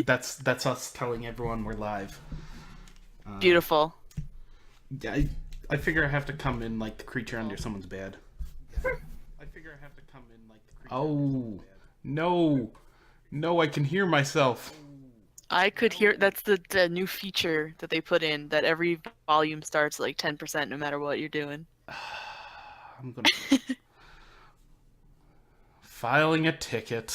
That's us telling everyone we're live. Beautiful. Yeah, I figure I have to come in like the creature under someone's bed. I figure I have to come in like the creature. Oh no, no! I can hear myself. I could hear that's the new feature that they put in that every volume starts like 10% no matter what you're doing. I'm gonna filing a ticket.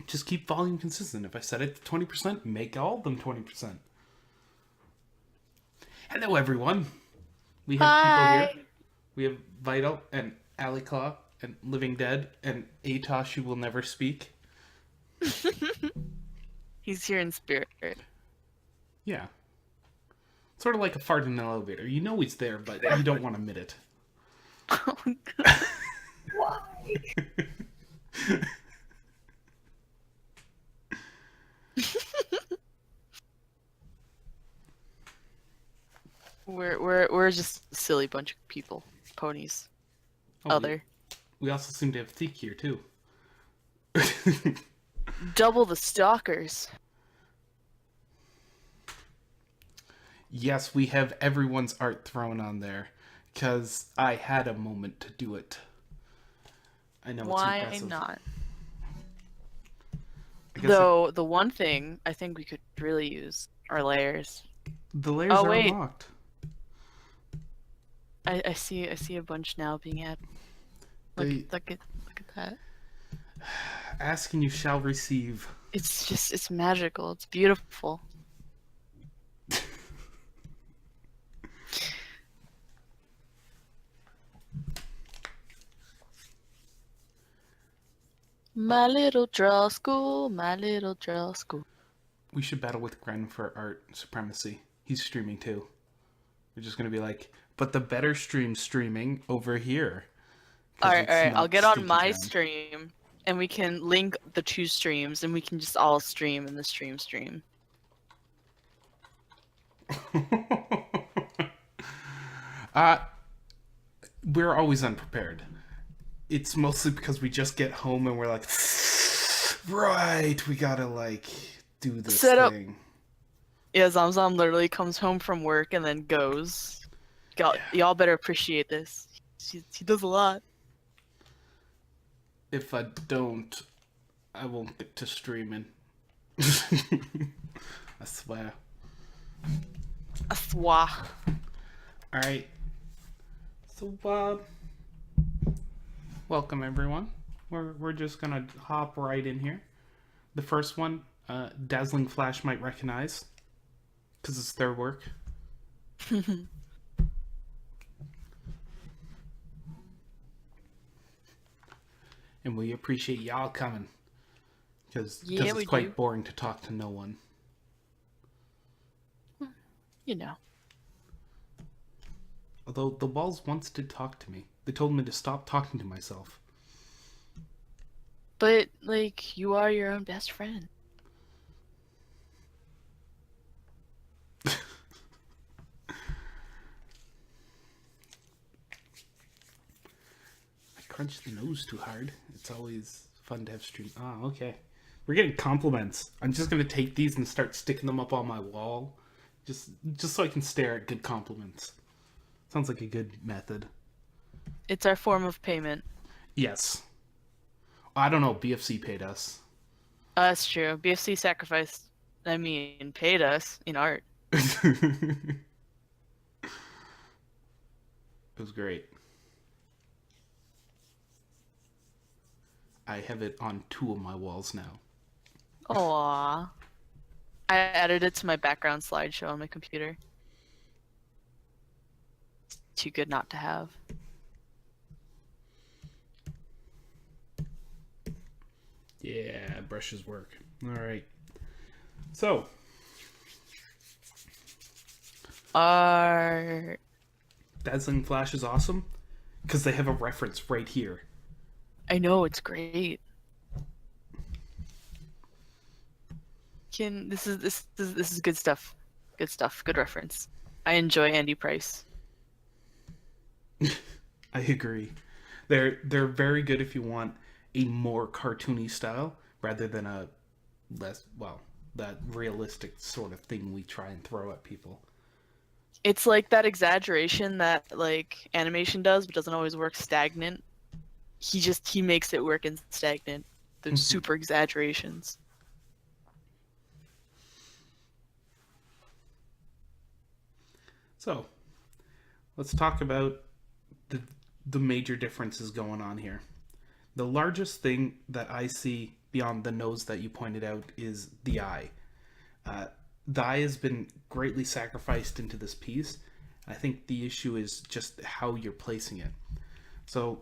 Just keep volume consistent. If I set it to 20%, make all of them 20%. Hello, everyone. We have Hi. people here. We have Vital and Aliclaw and Living Dead and Atosh, who will never speak. He's here in spirit. Yeah. Sort of like a fart in an elevator. You know he's there, but you don't want to admit it. Oh, God. Why? We're just a silly bunch of people. Ponies. Oh, Other. We also seem to have Thiek here, too. Double the stalkers. Yes, we have everyone's art thrown on there. Because I had a moment to do it. I know it's Why impressive. not? I guess Though the one thing I think we could really use are layers. the layers Oh, are wait. unlocked. I see a bunch now being added. Look at that. Ask and you shall receive. It's magical. It's beautiful. My little draw school, my little draw school. We should battle with Gren for art supremacy. He's streaming too. We're just gonna be like, but the better stream's streaming over here. Alright, I'll get on my Time. stream, and we can link the two streams, and we can just all stream in the stream. We're always unprepared. It's mostly because we just get home and we're like, right, we gotta like do this Set up. thing. Yeah, Zamzam literally comes home from work and then goes. Y'all better appreciate this. He does a lot. If I don't, I won't get to streaming. I swear. A thwa. Alright. So, welcome everyone. We're just gonna hop right in here. The first one, Dazzling Flash might recognize, because it's their work. And we appreciate y'all coming, because it's quite boring to talk to no one. You know. Although the walls once did talk to me. They told me to stop talking to myself. But, like, you are your own best friend. I crunched the nose too hard. It's always fun to have stream. Ah, okay. We're getting compliments. I'm just gonna take these and start sticking them up on my wall. Just so I can stare at good compliments. Sounds like a good method. It's our form of payment. Yes. I don't know. BFC paid us. That's true. BFC paid us in art. It was great. I have it on 2 of my walls now. Aww. I added it to my background slideshow on my computer. Too good not to have. Yeah, brushes work. Alright. So. Art. Dazzling Flash is awesome because they have a reference right here. I know, it's great. This is good stuff. Good stuff. Good reference. I enjoy Andy Price. I I agree. They're very good if you want a more cartoony style rather than a less, well, that realistic sort of thing we try and throw at people. It's like that exaggeration that like animation does, but doesn't always work stagnant. He makes it work in stagnant. Those super exaggerations. So, let's talk about the the major differences going on here. The largest thing that I see beyond the nose that you pointed out is the eye. Uh, the eye has been greatly sacrificed into this piece. I think the issue is just how you're placing it. So,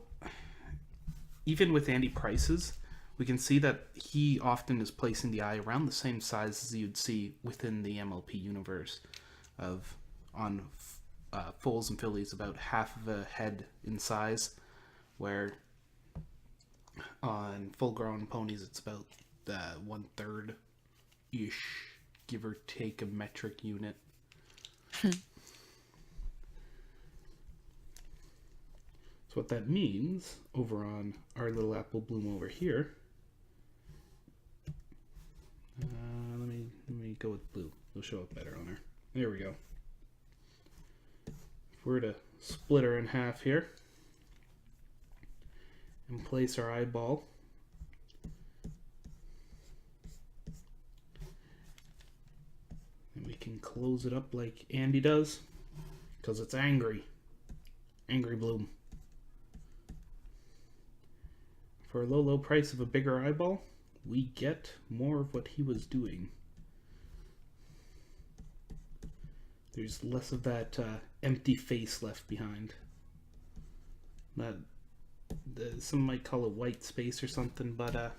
even with Andy Price's, we can see that he often is placing the eye around the same size as you'd see within the MLP universe, of on foals and fillies about half of a head in size, where on full-grown ponies it's about 1/3 ish, give or take a metric unit. So what that means over on our little apple bloom over here, let me go with blue. It'll show up better on her. There we go. If we're to split her in half here and place our eyeball and we can close it up like Andy does, because it's angry bloom. For a low price of a bigger eyeball, we get more of what he was doing. There's less of that empty face left behind. Some might call it white space or something, but yeah,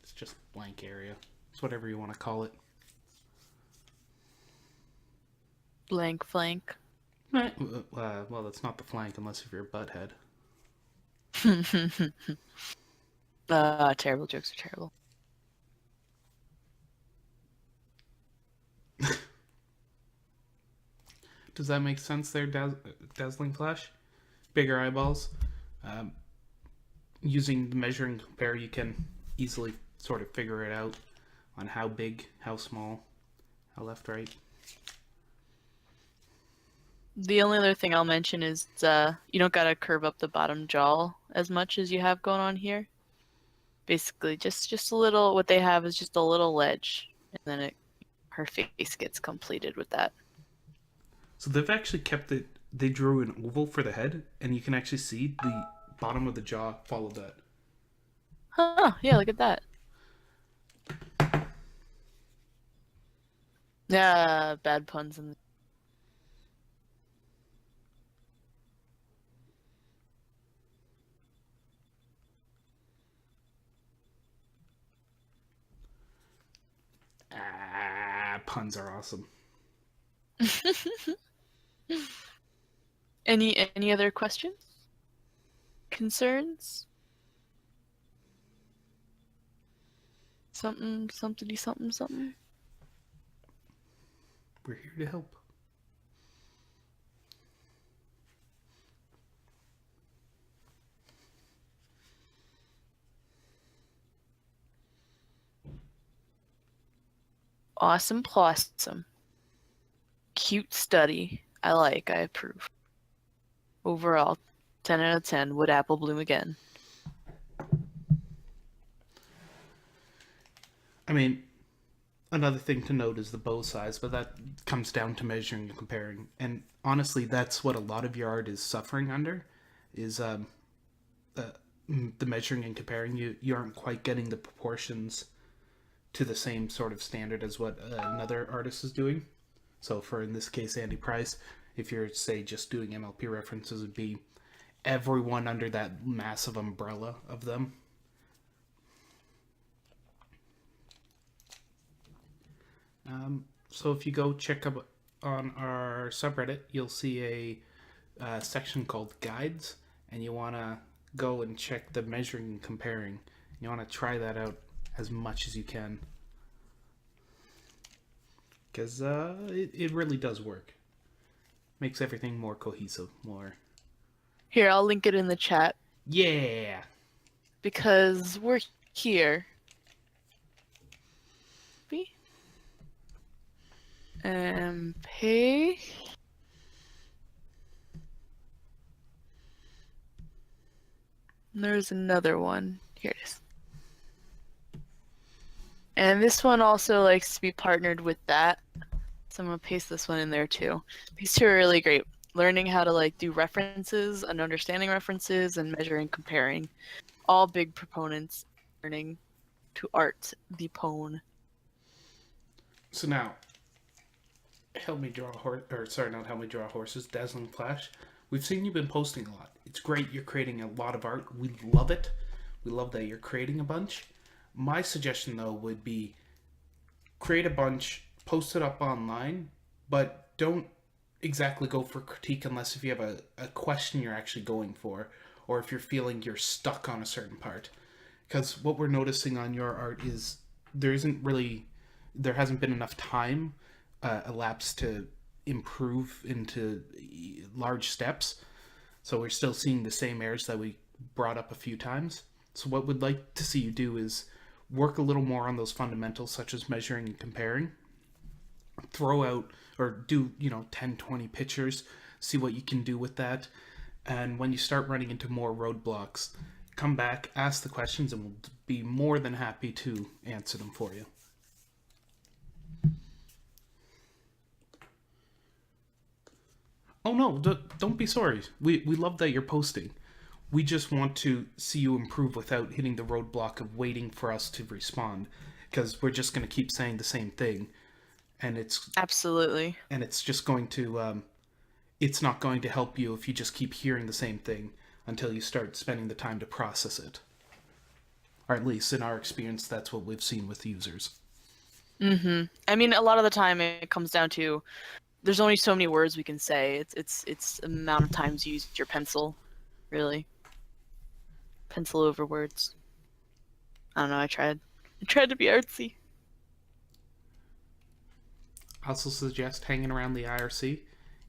it's just blank area. It's whatever you want to call it. Blank flank. Well, that's not the flank unless if you're a butthead. Terrible jokes are terrible. Does that make sense there, Dazzling Flash? Bigger eyeballs. Using the measure and compare, you can easily sort of figure it out on how big, how small, how left, right. The only other thing I'll mention is you don't gotta curve up the bottom jaw as much as you have going on here. Basically, just a little. What they have is just a little ledge, and then her face gets completed with that. So they've actually kept it. They drew an oval for the head, and you can actually see the bottom of the jaw follow that. Huh? Yeah, look at that. Yeah, bad puns in. Puns are awesome. Any other questions? Concerns? Something. We're here to help. Awesome blossom. Cute study. I approve. Overall, 10 out of 10. Would apple bloom again? I mean, another thing to note is the bow size, but that comes down to measuring and comparing. And honestly, that's what a lot of your art is suffering under, is the measuring and comparing. You aren't quite getting the proportions to the same sort of standard as what another artist is doing. So for, in this case, Andy Price, if you're, say, just doing MLP references, would be everyone under that massive umbrella of them. So if you go check up on our subreddit, you'll see a section called Guides, and you want to go and check the measuring and comparing. You want to try that out as much as you can, because it really does work. Makes everything more cohesive, more Here, I'll link it in the chat Yeah. because we're here. Pay. There's another one. Here it is. And this one also likes to be partnered with that. So I'm gonna paste this one in there too. These two are really great. Learning how to like do references and understanding references and measuring, comparing. All big proponents learning to art the pwn. So now, help me draw a horse, or sorry, not help me draw horses. Dazzling Flash. We've seen you've been posting a lot. It's great. You're creating a lot of art. We love it. We love that you're creating a bunch. My suggestion though would be create a bunch, post it up online, but don't exactly go for critique unless if you have a question you're actually going for, or if you're feeling you're stuck on a certain part. Because what we're noticing on your art is there hasn't been enough time elapsed to improve into large steps. So we're still seeing the same errors that we brought up a few times. So what we'd like to see you do is work a little more on those fundamentals such as measuring and comparing. Throw out or do 10, 20 pictures, see what you can do with that. And when you start running into more roadblocks, come back, ask the questions, and we'll be more than happy to answer them for you. Oh no, don't be sorry. We love that you're posting. We just want to see you improve without hitting the roadblock of waiting for us to respond, because we're just going to keep saying the same thing, and it's absolutely, and it's just going to it's not going to help you if you just keep hearing the same thing until you start spending the time to process it. Or at least in our experience, that's what we've seen with users. I mean, a lot of the time it comes down to there's only so many words we can say. It's the amount of times you use your pencil, really. Pencil over words. I don't know. I tried to be artsy. I also suggest hanging around the IRC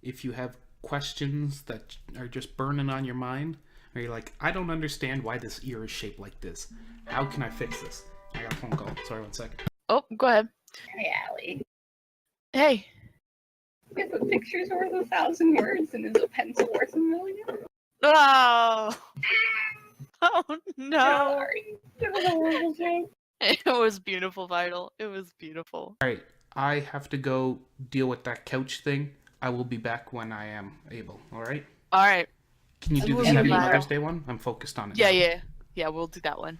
if you have questions that are just burning on your mind, or you're like, I don't understand why this ear is shaped like this. How can I fix this? I got a phone call. Sorry, 1 second. Oh, go ahead. Hey, Allie. Hey. If a picture's worth 1,000 words and is a pencil worth 1,000,000? Oh. Oh no. Sorry. That was a horrible joke. It was beautiful, Vital. It was beautiful. All right, I have to go deal with that couch thing. I will be back when I am able. All right. All right. Can you do the We'll Happy be back. Mother's Day one? I'm focused on it. Yeah. We'll do that one.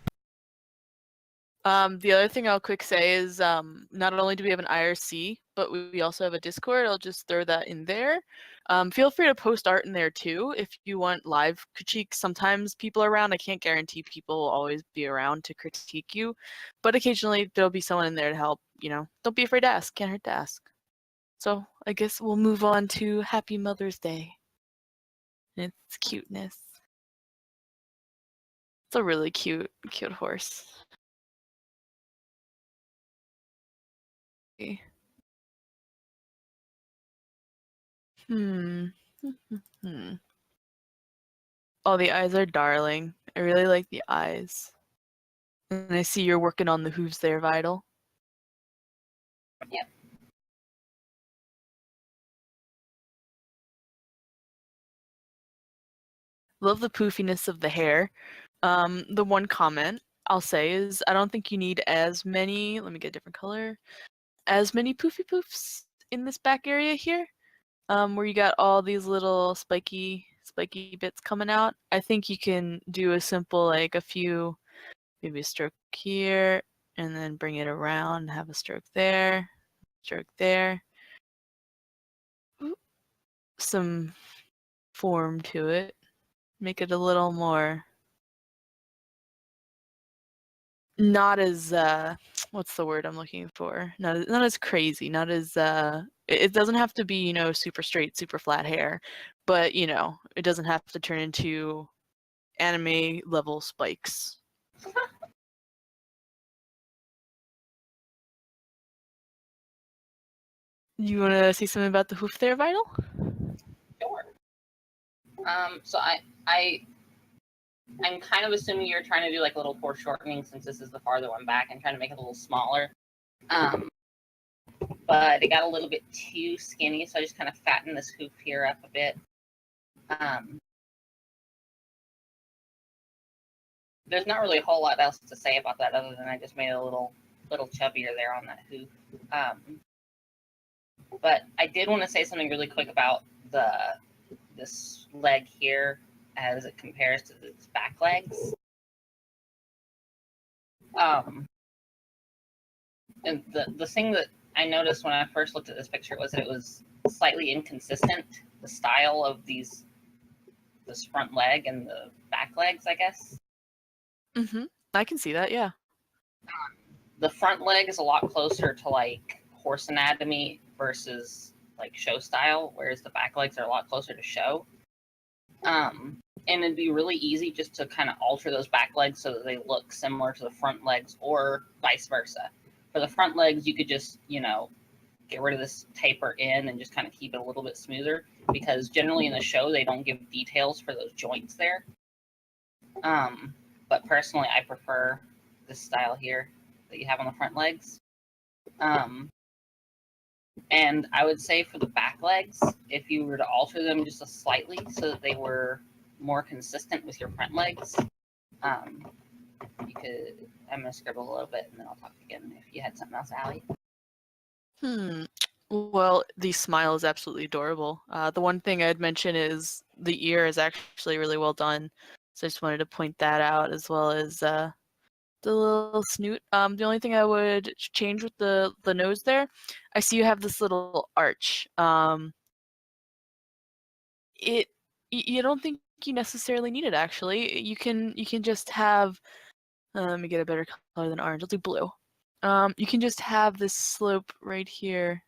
The other thing I'll quick say is not only do we have an IRC, but we also have a Discord. I'll just throw that in there. Feel free to post art in there too if you want live critiques. Sometimes people are around. I can't guarantee people will always be around to critique you, but occasionally there'll be someone in there to help. Don't be afraid to ask. Can't hurt to ask. So I guess we'll move on to Happy Mother's Day. And its cuteness. It's a really cute horse. Oh, the eyes are darling. I really like the eyes. And I see you're working on the hooves there, Vital. Yep. Love the poofiness of the hair. The one comment I'll say is I don't think you need as many, let me get a different color, as many poofy poofs in this back area here, where you got all these little spiky bits coming out. I think you can do a simple, like a few, maybe a stroke here, and then bring it around, have a stroke there, stroke there. Ooh, some form to it. Make it a little more, not as what's the word I'm looking for? Not as crazy, not as it doesn't have to be, super straight, super flat hair, but it doesn't have to turn into anime level spikes. You want to say something about the hoof there, Vital? Sure. So I'm kind of assuming you're trying to do like a little foreshortening since this is the farther one back and trying to make it a little smaller. But it got a little bit too skinny, so I just kind of fattened this hoop here up a bit. There's not really a whole lot else to say about that other than I just made it a little chubbier there on that hoop. But I did want to say something really quick about this leg here as it compares to its back legs. And the thing that I noticed when I first looked at this picture was that it was slightly inconsistent, the style of this front leg and the back legs, I guess. Mm-hmm. I can see that, yeah. The front leg is a lot closer to like horse anatomy versus like show style, whereas the back legs are a lot closer to show. And it'd be really easy just to kind of alter those back legs so that they look similar to the front legs or vice versa. For the front legs, you could just, get rid of this taper in and just kind of keep it a little bit smoother, because generally in the show, they don't give details for those joints there. But personally, I prefer this style here that you have on the front legs. And I would say for the back legs, if you were to alter them just slightly so that they were more consistent with your front legs, you could, I'm going to scribble a little bit and then I'll talk again if you had something else, Allie. Well, the smile is absolutely adorable. The one thing I'd mention is the ear is actually really well done. So I just wanted to point that out, as well as the little snoot. The only thing I would change with the nose there, I see you have this little arch. You don't think you necessarily need it, actually. You can just have, let me get a better color than orange. I'll do blue. You can just have this slope right here.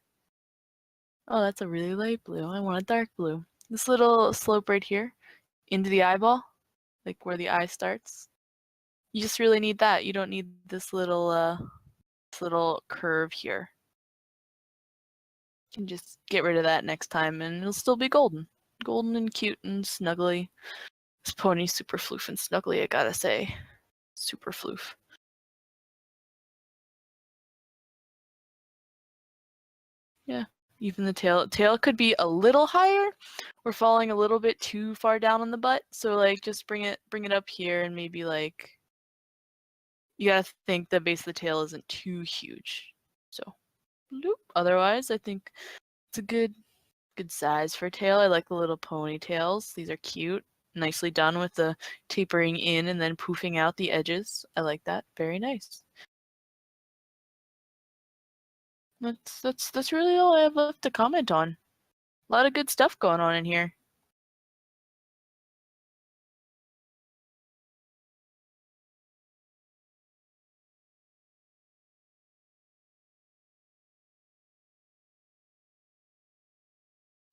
Oh, that's a really light blue. I want a dark blue. This little slope right here into the eyeball, like where the eye starts. You just really need that. You don't need this little curve here. You can just get rid of that next time and it'll still be golden. Golden and cute and snuggly. This pony's super floof and snuggly, I gotta say. Super floof. Yeah. Even the tail could be a little higher. We're falling a little bit too far down on the butt, so like just bring it up here and maybe like, you gotta think the base of the tail isn't too huge. So bloop. Otherwise, I think it's a good size for a tail. I like the little ponytails. These are cute. Nicely done with the tapering in and then poofing out the edges. I like that. Very nice. That's really all I have left to comment on. A lot of good stuff going on in here.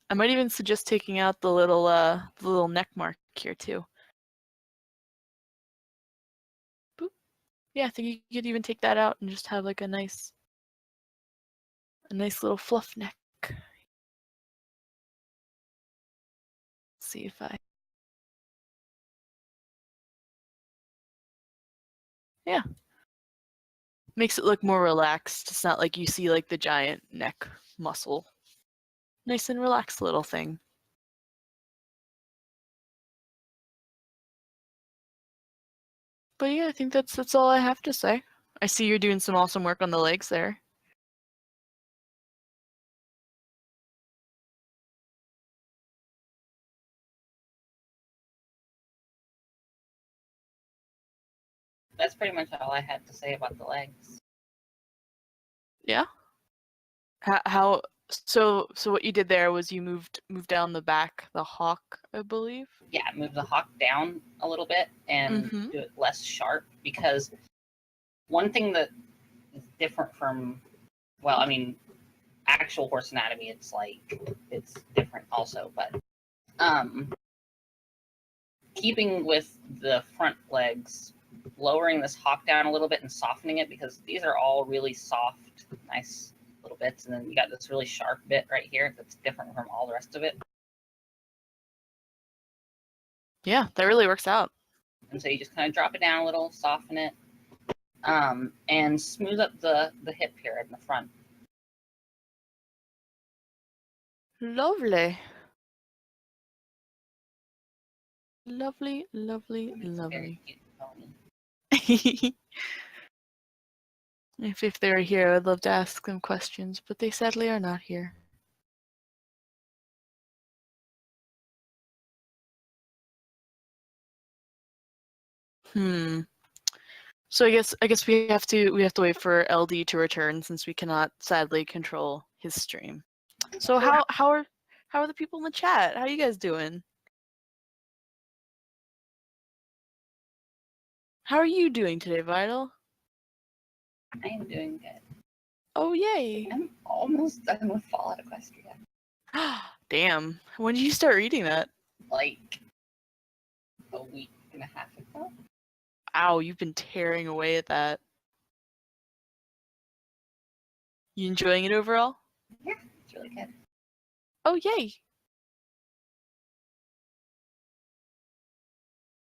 I might even suggest taking out the little neck mark here too. Boop. Yeah, I think you could even take that out and just have like a nice little fluff neck. Let's see if I. Yeah. Makes it look more relaxed. It's not like you see like the giant neck muscle. Nice and relaxed little thing. But yeah, I think that's all I have to say. I see you're doing some awesome work on the legs there. That's pretty much all I had to say about the legs. Yeah. How so what you did there was you moved down the back, the hawk, I believe. Yeah, move the hawk down a little bit and do it less sharp, because one thing that is different from, well, I mean, actual horse anatomy, it's different also, but keeping with the front legs, lowering this hawk down a little bit and softening it, because these are all really soft, nice little bits, and then you got this really sharp bit right here that's different from all the rest of it. Yeah, that really works out. And so you just kind of drop it down a little, soften it, and smooth up the hip here in the front. Lovely. Lovely, lovely, It's a very lovely. cute pony. If they were here, I'd love to ask them questions, but they sadly are not here. So I guess we have to wait for LD to return since we cannot sadly control his stream. So how are the people in the chat? How are you guys doing? How are you doing today, Vital? I am doing good. Oh yay! I'm almost done with Fallout Equestria. Damn. When did you start reading that? Like a week and a half ago. Ow, you've been tearing away at that. You enjoying it overall? Yeah, it's really good. Oh yay!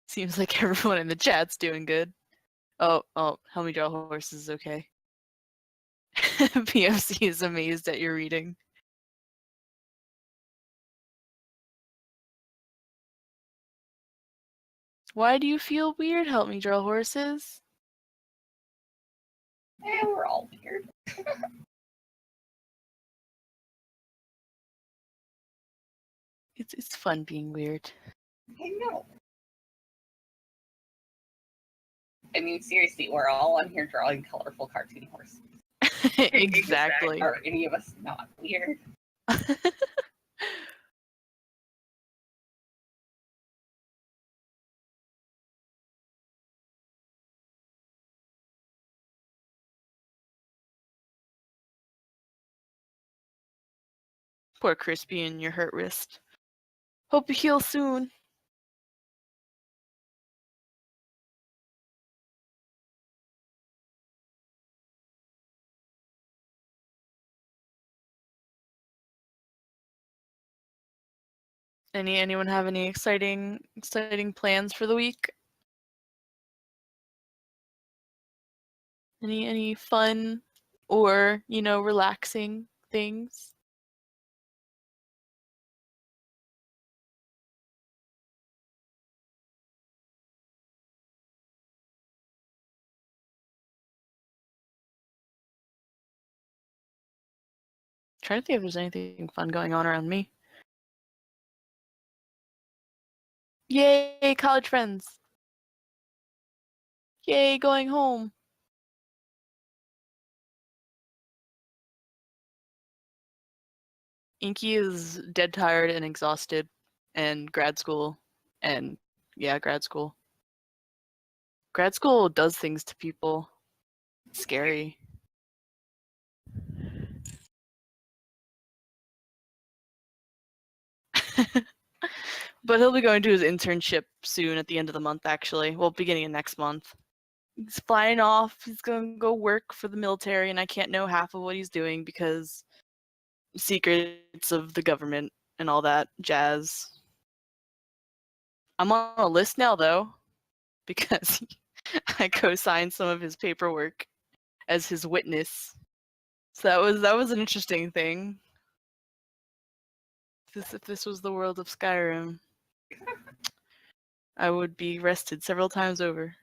Seems like everyone in the chat's doing good. Oh, Help Me Draw Horses is okay. PFC is amazed at your reading. Why do you feel weird, Help Me Draw Horses? We're all weird. It's fun being weird. I know. I mean, seriously, we're all on here drawing colorful cartoon horses. Exactly. Are any of us not weird? Poor Crispy and your hurt wrist. Hope you heal soon. Anyone have any exciting plans for the week? Any fun or, relaxing things? Trying to think if there's anything fun going on around me. Yay, college friends. Yay, going home. Inky is dead tired and exhausted, and grad school, and yeah, grad school. Grad school does things to people. It's scary. But he'll be going to his internship soon at the end of the month, actually. Well, beginning of next month. He's flying off. He's going to go work for the military, and I can't know half of what he's doing because secrets of the government and all that jazz. I'm on a list now, though, because I co-signed some of his paperwork as his witness. So that was an interesting thing. If this was the world of Skyrim, I would be arrested several times over.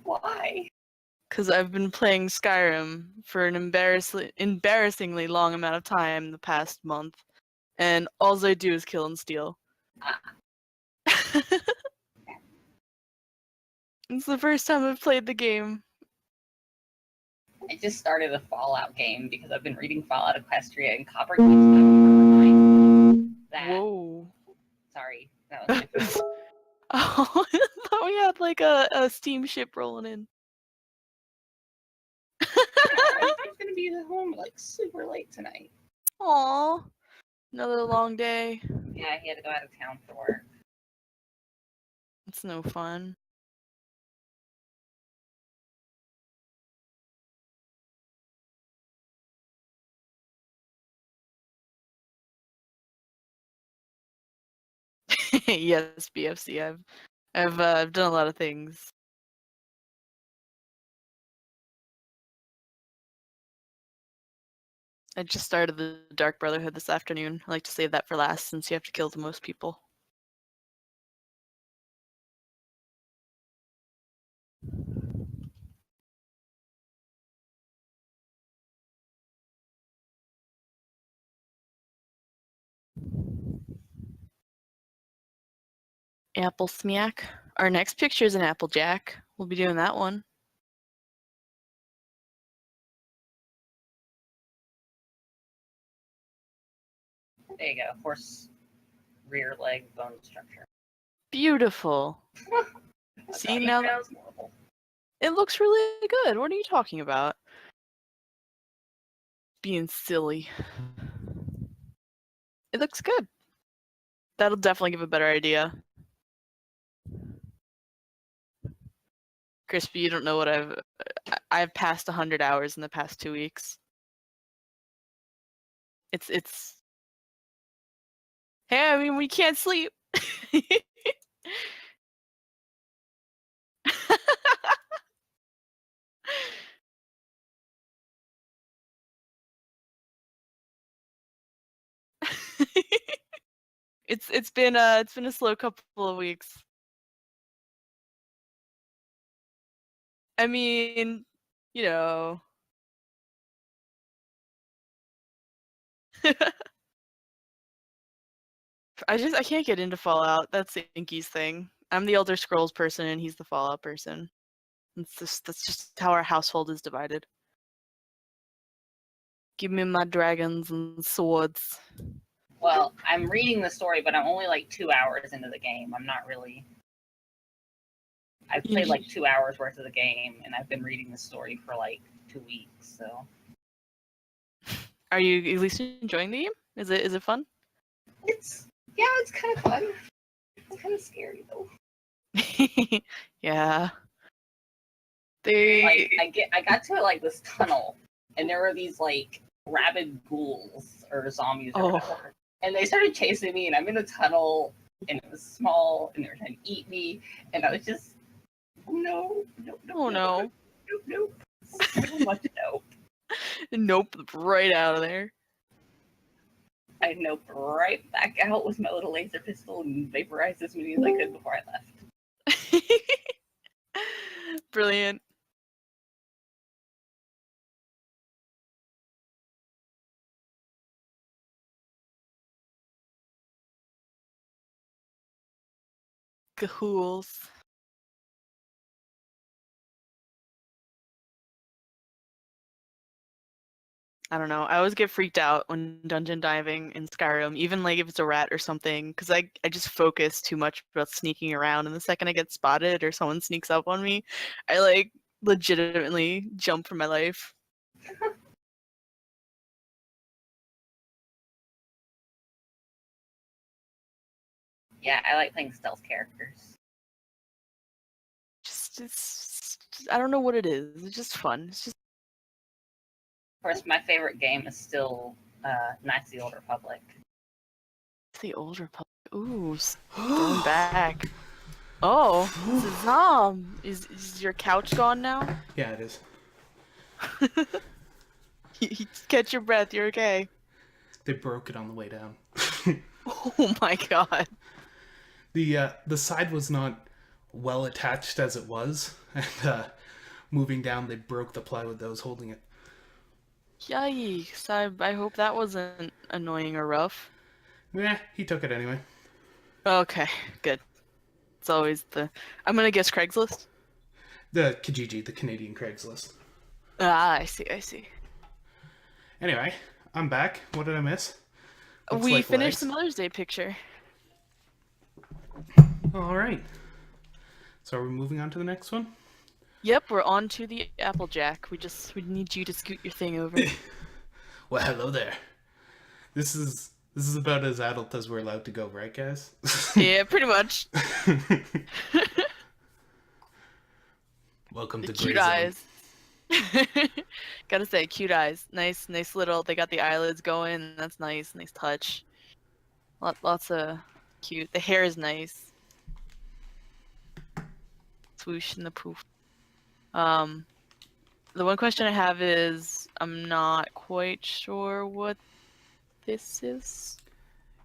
Why? Because I've been playing Skyrim for an embarrassingly long amount of time the past month, and all I do is kill and steal. It's the first time I've played the game. I just started a Fallout game because I've been reading Fallout Equestria, and Copper keeps coming to that. Whoa. Sorry, that was my phone. Oh, I thought we had like a steamship rolling in. I'm gonna be at home like super late tonight. Aw, another long day. Yeah, he had to go out of town for work. It's no fun. Yes, BFC. I've done a lot of things. I just started the Dark Brotherhood this afternoon. I like to save that for last since you have to kill the most people. Apple Smack. Our next picture is an Applejack. We'll be doing that one. There you go. Horse rear leg bone structure. Beautiful. See, now that was horrible. it looks really good. What are you talking about? Being silly. It looks good. That'll definitely give a better idea. Crispy, you don't know what I've passed 100 hours in the past 2 weeks. It's Hey, I mean, we can't sleep. It's been a slow couple of weeks. I mean, you know. I can't get into Fallout. That's Inky's thing. I'm the Elder Scrolls person and he's the Fallout person. That's just how our household is divided. Give me my dragons and swords. Well, I'm reading the story, but I'm only like 2 hours into the game. I'm not really. I've played like 2 hours worth of the game, and I've been reading the story for like 2 weeks. So. Are you at least enjoying the game? Is it fun? It's kind of fun. It's kind of scary though. Yeah. Like I got to like this tunnel, and there were these like rabid ghouls or zombies or whatever, and they started chasing me, and I'm in a tunnel, and it was small, and they were trying to eat me, and I was just no. Oh no. Nope. So much nope. Nope, right out of there. I noped right back out with my little laser pistol and vaporized as many as I could before I left. Brilliant. Cahools. I don't know. I always get freaked out when dungeon diving in Skyrim, even like if it's a rat or something, because I just focus too much about sneaking around, and the second I get spotted or someone sneaks up on me, I like legitimately jump for my life. Yeah, I like playing stealth characters. I don't know what it is. It's just fun. It's just. Of course, my favorite game is still Knights of the Old Republic. The Old Republic. Ooh, going back. Oh, Zazam! Is your couch gone now? Yeah, it is. Catch your breath. You're okay. They broke it on the way down. Oh my god. The side was not well attached as it was, and moving down, they broke the plywood that was holding it. Yikes! I hope that wasn't annoying or rough. Yeah, he took it anyway. Okay, good. It's always I'm gonna guess Craigslist. The Kijiji, the Canadian Craigslist. Ah, I see. Anyway, I'm back. What did I miss? Looks We like finished legs. the Mother's Day picture. All right. So are we moving on to the next one? Yep, we're on to the Applejack. We need you to scoot your thing over. Well, hello there. This is about as adult as we're allowed to go, right, guys? Yeah, pretty much. Welcome to Cute Grey Zone. eyes. Gotta say, cute eyes. Nice little. They got the eyelids going. That's nice touch. Lots of cute. The hair is nice. Swoosh and the poof. The one question I have is I'm not quite sure what this is.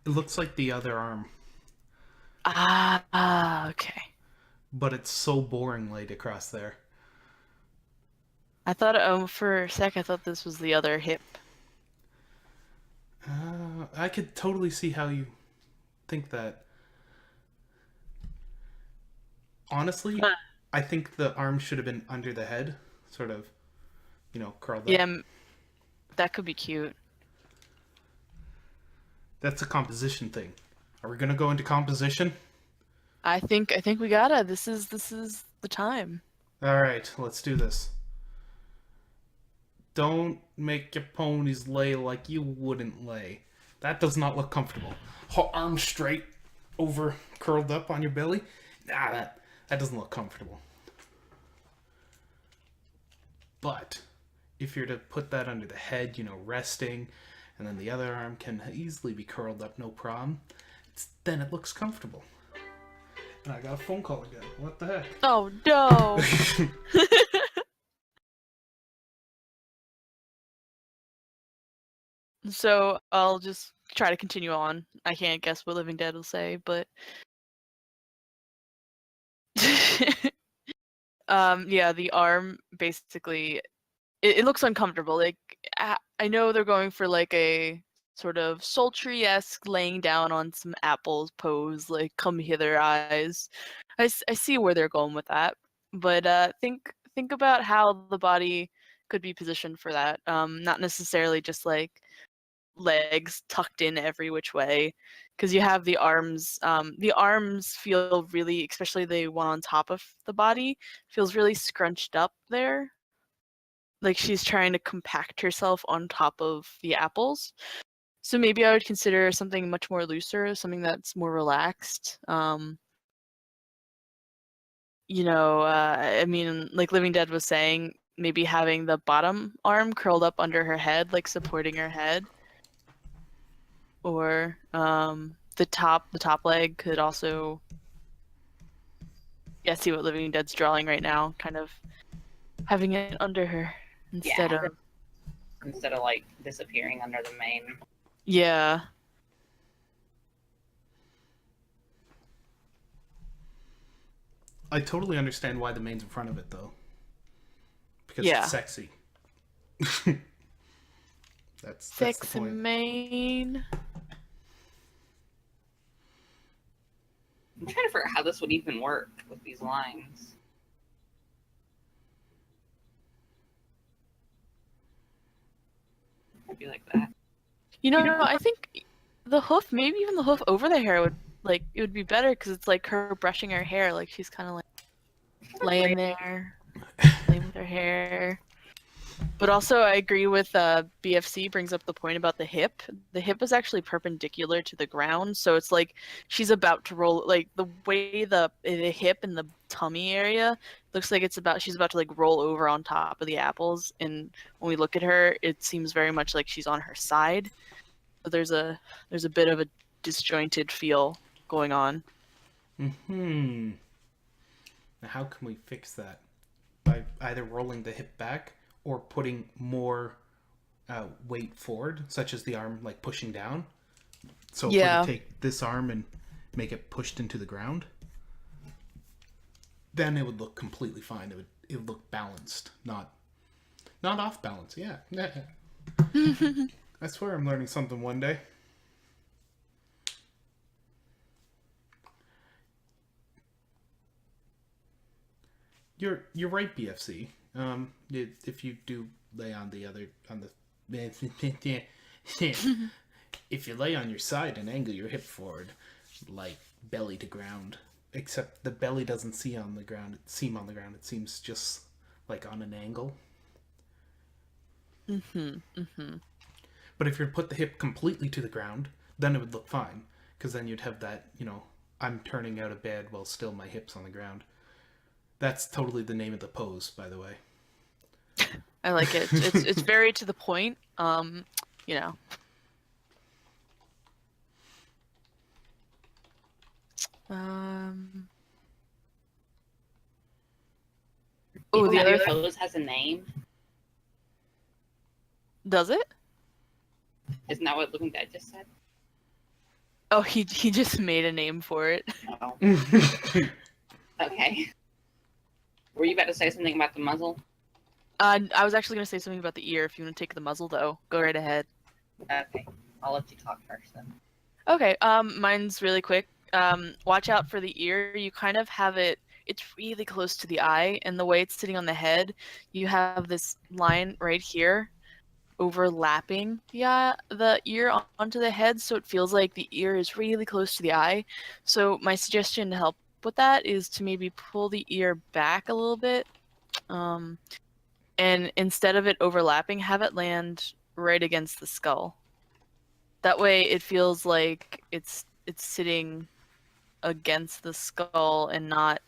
It looks like the other arm, Okay. but it's so boring laid across there. I thought for a sec I thought this was the other hip. I could totally see how you think that. Honestly, I think the arm should have been under the head, sort of, curled up. Yeah, that could be cute. That's a composition thing. Are we gonna go into composition? I think we gotta. This is the time. All right, let's do this. Don't make your ponies lay like you wouldn't lay. That does not look comfortable. Arms straight over, curled up on your belly. Nah, that doesn't look comfortable. But if you're to put that under the head, resting, and then the other arm can easily be curled up, no problem, then it looks comfortable. And I got a phone call again. What the heck? Oh no! So I'll just try to continue on. I can't guess what Living Dead will say, but yeah, the arm basically it looks uncomfortable. Like I know they're going for like a sort of sultry-esque laying down on some apples pose, like come hither eyes. I see where they're going with that, but think about how the body could be positioned for that. Not necessarily just like legs tucked in every which way, because you have the arms. The arms feel really, especially the one on top of the body, feels really scrunched up there. Like she's trying to compact herself on top of the apples. So maybe I would consider something much more looser, something that's more relaxed. I mean, like Living Dead was saying, maybe having the bottom arm curled up under her head, like supporting her head. Or the top leg could also, see what Living Dead's drawing right now, kind of having it under her instead of like disappearing under the mane. Yeah. I totally understand why the mane's in front of it, though. Because Yeah. it's sexy. that's the Sexy point. mane. I'm trying to figure out how this would even work with these lines. Maybe like that. I think the hoof, maybe even the hoof over the hair would it would be better because it's like her brushing her hair, like she's kind of like laying there, playing with her hair. But also, I agree with BFC brings up the point about the hip. The hip is actually perpendicular to the ground, so it's like she's about to roll. Like the way the hip and the tummy area looks like she's about to like roll over on top of the apples. And when we look at her, it seems very much like she's on her side. So there's a bit of a disjointed feel going on. Now, how can we fix that? By either rolling the hip back or putting more weight forward, such as the arm like pushing down. So if we take this arm and make it pushed into the ground, then it would look completely fine. It would look balanced, not off balance. Yeah. I swear I'm learning something one day. You're right, BFC. If you do lay on the if you lay on your side and angle your hip forward, like belly to ground, except the belly doesn't seem on the ground. It seems just like on an angle. But if you put the hip completely to the ground, then it would look fine, because then you'd have that, I'm turning out of bed while still my hip's on the ground. That's totally the name of the pose, by the way. I like it. It's very to the point. Um. The Oh, one the that other we chose has a name. does it? Isn't that what Looking Dead just said? Oh, he just made a name for it. Oh, okay. Were you about to say something about the muzzle? I was actually gonna say something about the ear. If you want to take the muzzle, though, go right ahead. Okay, I'll let you talk first then. Okay. Mine's really quick. Watch out for the ear. You kind of have it. It's really close to the eye, and the way it's sitting on the head, you have this line right here overlapping the ear onto the head, so it feels like the ear is really close to the eye. So my suggestion to help with that is to maybe pull the ear back a little bit, and instead of it overlapping, have it land right against the skull. That way, it feels like it's sitting against the skull and not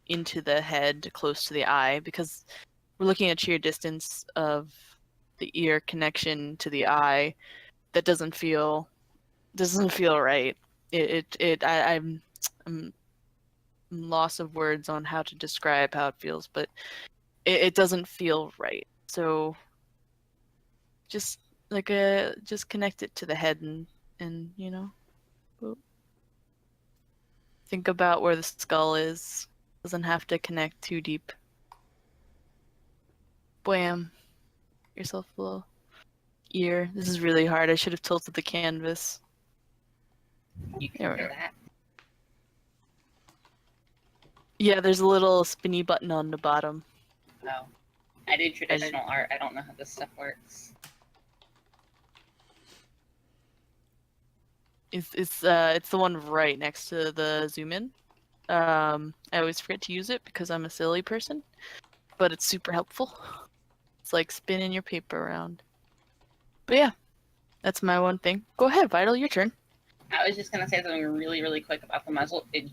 into the head, close to the eye, because we're looking at sheer distance of the ear connection to the eye. That doesn't feel right. I'm loss of words on how to describe how it feels, but it doesn't feel right. So just just connect it to the head and boop. Think about where the skull is. Doesn't have to connect too deep. Bam. Yourself a little ear. This is really hard. I should have tilted the canvas. You There can we do go. that. Yeah, there's a little spinny button on the bottom. Oh. I did traditional art. I don't know how this stuff works. It's the one right next to the zoom in. I always forget to use it because I'm a silly person, but it's super helpful. It's like spinning your paper around. But yeah, that's my one thing. Go ahead, Vital, your turn. I was just gonna say something really, really quick about the muzzle. It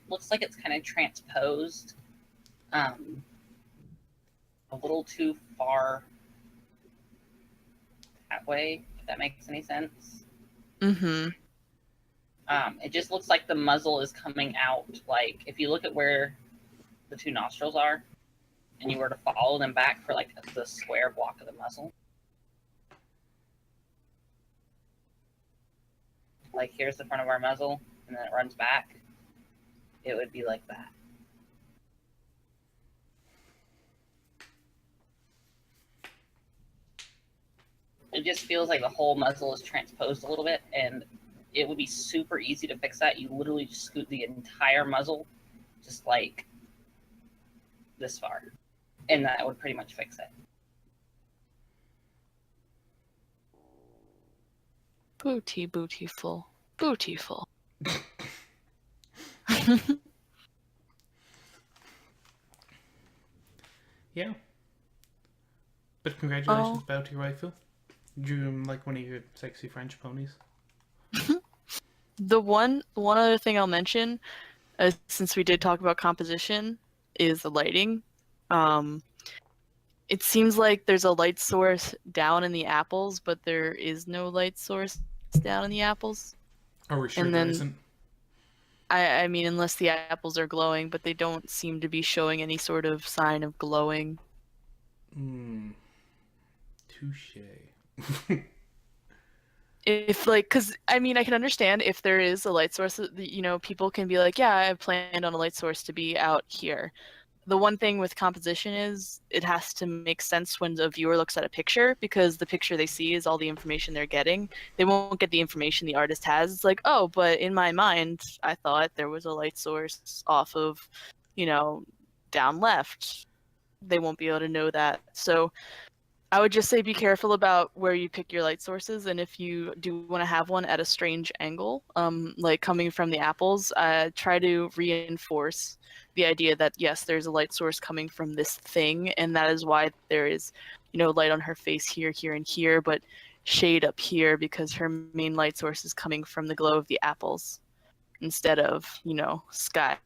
looks like it's kind of transposed, a little too far that way. If that makes any sense. Mm-hmm. It just looks like the muzzle is coming out. Like if you look at where the two nostrils are, and you were to follow them back for like the square block of the muzzle. Like here's the front of our muzzle, and then it runs back. It would be like that. It just feels like the whole muzzle is transposed a little bit, and it would be super easy to fix that. You literally just scoot the entire muzzle, just like this far, and that would pretty much fix it. Bootiful. Bootiful. Yeah. But congratulations, Bounty Rifle. Drew him like one of your sexy French ponies. The one other thing I'll mention, since we did talk about composition, is the lighting. It seems like there's a light source down in the apples, but there is no light source down in the apples. Oh, we're sure And there then- isn't. I mean, unless the apples are glowing, but they don't seem to be showing any sort of sign of glowing. Touche. If because I mean, I can understand if there is a light source, people can be like, yeah, I planned on a light source to be out here. The one thing with composition is it has to make sense when the viewer looks at a picture, because the picture they see is all the information they're getting. They won't get the information the artist has. It's like, oh, but in my mind, I thought there was a light source off of, down left. They won't be able to know that. So I would just say be careful about where you pick your light sources, and if you do want to have one at a strange angle, like coming from the apples, try to reinforce the idea that yes, there's a light source coming from this thing, and that is why there is, light on her face here, here, and here, but shade up here because her main light source is coming from the glow of the apples instead of, sky.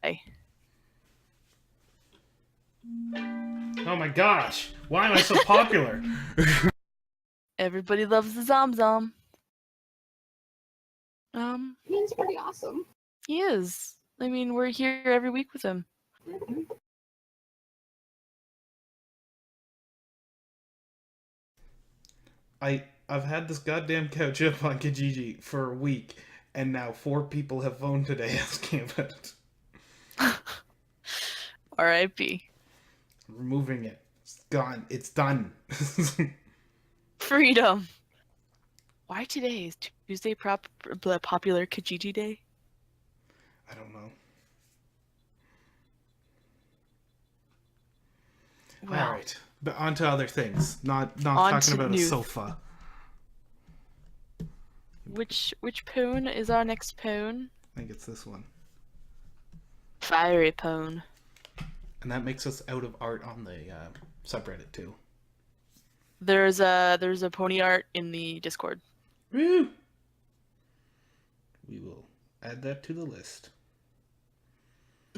Oh my gosh! Why am I so popular? Everybody loves the Zom. He's pretty awesome. He is. I mean, we're here every week with him. Mhm. I've had this goddamn couch up on Kijiji for a week, and now 4 people have phoned today asking about it. R.I.P. Removing it. It's gone. It's done. Freedom. Why today? Is Tuesday popular Kijiji Day? I don't know. Well, All right, but on to other things. Not On talking to about new- a sofa. which pwn is our next pwn? I think it's this one, Fiery pwn. and that makes us out of art on the subreddit too. There's a pony art in the Discord. Woo! We will add that to the list.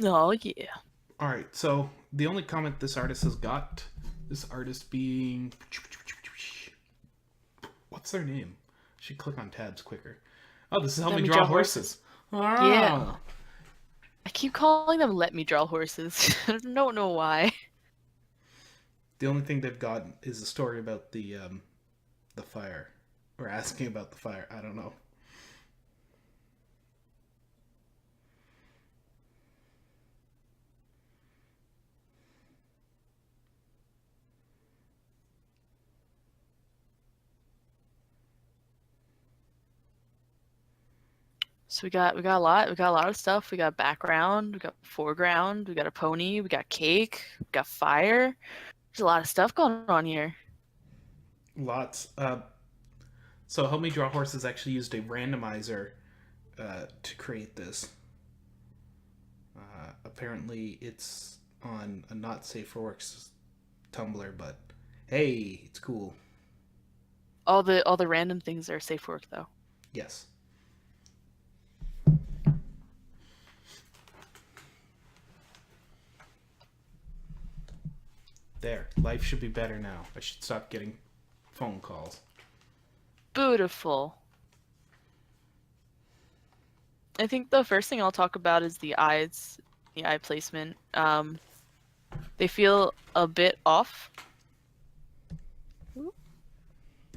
Oh yeah. All right, so the only comment this artist has got, this artist being, what's their name? Should click on tabs quicker. Oh, this is Help Me Draw Horses. Ah. Yeah. I keep calling them Let Me Draw Horses. I don't know why. The only thing they've got is a story about the fire, or asking about the fire. I don't know. So we got a lot of stuff. We got background, we got foreground, we got a pony, we got cake, we got fire. There's a lot of stuff going on here. Lots. So Help Me Draw Horses actually used a randomizer to create this. Apparently, it's on a not safe for works Tumblr, but hey, it's cool. All the random things are safe for work though. Yes. There. Life should be better now. I should stop getting phone calls. Beautiful. I think the first thing I'll talk about is the eyes, the eye placement. They feel a bit off.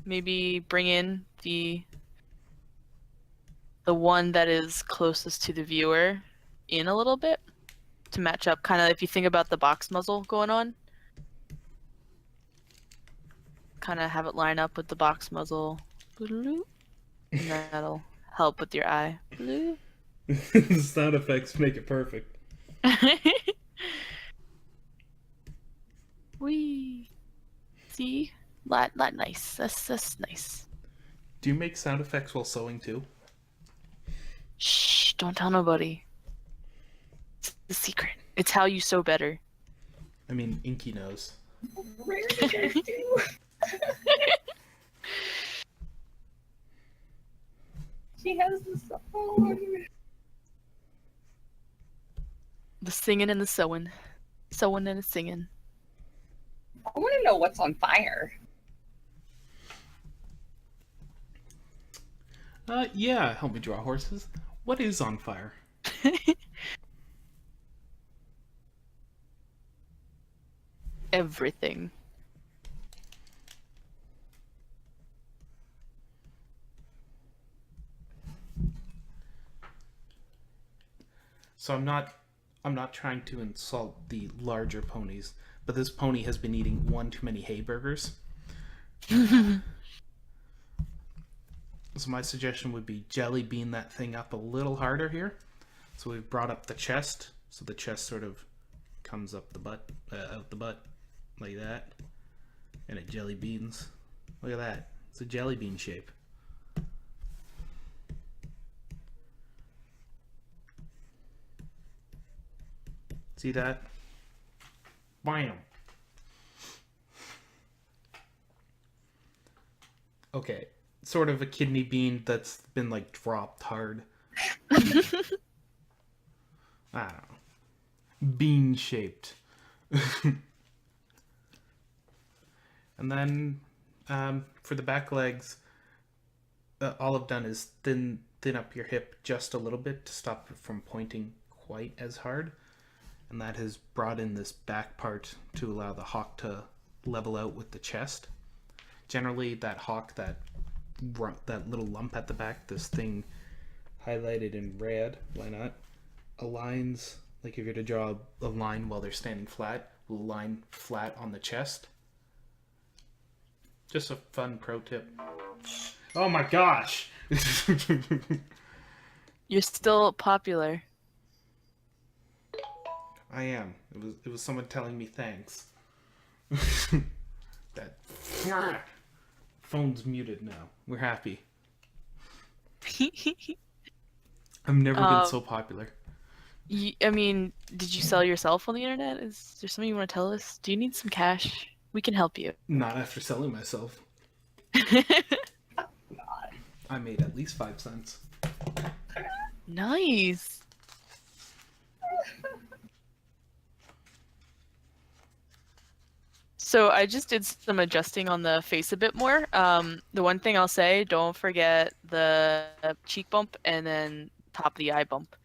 Maybe bring in the one that is closest to the viewer in a little bit to match up, kind of if you think about the box muzzle going on. Kind of have it line up with the box muzzle. And that'll help with your eye. The sound effects make it perfect. Wee. See? Lot nice. That's nice. Do you make sound effects while sewing too? Shh, don't tell nobody. It's the secret. It's how you sew better. I mean, Inky knows. Rare you guys do. She has the song. The singing and the sewing. Sewing and the singing. I want to know what's on fire. Yeah, Help Me Draw Horses. What is on fire? Everything. So I'm not trying to insult the larger ponies, but this pony has been eating one too many hay burgers. So my suggestion would be jelly bean that thing up a little harder here. So we've brought up the chest, so the chest sort of comes up the butt, out the butt, like that, and it jelly beans. Look at that. It's a jelly bean shape. See that? Bam! Okay, sort of a kidney bean that's been like dropped hard. I don't know. Bean shaped. And then for the back legs, all I've done is thin up your hip just a little bit to stop it from pointing quite as hard, and that has brought in this back part to allow the hawk to level out with the chest. Generally, that hawk, that little lump at the back, this thing highlighted in red, why not, aligns, like if you're to draw a line while they're standing flat, will align flat on the chest. Just a fun pro tip. Oh my gosh! You're still popular. I am. It was someone telling me thanks. That phone's muted now. We're happy. I've never been so popular. I mean, did you sell yourself on the internet? Is there something you want to tell us? Do you need some cash? We can help you. Not after selling myself. I made at least 5 cents. Nice. So I just did some adjusting on the face a bit more. The one thing I'll say, don't forget the cheek bump and then top of the eye bump,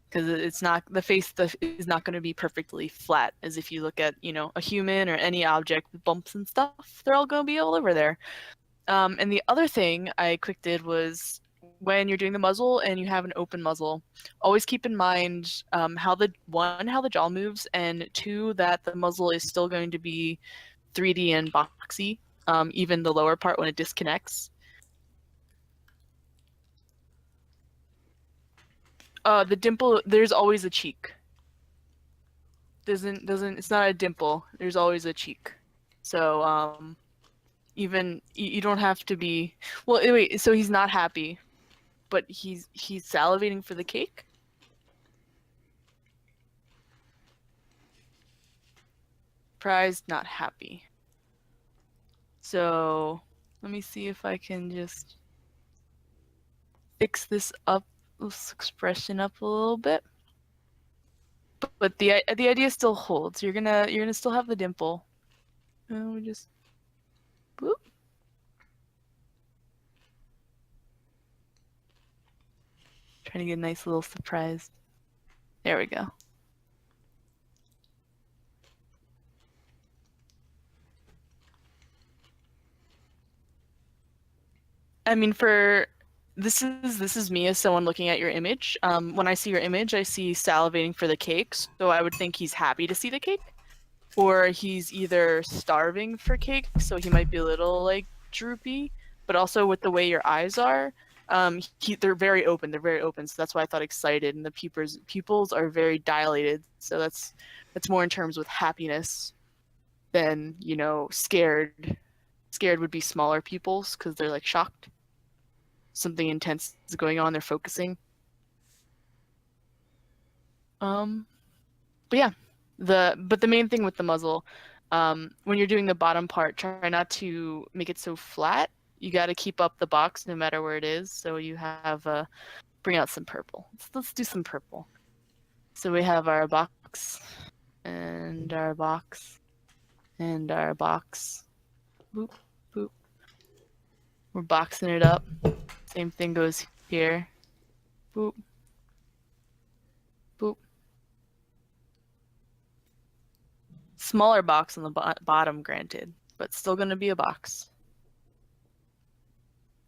because it's not the face is not going to be perfectly flat as if you look at, you know, a human or any object with bumps and stuff. They're all going to be all over there. And the other thing I quick did was when you're doing the muzzle and you have an open muzzle, always keep in mind how the jaw moves, and 2, that the muzzle is still going to be 3D and boxy, even the lower part when it disconnects. The dimple, there's always a cheek. It's not a dimple. There's always a cheek. So even you don't have to be. Well, wait. So he's not happy, but he's salivating for the cake. Surprised, not happy. So let me see if I can just fix this expression up a little bit. But the idea still holds. You're gonna still have the dimple. And we just boop. Trying to get a nice little surprise. There we go. I mean, this is me as someone looking at your image. When I see your image, I see salivating for the cake, so I would think he's happy to see the cake, or he's either starving for cake, so he might be a little like droopy. But also with the way your eyes are, they're very open. They're very open, so that's why I thought excited. And the pupils are very dilated, so that's more in terms with happiness than, you know, scared. Scared would be smaller pupils because they're like shocked. Something intense is going on, they're focusing. But yeah, but the main thing with the muzzle, when you're doing the bottom part, try not to make it so flat. You got to keep up the box no matter where it is. So you have bring out some purple. Let's do some purple. So we have our box and our box and our box. Boop, boop. We're boxing it up. Same thing goes here. Boop. Boop. Smaller box on the bottom, granted, but still gonna be a box.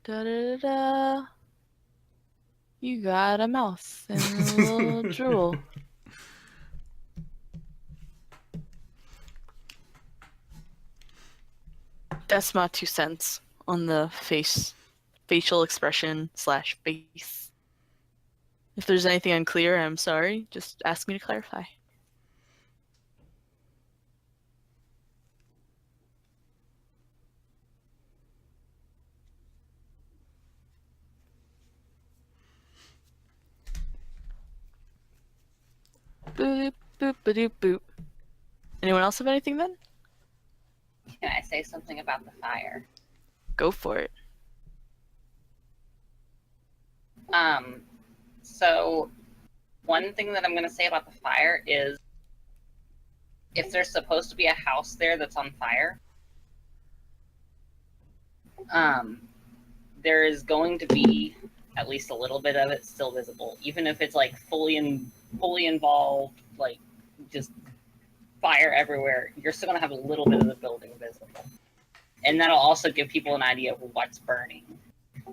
Da da da da. You got a mouse and a little drool. That's my 2 cents on the facial expression / face. If there's anything unclear, I'm sorry. Just ask me to clarify. Boop, boop, boop, boop. Anyone else have anything then? Can I say something about the fire? Go for it. So one thing that I'm going to say about the fire is if there's supposed to be a house there that's on fire, there is going to be at least a little bit of it still visible, even if it's like fully fully involved, like just fire everywhere, you're still gonna have a little bit of the building visible, and that'll also give people an idea of what's burning.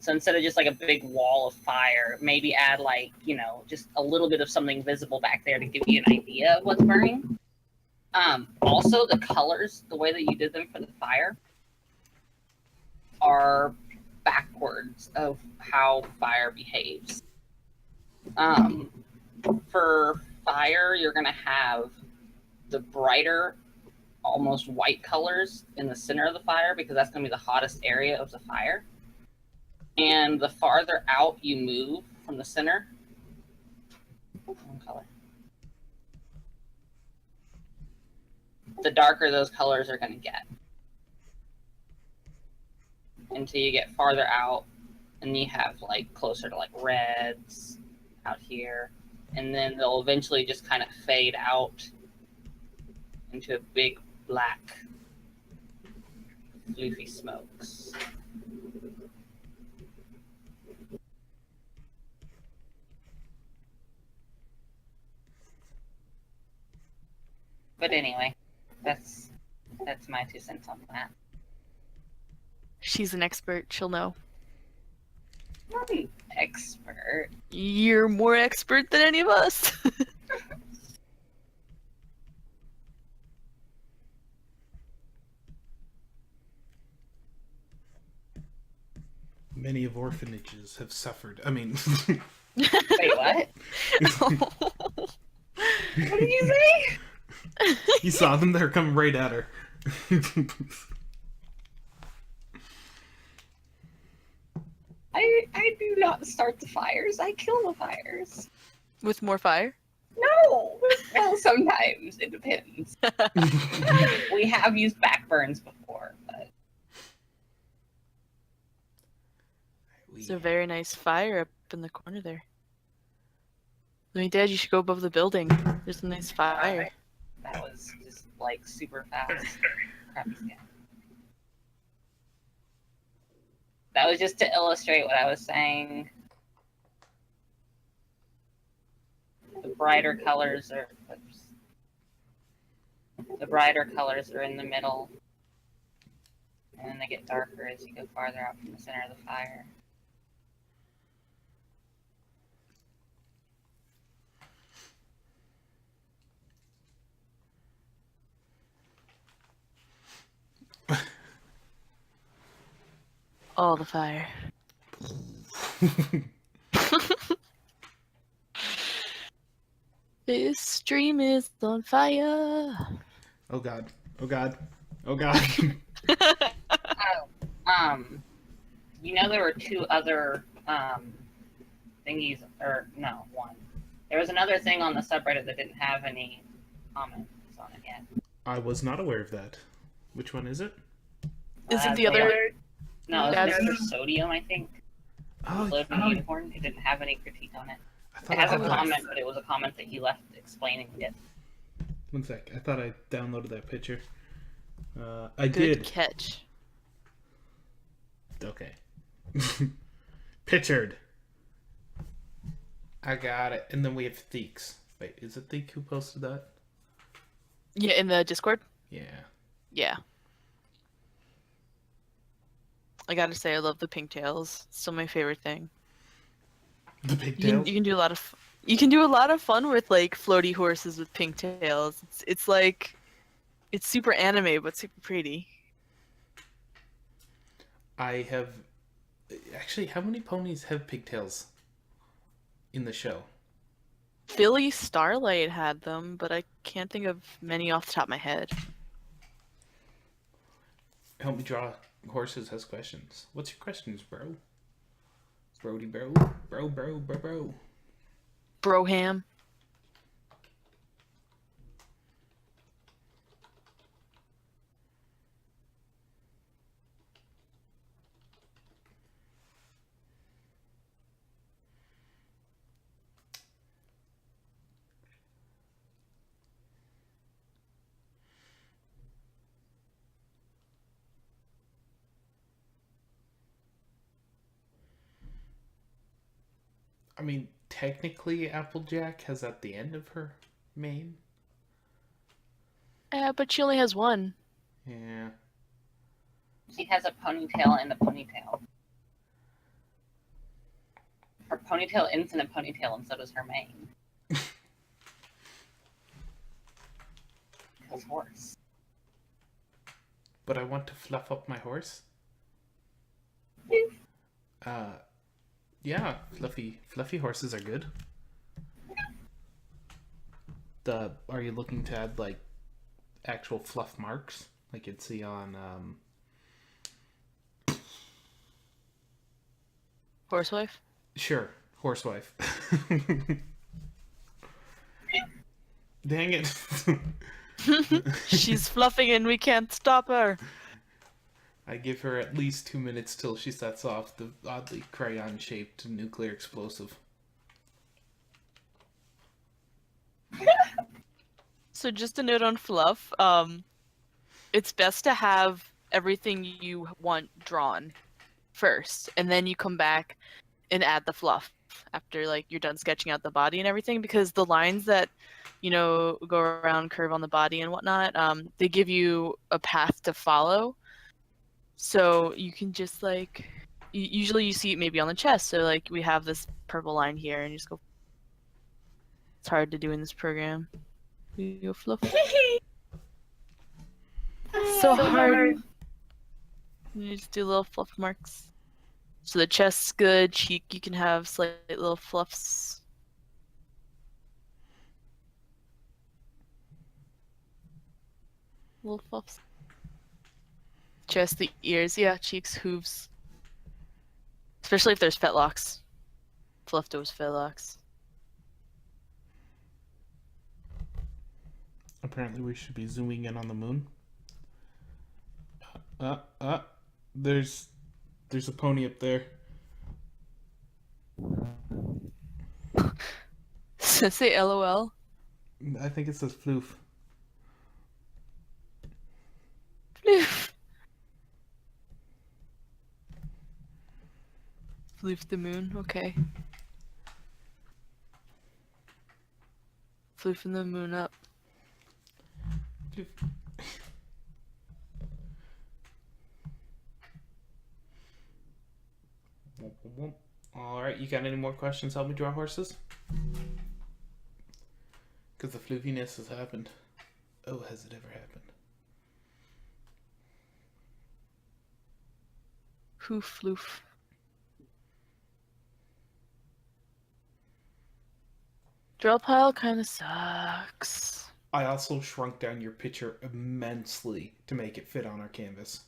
So instead of just like a big wall of fire, maybe add like, you know, just a little bit of something visible back there to give you an idea of what's burning. Also, the colors, the way that you did them for the fire, are backwards of how fire behaves. For fire, you're going to have the brighter, almost white colors in the center of the fire because that's going to be the hottest area of the fire. And the farther out you move from the center, one color, the darker those colors are going to get until you get farther out and you have like closer to like reds out here, and then they'll eventually just kind of fade out into a big black floofy smokes. But anyway, that's my 2 cents on that. She's an expert. She'll know. Not an expert. You're more expert than any of us. Many of orphanages have suffered. I mean, Wait, what? What did you say? you saw them. They're coming right at her. I do not start the fires. I kill the fires. With more fire? No. Well, sometimes it depends. We have used backburns before, but There's a very nice fire up in the corner there. I mean, Dad, you should go above the building. There's a nice fire. that was just like super fast. Crappy skin. That was just to illustrate what I was saying. The brighter colors are in the middle, and then they get darker as you go farther out from the center of the fire. All the fire. This stream is on fire. Oh god. Oh god. Oh god. You know there were 2 other thingies, or no, 1. There was another thing on the subreddit that didn't have any comments on it yet. I was not aware of that. Which one is it? Isn't the other? No, it That's- was Mr. Sodium, I think. Oh, Floating Unicorn. It didn't have any critique on it. I It thought has I a had comment, but it was a comment that he left explaining it. One sec. I thought I downloaded that picture. I Good did. catch. Okay. Pictured. I got it. And then we have Theeks. Wait, is it Theek who posted that? Yeah, in the Discord? Yeah. Yeah. I gotta say, I love the pigtails. It's still my favorite thing. The pigtails? You can do a lot of you can do a lot of fun with like floaty horses with pigtails. It's like it's super anime but super pretty. I have... Actually, how many ponies have pigtails in the show? Philly Starlight had them, but I can't think of many off the top of my head. Help me draw horses has questions. What's your questions, bro? Brody, bro. Bro. Broham. I mean, technically Applejack has at the end of her mane. But she only has one. Yeah. She has a ponytail and a ponytail. Her ponytail ends in a ponytail, and so does her mane. Because horse. But I want to fluff up my horse. Yeah, fluffy horses are good. Are you looking to add like actual fluff marks like you'd see on Horsewife? Sure, horsewife. Dang it. She's fluffing and we can't stop her. I give her at least 2 minutes till she sets off the oddly crayon-shaped nuclear explosive. So just a note on fluff. It's best to have everything you want drawn first, and then you come back and add the fluff after like you're done sketching out the body and everything, because the lines that go around, curve on the body and whatnot, they give you a path to follow. So you can just like, usually you see it maybe on the chest. So like we have this purple line here, and you just go. It's hard to do in this program. You go fluff. So hard. You just do little fluff marks. So the chest's good. Cheek, you can have slight little fluffs. Little fluffs. Chest, the ears, yeah, cheeks, hooves. Especially if there's fetlocks. Fluff those fetlocks. Apparently we should be zooming in on the moon. There's a pony up there. Say LOL. I think it says floof. Floof. Floof the moon, okay. Floofing the moon up. Floof. Alright, you got any more questions? Help me draw horses? Because the floofiness has happened. Oh, has it ever happened? Hoof, floof. Drill pile kind of sucks. I also shrunk down your picture immensely to make it fit on our canvas.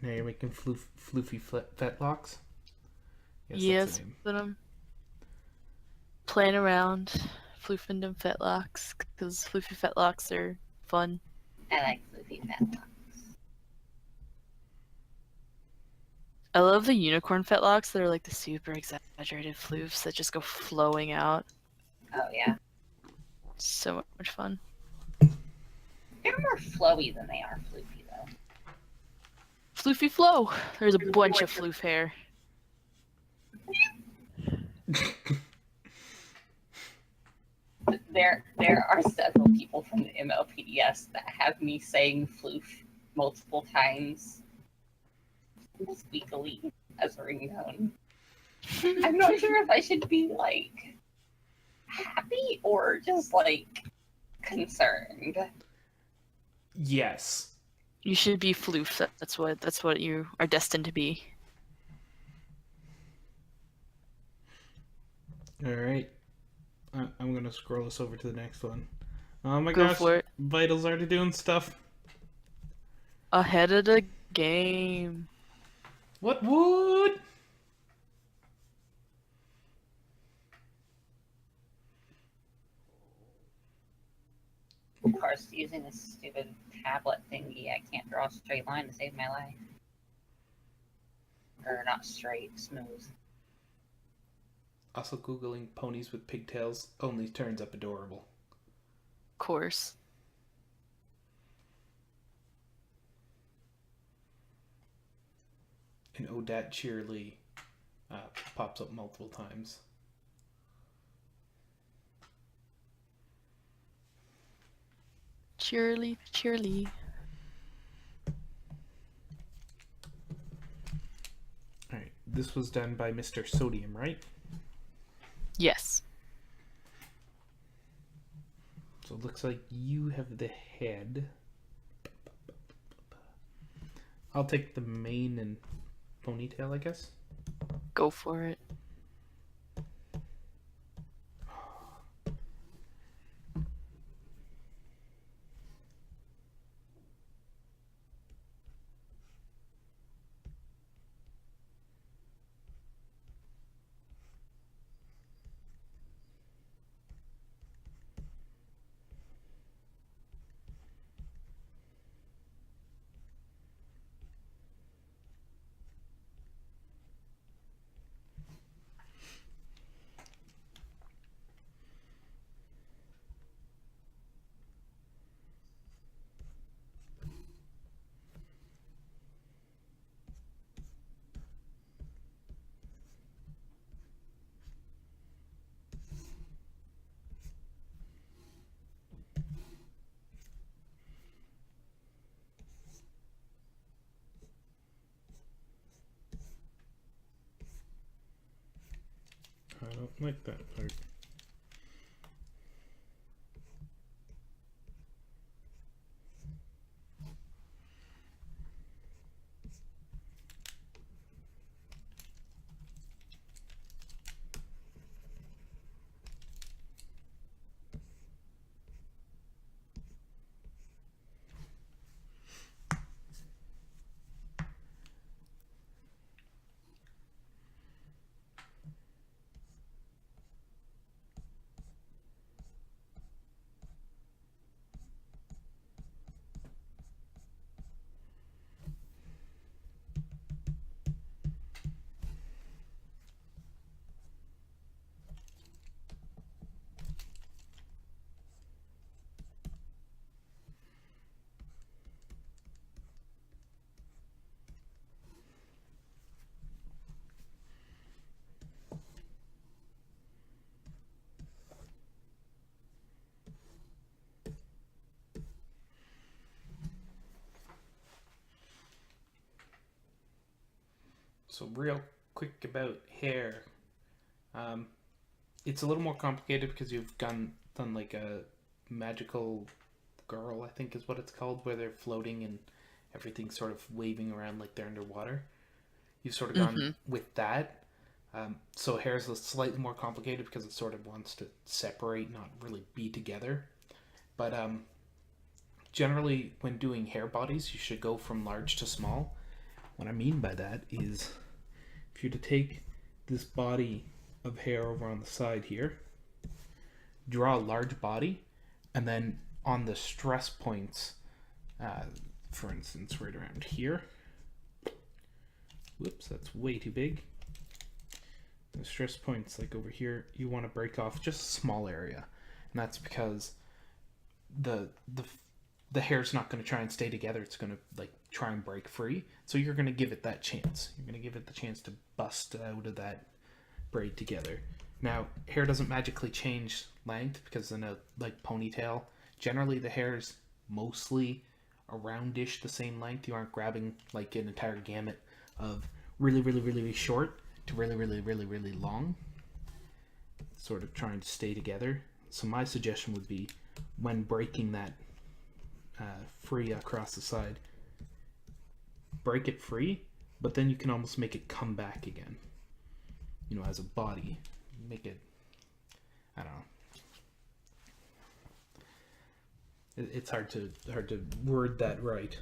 Now you're making floofy fetlocks? Yes, that's the name. but I'm playing around, floofing them fetlocks, because floofy fetlocks are fun. I like floofy fetlocks. I love the unicorn fetlocks that are like the super exaggerated floofs that just go flowing out. Oh yeah. So much fun. They're more flowy than they are floofy though. Floofy flow. There's a bunch of floof hair. There are several people from the MLPDS that have me saying floof multiple times squeakily as a ringtone. I'm not sure if I should be like happy or just like concerned. Yes. You should be floof. That's what you are destined to be. Alright. I'm gonna scroll us over to the next one. Oh my Go gosh. for it. Vital's already doing stuff. Ahead of the game. What would? Of course, using this stupid tablet thingy, I can't draw a straight line to save my life. Or not straight, smooth. Also, Googling ponies with pigtails only turns up adorable. Of course. And Odette Cheerly pops up multiple times. Cheerly, cheerly. Alright, this was done by Mr. Sodium, right? Yes. So it looks like you have the head. I'll take the mane and ponytail, I guess. Go for it. I don't like that part. So real quick about hair. It's a little more complicated because you've done like a magical girl, I think is what it's called, where they're floating and everything's sort of waving around like they're underwater. You've sort of gone with that. So hair is slightly more complicated because it sort of wants to separate, not really be together. But generally, when doing hair bodies, you should go from large to small. What I mean by that is, if you're to take this body of hair over on the side here, draw a large body, and then on the stress points, for instance, right around here. Whoops, that's way too big. The stress points like over here, you want to break off just a small area, and that's because the hair's not going to try and stay together. It's going to like try and break free. So you're going to give it that chance. You're going to give it the chance to bust out of that braid together. Now, hair doesn't magically change length because in a like ponytail, generally the hair is mostly aroundish the same length. You aren't grabbing like an entire gamut of really, really, really, really short to really, really, really, really long. Sort of trying to stay together. So my suggestion would be, when breaking that free across the side, break it free, but then you can almost make it come back again, you know, as a body. Make it, I don't know, it's hard to word that right.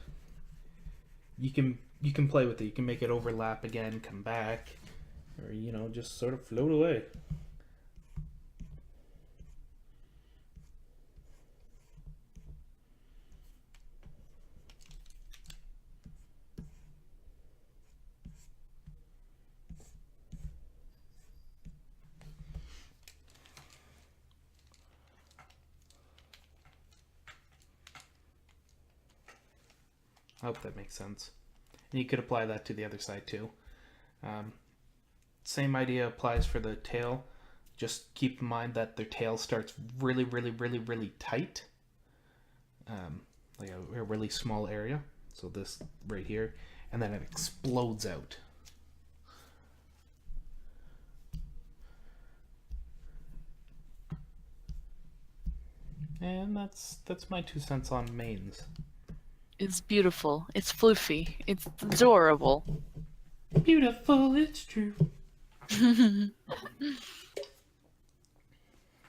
You can play with it. You can make it overlap again, come back, or you know, just sort of float away. I hope that makes sense. And you could apply that to the other side too. Same idea applies for the tail. Just keep in mind that their tail starts really, really, really, really tight. Like a really small area. So this right here. And then it explodes out. And that's my 2 cents on manes. It's beautiful. It's floofy. It's adorable. Beautiful, it's true.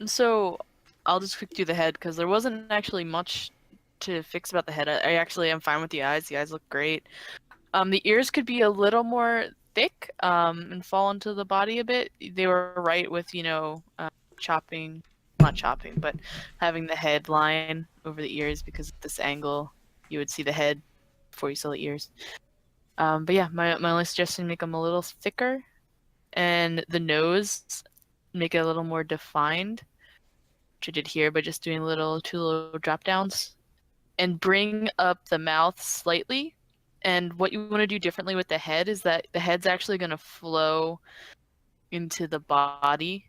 So, I'll just quick do the head because there wasn't actually much to fix about the head. I actually am fine with the eyes. The eyes look great. The ears could be a little more thick and fall into the body a bit. They were right with, chopping, not chopping, but having the head line over the ears because at this angle you would see the head before you saw the ears. But yeah, my only suggestion, make them a little thicker, and the nose, make it a little more defined, which I did here by just doing two little drop downs, and bring up the mouth slightly. And what you want to do differently with the head is that the head's actually going to flow into the body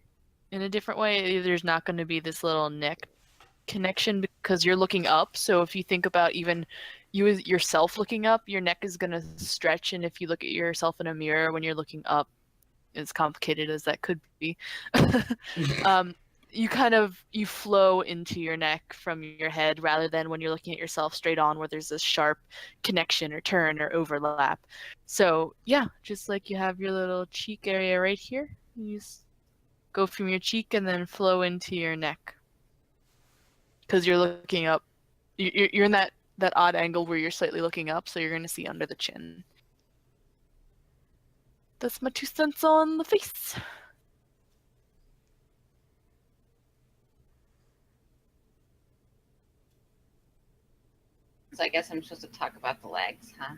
in a different way. There's not going to be this little neck connection because you're looking up. So if you think about even yourself looking up, your neck is going to stretch. And if you look at yourself in a mirror when you're looking up, as complicated as that could be, you flow into your neck from your head rather than when you're looking at yourself straight on where there's this sharp connection or turn or overlap. So yeah, just like you have your little cheek area right here, you just go from your cheek and then flow into your neck because you're looking up. You're in that odd angle where you're slightly looking up, so you're going to see under the chin. That's my 2 cents on the face. So I guess I'm supposed to talk about the legs, huh?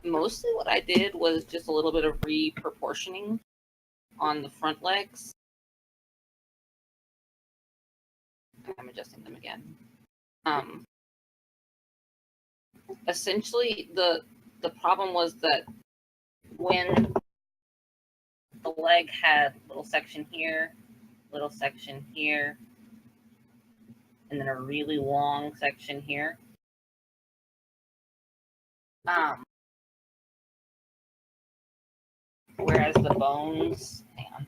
Mostly what I did was just a little bit of reproportioning on the front legs. I'm adjusting them again. Essentially, the problem was that when the leg had a little section here, little section here, and then a really long section here. Whereas the bones, hang on.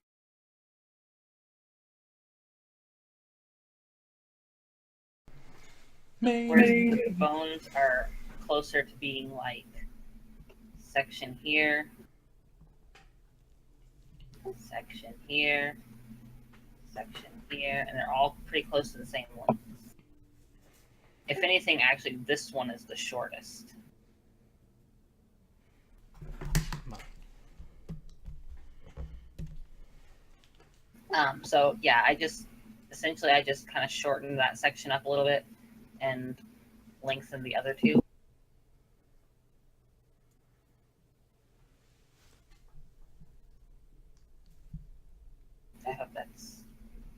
Whereas the bones are closer to being like section here, section here, section here, and they're all pretty close to the same length. If anything, actually, this one is the shortest. So yeah, I just kind of shortened that section up a little bit and lengthened the other two. I hope that's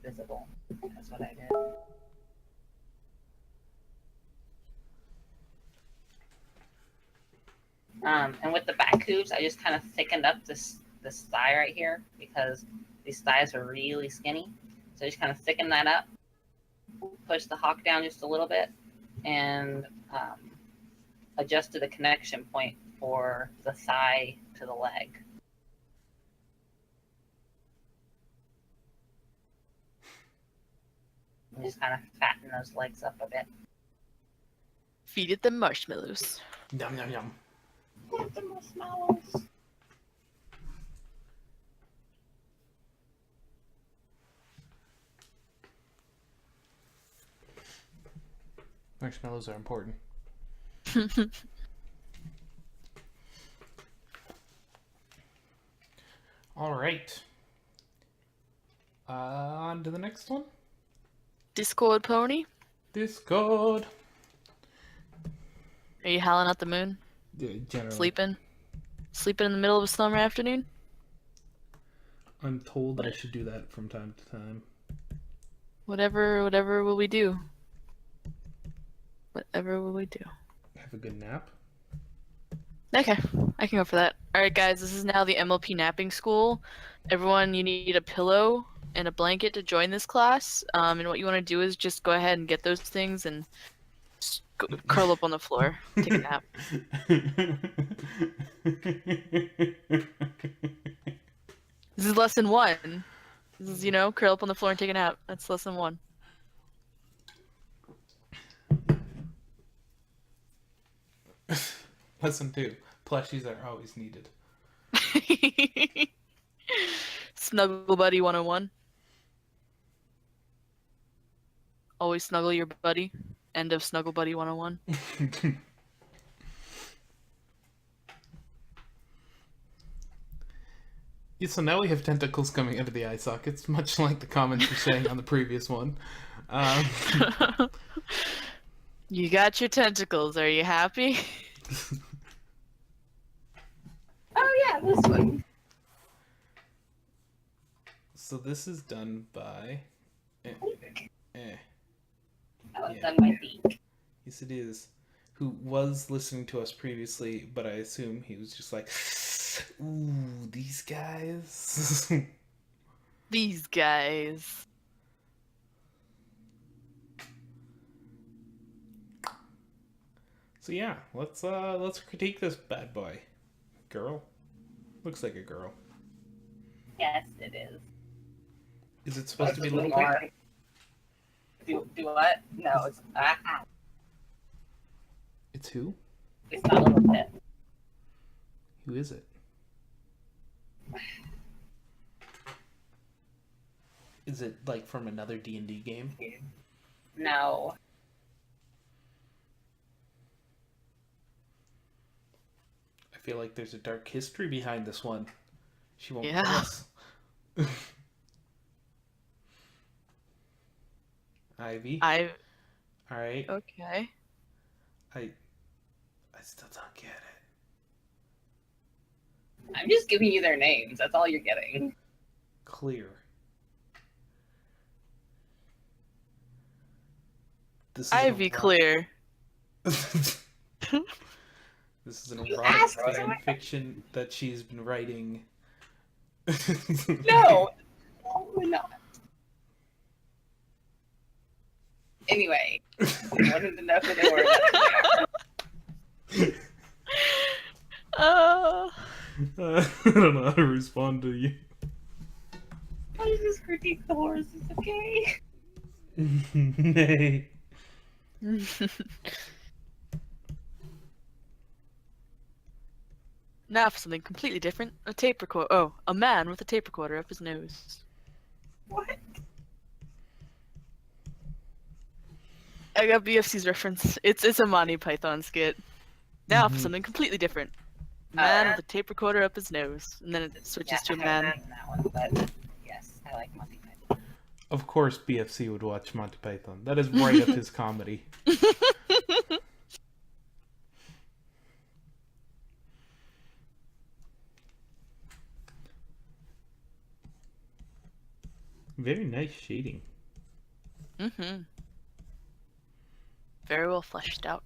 visible. That's what I did. And with the back hooves, I just kind of thickened up this thigh right here because these thighs are really skinny. So I just kind of thicken that up, push the hock down just a little bit, and adjusted the connection point for the thigh to the leg. And just kind of fatten those legs up a bit. Feed it the marshmallows. Yum, yum, yum. Get the marshmallows. Marshmallows are important. All right. On to the next one. Discord pony? Discord. Are you howling at the moon? Yeah, generally. Sleeping? Sleeping in the middle of a summer afternoon? I'm told that I should do that from time to time. Whatever will we do? Whatever will we do? Have a good nap. Okay, I can go for that. Alright guys, this is now the MLP napping school. Everyone, you need a pillow and a blanket to join this class. And what you want to do is just go ahead and get those things and just curl up on the floor. Take a nap. This is lesson 1. This is, curl up on the floor and take a nap. That's lesson 1. Lesson 2. Plushies are always needed. Snuggle Buddy 101. Always snuggle your buddy. End of Snuggle Buddy 101. Yeah, so now we have tentacles coming out of the eye sockets, much like the comments were saying on the previous one. You got your tentacles. Are you happy? Oh yeah, this one. So this is done by... That was Yeah. done by Beak. Yes, it is. Who was listening to us previously, but I assume he was just like, ooh, these guys. These guys. So yeah, let's critique this bad boy. Girl? Looks like a girl. Yes, it is. Is it supposed to be little more. pig? Do what? No, It's who? it's not a little bit. Who is it? Is it like from another D&D game? No. I feel like there's a dark history behind this one. She won't Yeah. tell us. Ivy? Alright. Okay. I still don't get it. I'm just giving you their names. That's all you're getting. Clear. This is Ivy an Clear. This is an You erotic asked fan her. fiction that she's been writing. No, we're not. Anyway, I wanted to know who they were. Uh, I don't know how to respond to you. I just critique the horses, okay? Hey. Now for something completely different. A tape recorder. Oh, a man with a tape recorder up his nose. What? I got BFC's reference. It's a Monty Python skit. Now for something completely different. Man with a tape recorder up his nose, and then it switches to a I man. haven't gotten that one, but yes, I like Monty Python. Of course, BFC would watch Monty Python. That is right up his comedy. Very nice shading. Mm-hmm. Very well fleshed out.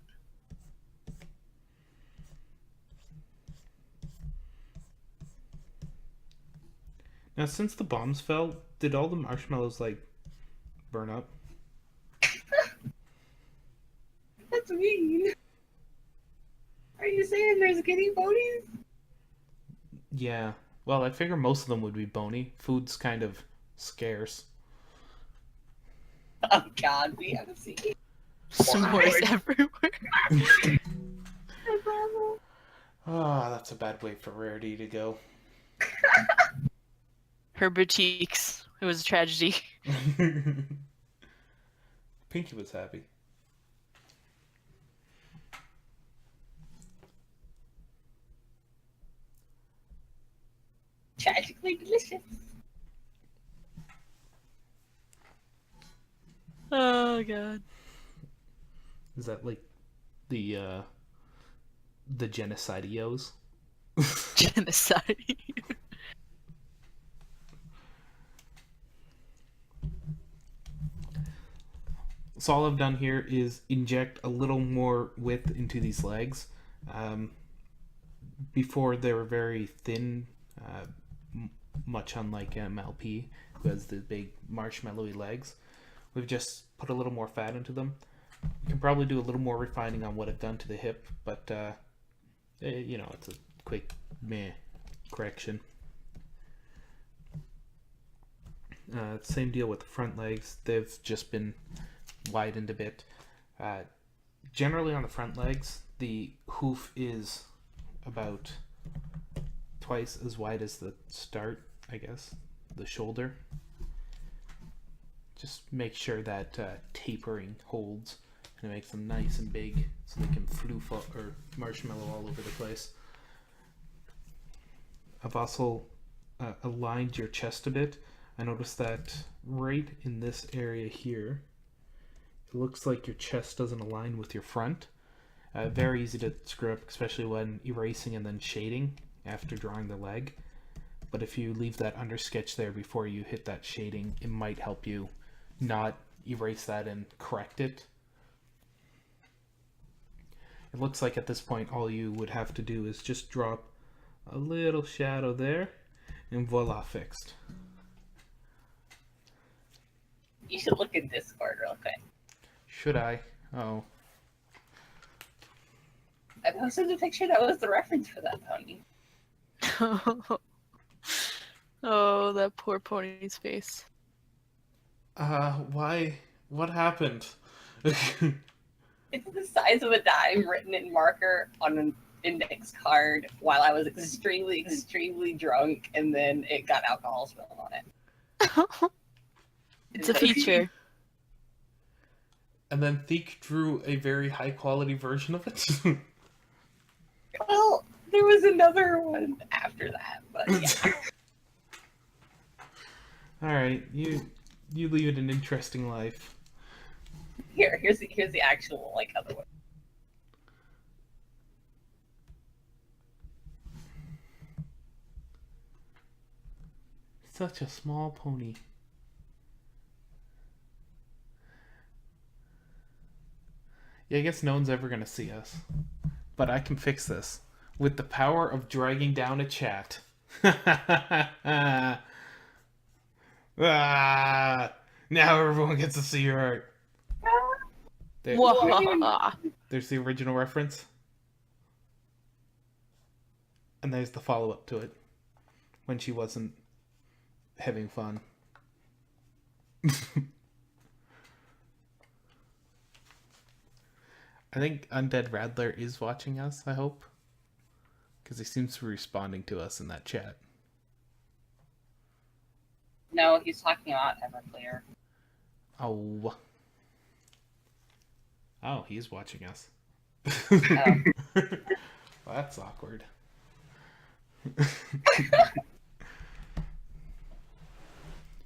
Now, since the bombs fell, did all the marshmallows, like, burn up? That's mean. Are you saying there's guinea ponies? Yeah. Well, I figure most of them would be bony. Food's kind of scarce. Oh god, we have seen. S'mores everywhere. Ah, that's a bad way for Rarity to go. Her boutiques. It was a tragedy. Pinky was happy. Tragically delicious. Oh god. Is that like the genocidios? Genocide. So all I've done here is inject a little more width into these legs. Before they were very thin, much unlike MLP, who has the big marshmallowy legs. We've just put a little more fat into them. We can probably do a little more refining on what I've done to the hip, but you know, it's a quick correction. Same deal with the front legs. They've just been widened a bit. Generally on the front legs, the hoof is about twice as wide as the start, I guess, the shoulder. Just make sure that tapering holds, and it makes them nice and big so they can floof or marshmallow all over the place. I've also aligned your chest a bit. I noticed that right in this area here, it looks like your chest doesn't align with your front. Very easy to screw up, especially when erasing and then shading after drawing the leg. But if you leave that under sketch there before you hit that shading, it might help you not erase that and correct it. It looks like at this point all you would have to do is just drop a little shadow there, and voila, fixed. You should look at Discord real quick. Should I? Oh. I posted a picture that was the reference for that pony. Oh, that poor pony's face. Why? What happened? It's the size of a dime written in marker on an index card while I was extremely, extremely drunk, and then it got alcohol spilled on it. It's a feature. And then Theek drew a very high quality version of it? Well, there was another one after that, but yeah. Alright, you lead an interesting life. Here's the actual like other one. Such a small pony. Yeah, I guess no one's ever gonna see us. But I can fix this with the power of dragging down a chat. Now everyone gets to see your art. There, Whoa. there's the original reference. And there's the follow-up to it. When she wasn't having fun. I think Undead Radler is watching us, I hope. Because he seems to be responding to us in that chat. No, he's talking about Everclear. Oh. Oh, he's watching us. Oh. Well, that's awkward.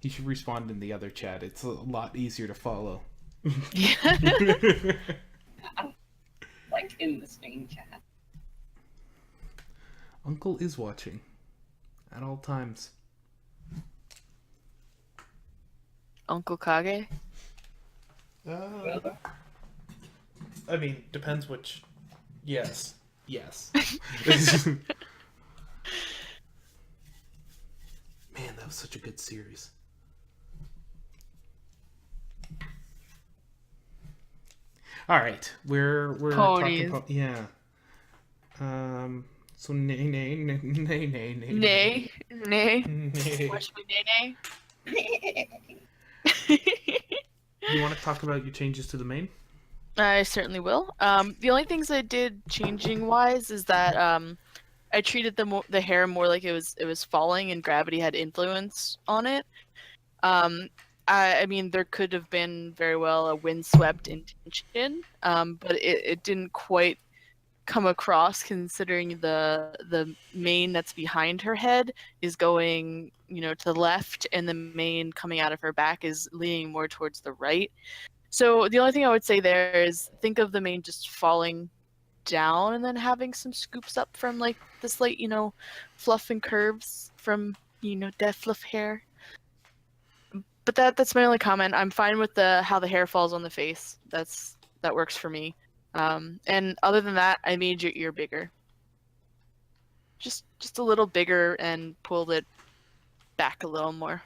He should respond in the other chat. It's a lot easier to follow. Yeah. Like in the Spain chat. Uncle is watching. At all times. Uncle Kage? I mean, depends which... Yes. Yes. Man, that was such a good series. All right, we're Ponies. talking about So nay. Nay. Watch me nay. You want to talk about your changes to the main? I certainly will. The only things I did changing wise is that I treated the hair more like it was falling and gravity had influence on it. I mean, there could have been very well a windswept intention, but it didn't quite come across considering the mane that's behind her head is going, to the left, and the mane coming out of her back is leaning more towards the right. So the only thing I would say there is think of the mane just falling down and then having some scoops up from like the slight, fluff and curves from, dead fluff hair. But that's my only comment. I'm fine with the how the hair falls on the face. That works for me. And other than that, I made your ear bigger. Just a little bigger and pulled it back a little more.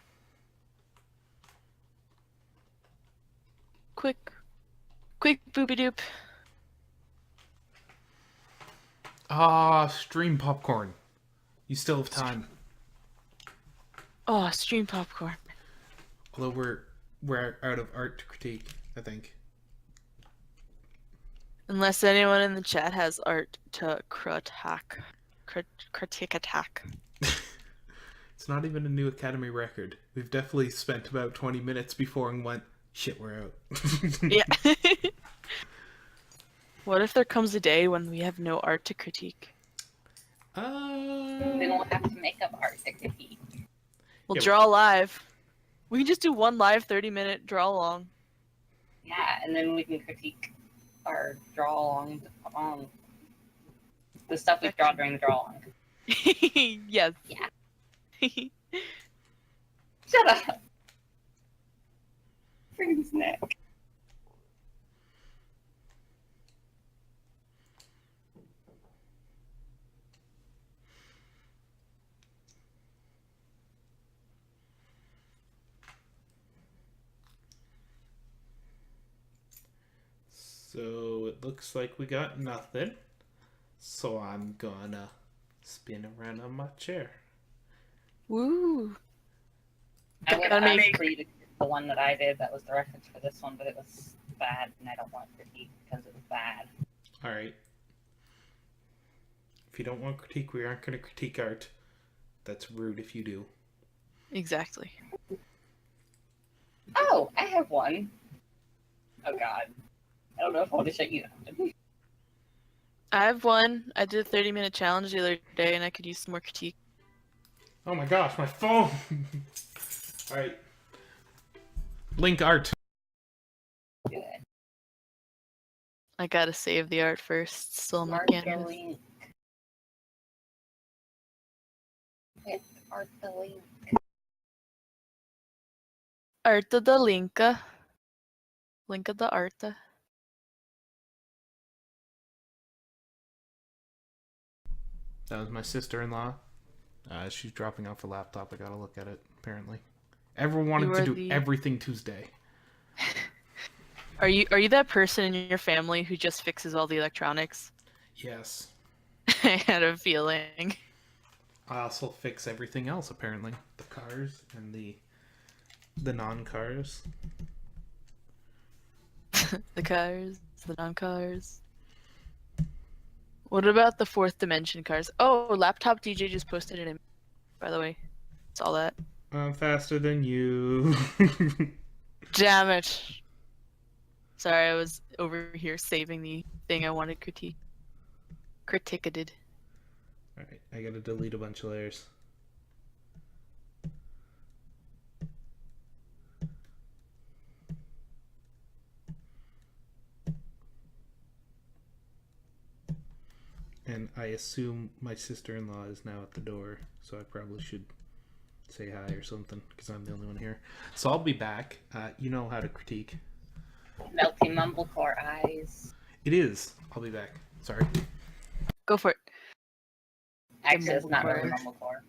Quick boopy doop. Ah, stream popcorn. You still have time. Oh, stream popcorn. Although we're out of art to critique, I think. Unless anyone in the chat has art to critique attack. It's not even a new Academy record. We've definitely spent about 20 minutes before and went, shit, we're out. Yeah. What if there comes a day when we have no art to critique? We won't have to make up art to critique. We'll Yeah, draw live. We can just do one live 30-minute draw along. Yeah, and then we can critique our draw along on the stuff we draw during the draw along. Yes. Yeah. Shut up. Freaking snack. So it looks like we got nothing. So I'm gonna spin around on my chair. Woo. I would Gotta make- actually use the one that I did that was the reference for this one, but it was bad, and I don't want critique because it was bad. Alright. If you don't want critique, we aren't gonna critique art. That's rude if you do. Exactly. Oh, I have one. Oh god. I don't know if I want to show you that one. I have one. I did a 30-minute challenge the other day, and I could use some more critique. Oh my gosh, my phone! Alright. Link art. Good. I gotta save the art first. Still on my Art the canvas. link. With art the link. Arta da Linka. Linka da Arta. That was my sister-in-law. She's dropping off a laptop. I gotta look at it, apparently. Everyone wanted You to are do the- everything Tuesday. Are you that person in your family who just fixes all the electronics? Yes. I had a feeling. I also fix everything else, apparently. The cars and the non-cars. The cars, the non-cars. What about the fourth dimension cars? Oh, Laptop DJ just posted it in, by the way. Saw that. I'm faster than you. Damn it. Sorry, I was over here saving the thing I wanted critiqued. Alright, I gotta delete a bunch of layers. And I assume my sister-in-law is now at the door, so I probably should say hi or something, because I'm the only one here. So I'll be back. You know how to critique. Melty mumblecore eyes. It is. I'll be back. Sorry. Go for it. Actually, it's not really Mumblecore.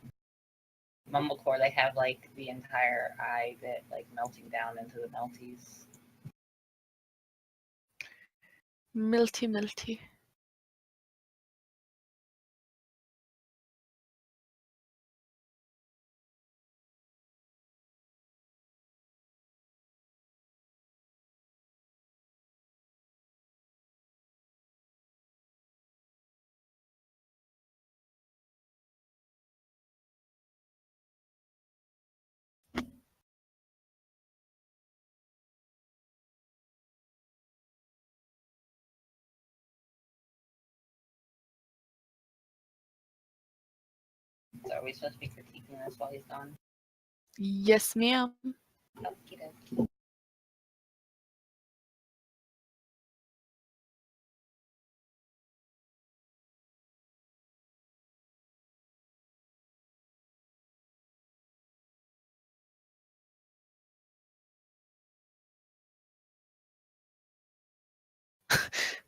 mumblecore. Mumblecore, they have like the entire eye bit like melting down into the melties. Milty. So are we supposed to be critiquing this while he's gone? Yes, ma'am. Okie dokie.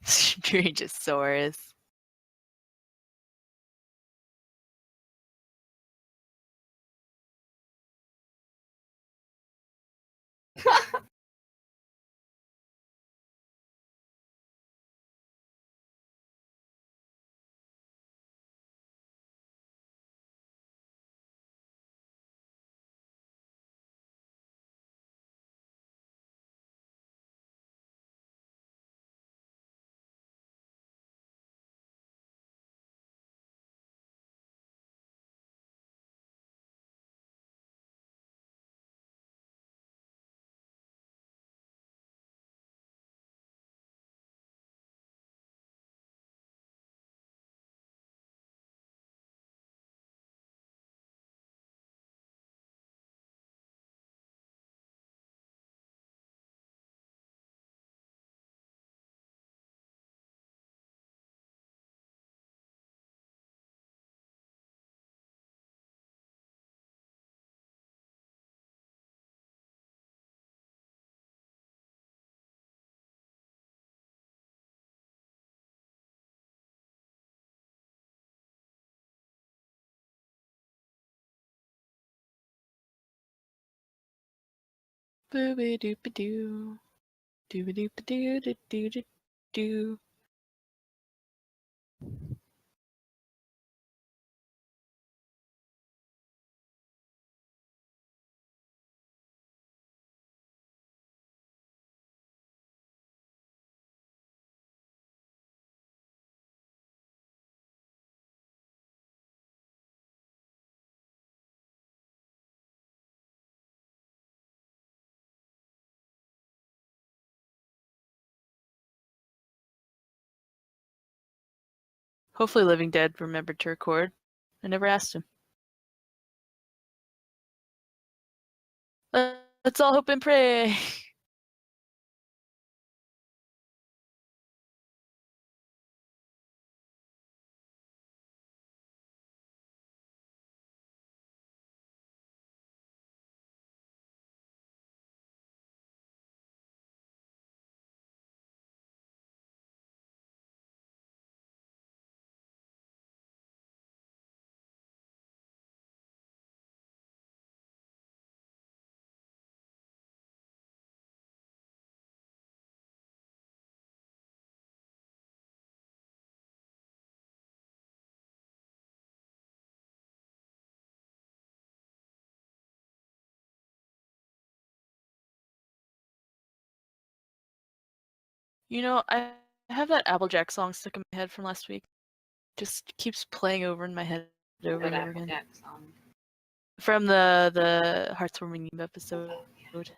Strangosaurus. Booby doopy doo. Dooby doopy doo doo doo doo doo. Hopefully Living Dead remembered to record. I never asked him. Let's all hope and pray. You know, I have that Applejack song stuck in my head from last week. Just keeps playing over in my head over and over again. Applejack song. From the Heartwarming episode. That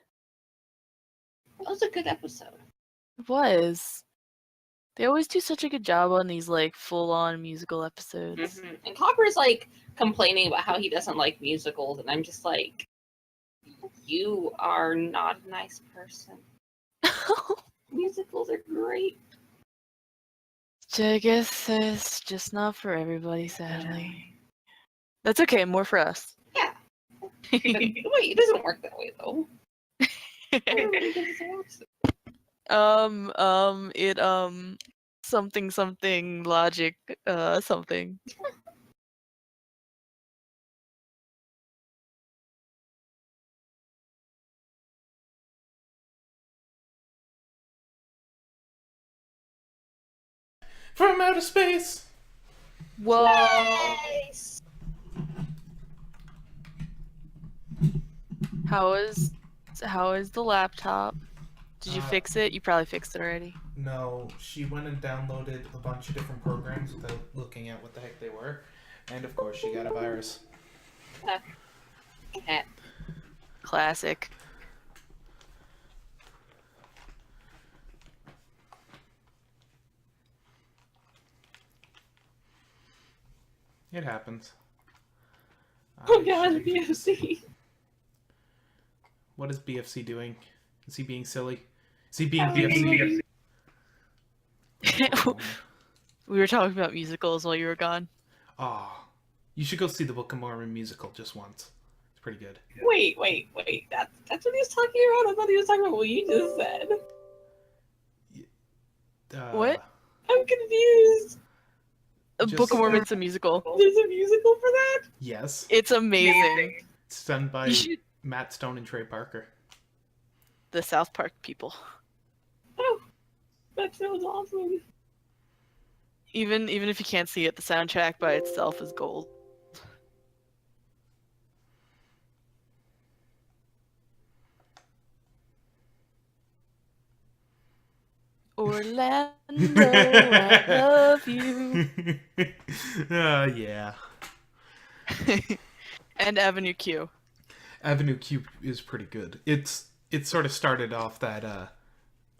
was a good episode. It was. They always do such a good job on these like full-on musical episodes. And Copper's like complaining about how he doesn't like musicals, and I'm just like, you are not a nice person. Musicals are great. I guess it's just not for everybody, sadly. That's okay, more for us. Yeah. Wait, it doesn't work that way though. Everybody gets to watch it. Something logic, something. From outer space. Whoa! Nice. How is the laptop? Did you fix it? You probably fixed it already. No, she went and downloaded a bunch of different programs without looking at what the heck they were. And of course, she got a virus. Cat. Classic. It happens. Oh god, BFC. What is BFC doing? Is he being silly? Is he being BFC? We were talking about musicals while you were gone. Aw. You should go see the Book of Mormon musical just once. It's pretty good. Wait. That's what he was talking about? I thought he was talking about what you just said. What? I'm confused. A Just- Book of Mormon's a musical. There's a musical for that? Yes. It's amazing. It's done by You should- Matt Stone and Trey Parker. The South Park people. Oh, that sounds awesome. Even if you can't see it, the soundtrack by itself is gold. Orlando, I love you. Yeah. And Avenue Q. Avenue Q is pretty good. It sort of started off that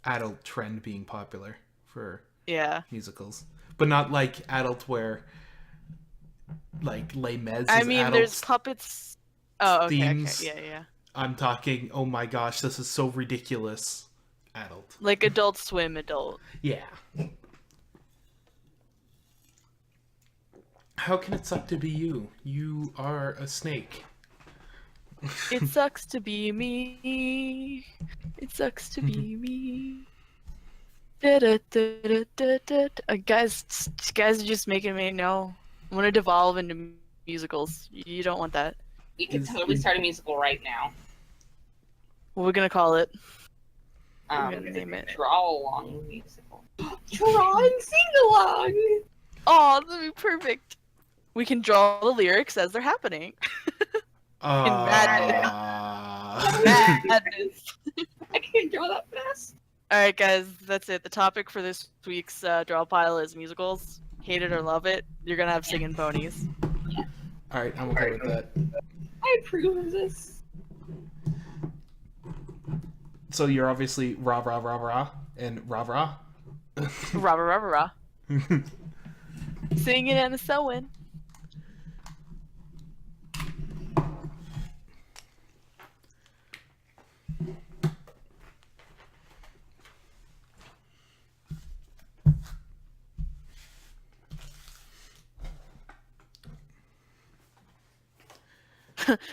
adult trend being popular for Yeah. musicals, but not like adult where like Les Mis. I is mean, adult there's puppets. Oh, okay, themes. okay. Yeah. I'm talking. Oh my gosh, this is so ridiculous. Adult. Like Adult Swim adult. Yeah. How can it suck to be you? You are a snake. It sucks to be me. It sucks to be me. Guys are just making me know. I want to devolve into musicals. You don't want that. You can Is- totally start a musical right now. What are we gonna call it? Um, We're gonna name it. Draw along musical. Draw and sing along. Oh, that'd be perfect. We can draw the lyrics as they're happening. Madness. I can't draw that fast. All right, guys, that's it. The topic for this week's draw pile is musicals. Hate it or love it, you're gonna have singing ponies. All right, I'm okay with that. I approve of this. So you're obviously rah rah rah rah and rah rah. Rah rah rah rah rah. Singing and a sewing.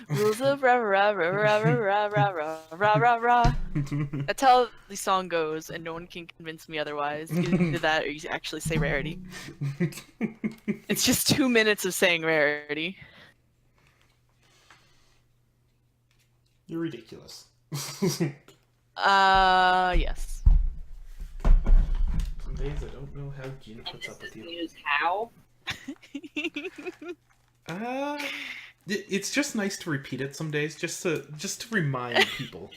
Rules of rah rah rah rah rah rah rah rah rah rah rah. That's how the song goes, and no one can convince me otherwise. Either that, or you actually say rarity. It's just 2 minutes of saying rarity. You're ridiculous. Yes. Some days I don't know how Gina puts up with you. Use how? It's just nice to repeat it some days, just to remind people.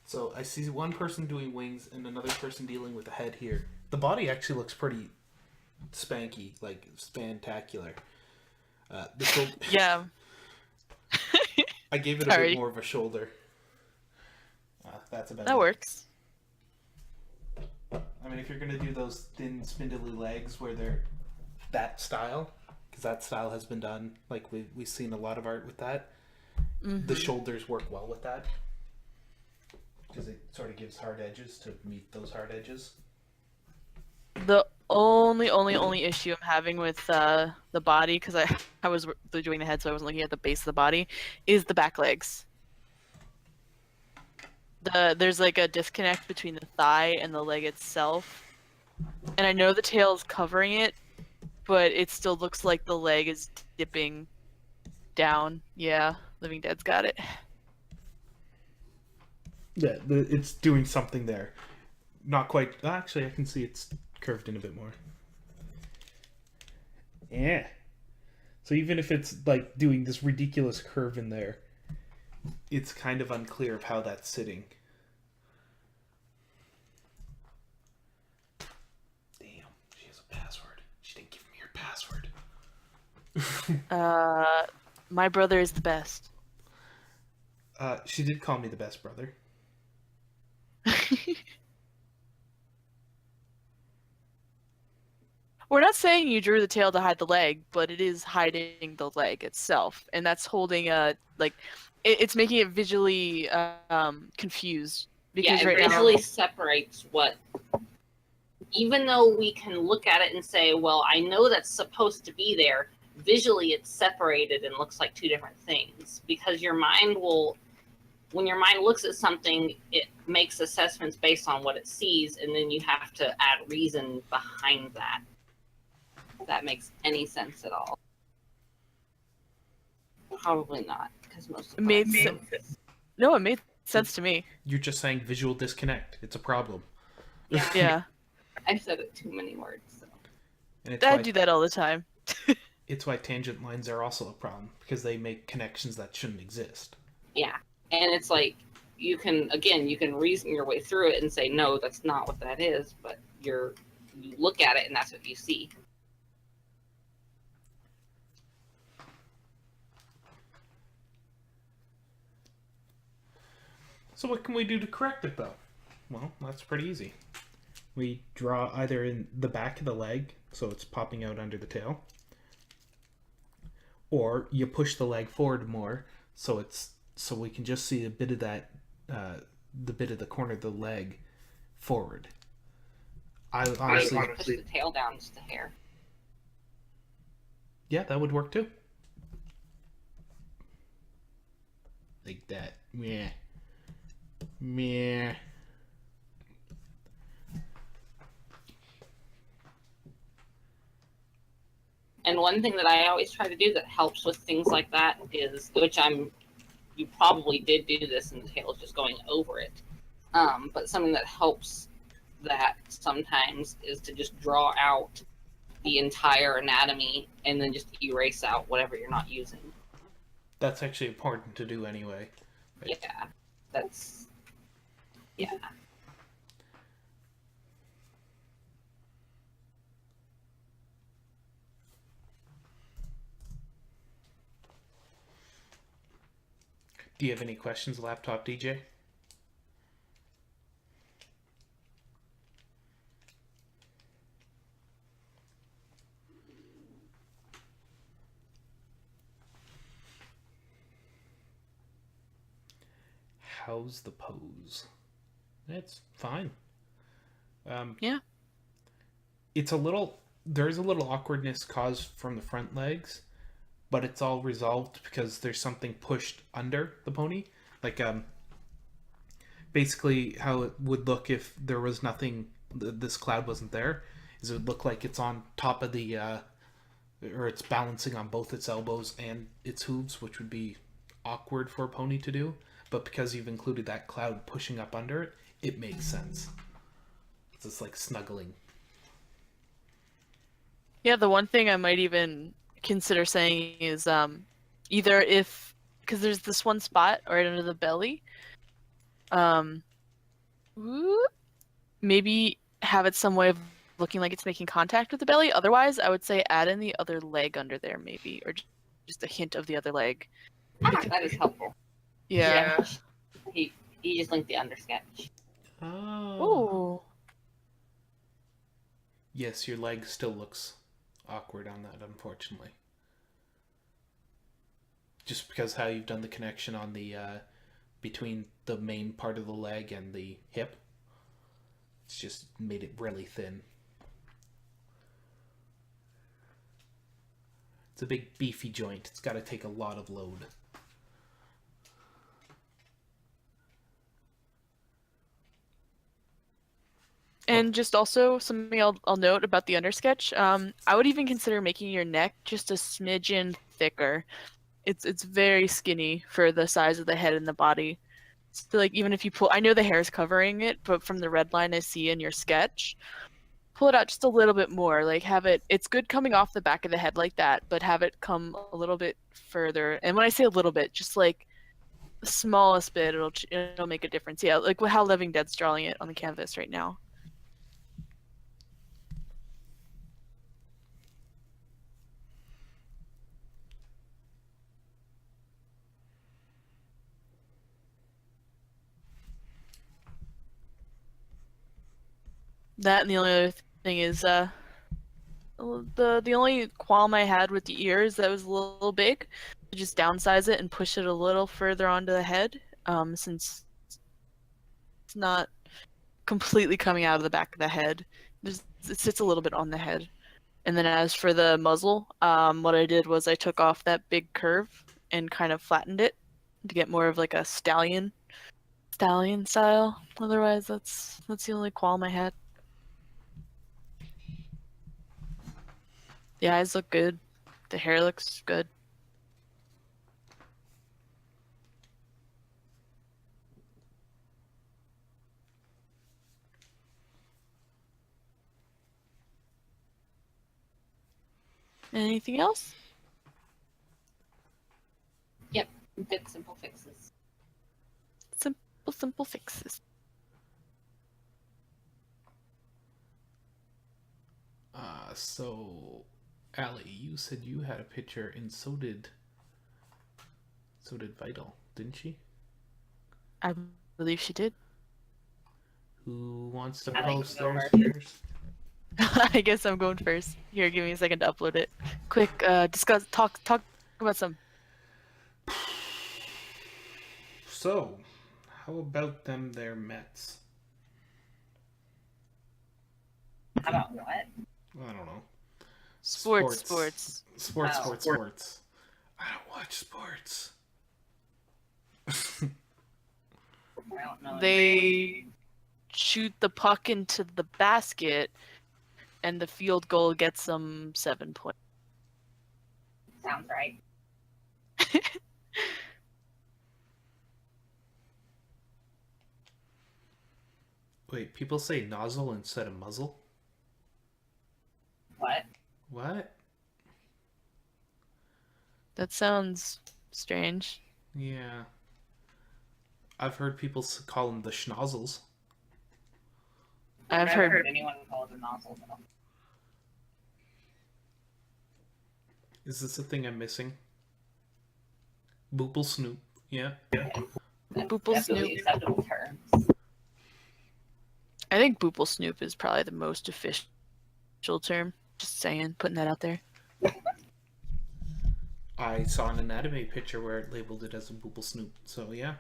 So I see one person doing wings and another person dealing with the head here. The body actually looks pretty spanky, like spantacular. The shoulder. Yeah. I gave it a Sorry. bit more of a shoulder. That's about That it. works. I mean, if you're gonna do those thin, spindly legs where they're that style, because that style has been done, like we've seen a lot of art with that. The shoulders work well with that, because it sort of gives hard edges to meet those hard edges. The only issue I'm having with the body, because I was doing the head, so I wasn't looking at the base of the body, is the back legs. There's like a disconnect between the thigh and the leg itself, and I know the tail is covering it, but it still looks like the leg is dipping down. Yeah, Living Dead's got it. Yeah, it's doing something there. Not quite. Actually, I can see it's curved in a bit more. Yeah. So even if it's like doing this ridiculous curve in there, it's kind of unclear of how that's sitting. Damn, she has a password. She didn't give me her password. My brother is the best. She did call me the best brother. We're not saying you drew the tail to hide the leg, but it is hiding the leg itself, and that's holding a it's making it visually confused because Yeah, it right visually now separates what. Even though we can look at it and say, "Well, I know that's supposed to be there," visually it's separated and looks like two different things, because your mind will, when your mind looks at something, it makes assessments based on what it sees, and then you have to add reason behind that. If that makes any sense at all. Probably not, because most of It made us- sense. No, it made sense to me. You're just saying visual disconnect. It's a problem. Yeah, Yeah, I've said it too many words. So. And it's I why, do that all the time. it's why tangent lines are also a problem, because they make connections that shouldn't exist. Yeah, and it's like you can reason your way through it and say no, that's not what that is, but you look at it and that's what you see. So what can we do to correct it, though? Well, that's pretty easy. We draw either in the back of the leg, so it's popping out under the tail, or you push the leg forward more, so we can just see a bit of that, the bit of the corner of the leg forward. I honestly, Push the tail down just a hair. yeah, that would work too. Like that. Meh. Meh. And one thing that I always try to do that helps with things like that is, you probably did do this and the tail is just going over it. But something that helps that sometimes is to just draw out the entire anatomy and then just erase out whatever you're not using. That's actually important to do anyway. Right? Yeah, yeah. Do you have any questions, Laptop DJ? How's the pose? It's fine. Yeah. There's a little awkwardness caused from the front legs, but it's all resolved because there's something pushed under the pony. Like, basically how it would look if there was nothing, this cloud wasn't there, is it would look like it's on top of the, or it's balancing on both its elbows and its hooves, which would be awkward for a pony to do. But because you've included that cloud pushing up under it, it makes sense. It's just like snuggling. Yeah, the one thing I might even consider saying is either because there's this one spot right under the belly, maybe have it some way of looking like it's making contact with the belly. Otherwise, I would say add in the other leg under there, maybe, or just a hint of the other leg. That is helpful. Yeah. He just linked the undersketch. Oh. Oh. Yes, your leg still looks awkward on that, unfortunately. Just because how you've done the connection on the between the main part of the leg and the hip, it's just made it really thin. It's a big beefy joint. It's got to take a lot of load. And just also something I'll note about the undersketch. I would even consider making your neck just a smidgen thicker. It's very skinny for the size of the head and the body. So like even if you pull, I know the hair is covering it, but from the red line I see in your sketch, pull it out just a little bit more. Like have it. It's good coming off the back of the head like that, but have it come a little bit further. And when I say a little bit, just like the smallest bit, it'll make a difference. Yeah, like how Living Dead's drawing it on the canvas right now. That and the only other thing is the only qualm I had with the ears that was a little big. Just downsize it and push it a little further onto the head, since it's not completely coming out of the back of the head. It sits a little bit on the head, And then as for the muzzle, what I did was I took off that big curve and kind of flattened it to get more of like a stallion style. Otherwise, that's the only qualm I had. The eyes look good. The hair looks good. Anything else? Good simple fixes. Simple fixes. So, Allie, you said you had a picture, and so did Vital, didn't she? I believe she did. Who wants to I like post to go theirs first. first? I guess I'm going first. Here, give me a second to upload it. Quick, talk about some. So, how about them their Mets? How about what? I don't know. Sports. Sports. I don't watch sports. I don't know. They shoot the puck into the basket, and the field goal gets them 7 points. Sounds right. Wait, people say nozzle instead of muzzle? What? What? That sounds strange. Yeah. I've heard people call them the schnozzles. I've never heard anyone call it a nozzle though. Is this a thing I'm missing? Boople Snoop. Yeah. Boople Definitely Snoop. acceptable terms. I think Boople Snoop is probably the most official term. Just saying, putting that out there. I saw an anatomy picture where it labeled it as a Boople Snoop. So, yeah.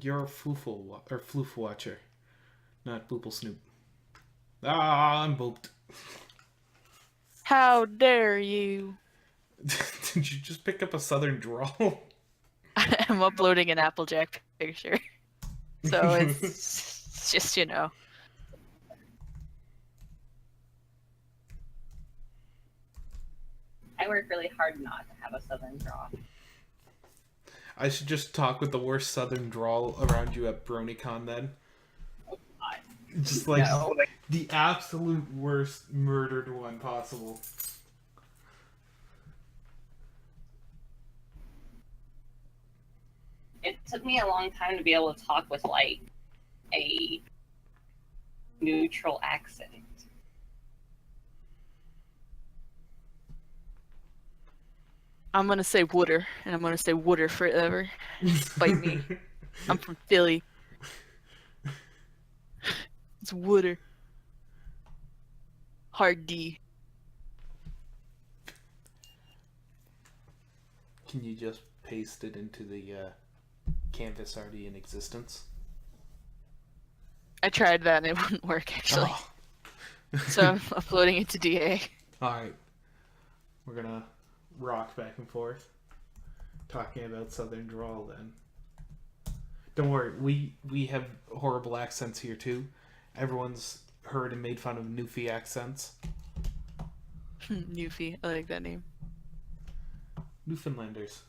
You're a floof watcher, not Boople Snoop. Ah, I'm booped. How dare you? Did you just pick up a southern drawl? I'm uploading an Applejack picture. So it's just, you know. I work really hard not to have a southern draw. I should just talk with the worst southern drawl around you at BronyCon then. Just like No. the absolute worst murdered one possible. It took me a long time to be able to talk with like a neutral accent. I'm gonna say Wooder, and I'm gonna say Wooder forever. Bite me. I'm from Philly. It's Wooder. Hard D. Can you just paste it into the canvas already in existence? I tried that and it wouldn't work actually. Oh. So I'm uploading it to DA. Alright. We're gonna rock back and forth. Talking about southern drawl then. Don't worry, we have horrible accents here too. Everyone's heard and made fun of Newfie accents. Newfie, I like that name. Newfoundlanders.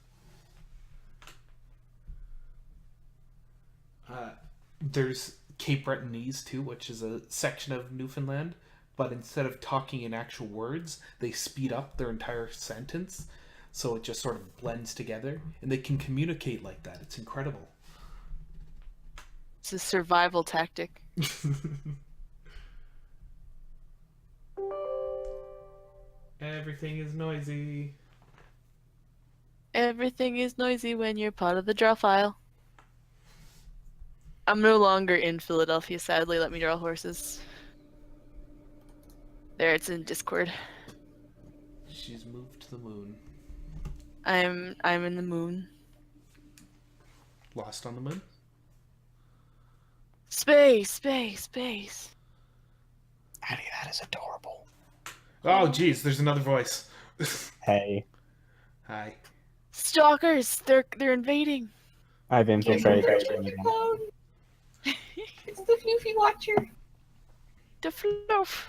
There's Cape Bretonese too, which is a section of Newfoundland, but instead of talking in actual words, they speed up their entire sentence, so it just sort of blends together, and they can communicate like that. It's incredible. It's a survival tactic. Everything is noisy. Everything is noisy when you're part of the draw file. I'm no longer in Philadelphia, sadly. Let me draw horses. There, it's in Discord. She's moved to the moon. I'm in the moon. Lost on the moon? Space, space, space. Addie, that is adorable. Oh, jeez, there's another voice. Hey, Hi. Stalkers, they're invading. I've infiltrated the stream again. It's the Floofy Watcher. The fluff.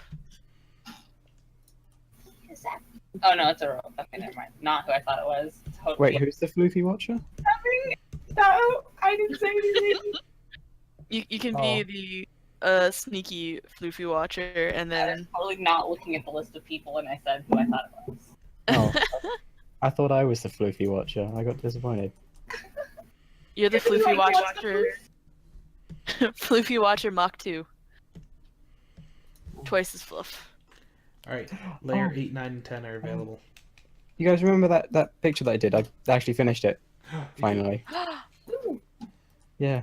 Is that Oh no, it's a rope. Okay, never mind. Not who I thought it was. Totally. Wait, who's the Floofy Watcher? coming? No, I didn't say anything. You can Oh. be the sneaky floofy watcher, and I was then totally not looking at the list of people when I said who I thought it was. Oh, I thought I was the Floofy Watcher. I got disappointed. you're the If you floofy like to watch watcher. Floofy watcher Mach 2. Twice as fluff. Alright, layer Oh. 8, 9, and 10 are available. You guys remember that picture that I did? I actually finished it, finally. Yeah.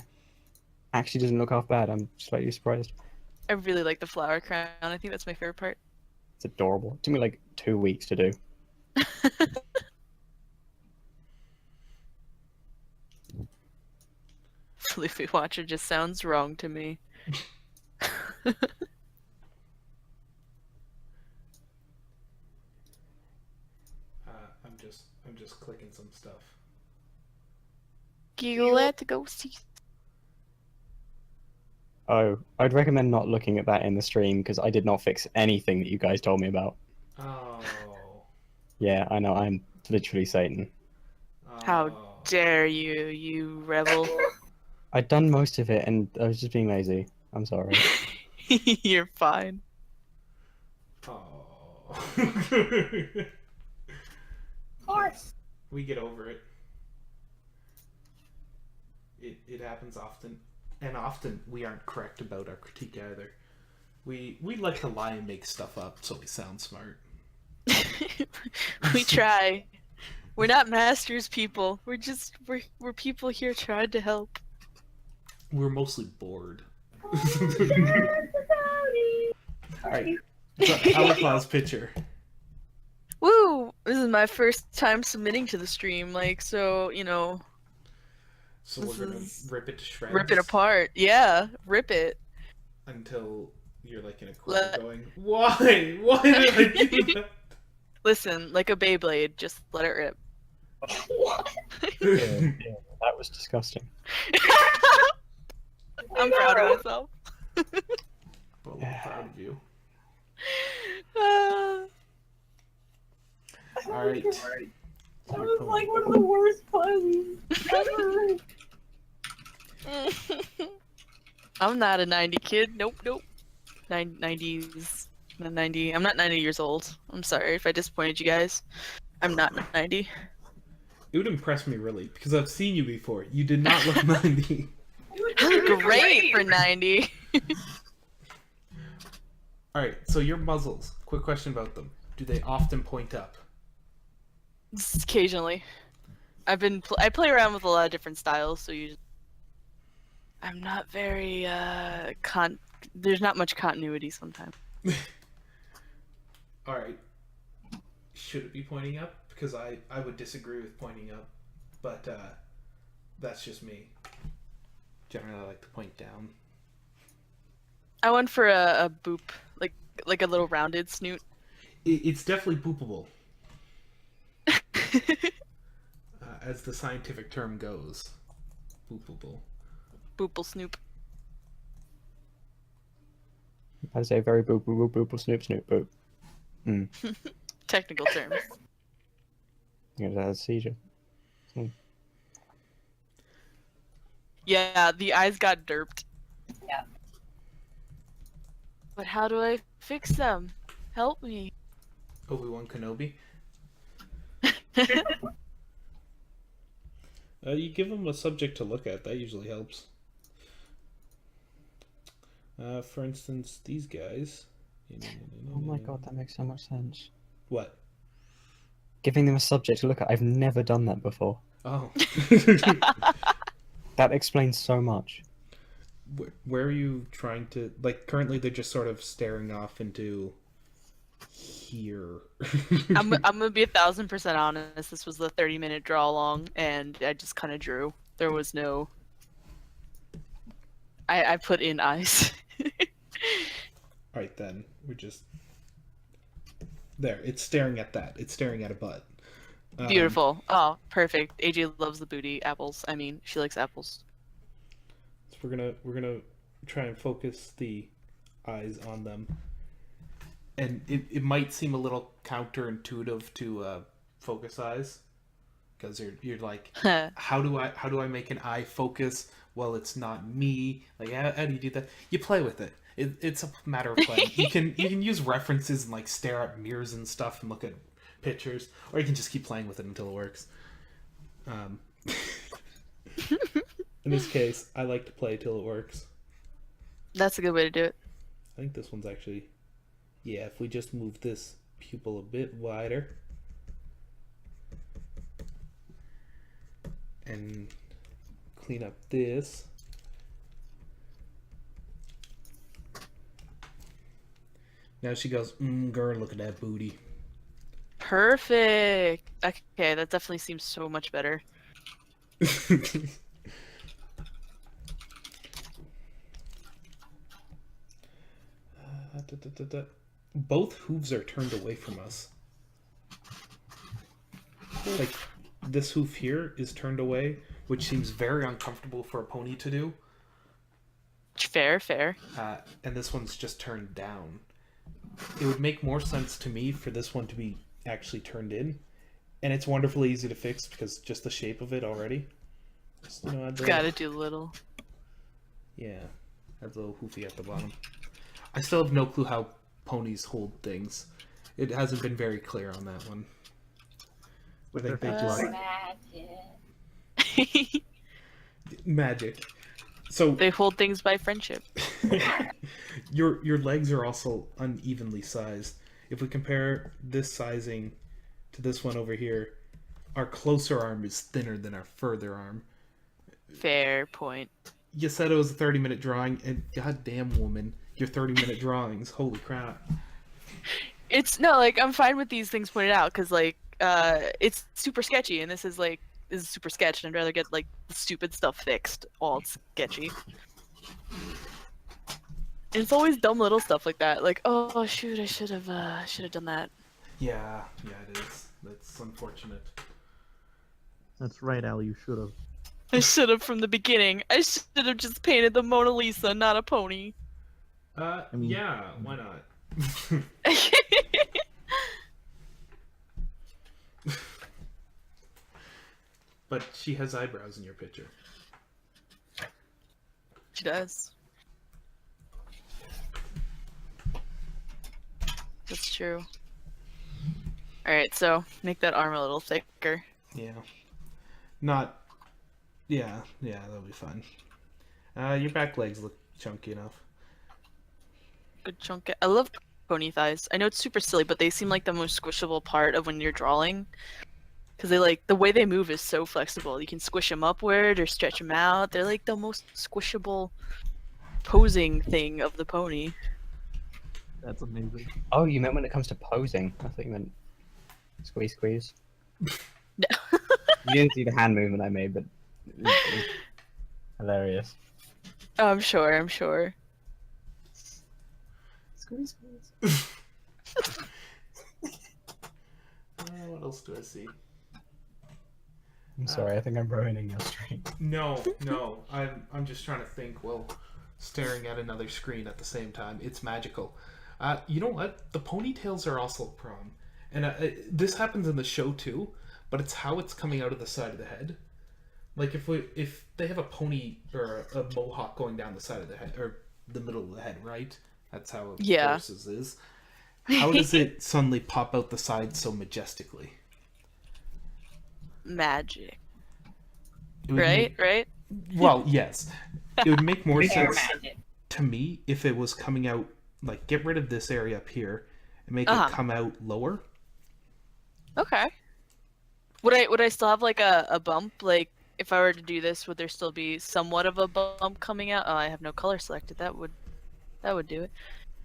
Actually doesn't look half bad. I'm slightly surprised. I really like the flower crown. I think that's my favorite part. It's adorable. It took me like 2 weeks to do. Floofy watcher just sounds wrong to me. I'm just clicking some stuff. Giggle at the ghosties. Oh, I'd recommend not looking at that in the stream because I did not fix anything that you guys told me about. Oh. Yeah, I know. I'm literally Satan. How Oh. dare you, you rebel. I'd done most of it and I was just being lazy. I'm sorry. You're fine. Oh. Of course. We get over it. It happens often, and often we aren't correct about our critique either. We like to lie and make stuff up so we sound smart. We try. We're not masters, people. We're people here trying to help. We're mostly bored. Alright, so Alaclaw's picture. Woo! This is my first time submitting to the stream, like, so, you know, So This we're gonna is- rip it to shreds. rip it apart. Yeah, rip it. Until you're like in a corner Let- going, why? Why did I do that? Listen, like a Beyblade, just let it rip. What? Yeah, that was disgusting. I'm proud of myself. Well, I'm proud of you. Alright. That was like one of the worst puns ever. I'm not a 90 kid. Nope, nope. 90s. Not 90. I'm not 90 years old. I'm sorry if I disappointed you guys. I'm not 90. It would impress me really, because I've seen you before. You did not look 90. I look great for 90. Alright, so your muzzles. Quick question about them. Do they often point up? Just occasionally. I play around with a lot of different styles, so I'm not very there's not much continuity sometimes. Alright. Should it be pointing up? Because I would disagree with pointing up. But that's just me. Generally I like to point down. I went for a boop, like a little rounded snoot. It's definitely boopable, as the scientific term goes. Boopable. Boople snoop. I'd say very boop boop boop boop snoop snoop boop. Technical terms. You know, that's a seizure. Yeah, the eyes got derped. Yeah. But how do I fix them? Help me. Obi-Wan Kenobi. You give them a subject to look at. That usually helps. For instance, these guys. Oh my god, that makes so much sense. What? Giving them a subject to look at. I've never done that before. Oh. That explains so much. Where are you trying to... Like, currently they're just sort of staring off into here. I'm gonna be 1,000% honest. This was the 30-minute draw long, and I just kind of drew. There was no. I put in eyes. Alright then, we're just... There, it's staring at that. It's staring at a butt. Beautiful. Oh, perfect. AJ loves the booty apples. I mean, she likes apples. So we're gonna try and focus the eyes on them. And it might seem a little counterintuitive to focus eyes. Because you're like, how do I make an eye focus? Well, it's not me. Like, how do you do that? You play with it. It's a matter of playing. You can use references and like stare at mirrors and stuff and look at pictures, or you can just keep playing with it until it works. In this case, I like to play till it works. That's a good way to do it. I think this one's actually, yeah. If we just move this pupil a bit wider and clean up this. Now she goes, girl, look at that booty. Perfect. Okay, that definitely seems so much better. Both hooves are turned away from us. Like, this hoof here is turned away, which seems very uncomfortable for a pony to do. Fair, fair. And this one's just turned down. It would make more sense to me for this one to be actually turned in. And it's wonderfully easy to fix because just the shape of it already. Just, you know, add the, Gotta do a little. yeah, add the little hoofy at the bottom. I still have no clue how ponies hold things. It hasn't been very clear on that one. I think they just... Magic. Magic. So They hold things by friendship. your legs are also unevenly sized. If we compare this sizing to this one over here, our closer arm is thinner than our further arm. Fair point. You said it was a 30-minute drawing, and goddamn woman, your 30-minute drawings, holy crap. It's no, like, I'm fine with these things pointed out because, like, it's super sketchy, and this is super sketched, and I'd rather get, like, the stupid stuff fixed while it's sketchy. And it's always dumb little stuff like that, like, oh shoot, I should have done that. Yeah, it is. That's unfortunate. That's right, Al. You should have. I should have from the beginning. I should have just painted the Mona Lisa, not a pony. mean- Yeah, why not? But she has eyebrows in your picture. She does. That's true. Alright, so make that arm a little thicker. Yeah. Not... Yeah, that'll be fun. Your back legs look chunky enough. Good chunk. I love pony thighs. I know it's super silly, but they seem like the most squishable part of when you're drawing. Because they the way they move is so flexible. You can squish them upward or stretch them out. They're like the most squishable posing thing of the pony. That's amazing. Oh, you meant when it comes to posing. I thought you meant squeeze, squeeze. No. You didn't see the hand movement I made, but it was hilarious. Oh, I'm sure. Squeeze, squeeze. What else do I see? I'm sorry, I think I'm ruining your stream. No. I'm just trying to think while staring at another screen at the same time. It's magical. You know what? The ponytails are also a problem. And this happens in the show too, but it's how it's coming out of the side of the head. Like if they have a pony or a mohawk going down the side of the head or the middle of the head, right? That's how Yeah. horses is. How does it suddenly pop out the side so majestically? Magic. It would Right? Right? Well, yes. It would make more Fair sense magic. to me if it was coming out, like, get rid of this area up here and make Uh-huh. it come out lower. Okay. Would I still have like a bump? Like if I were to do this, would there still be somewhat of a bump coming out? Oh, I have no color selected. That would do it.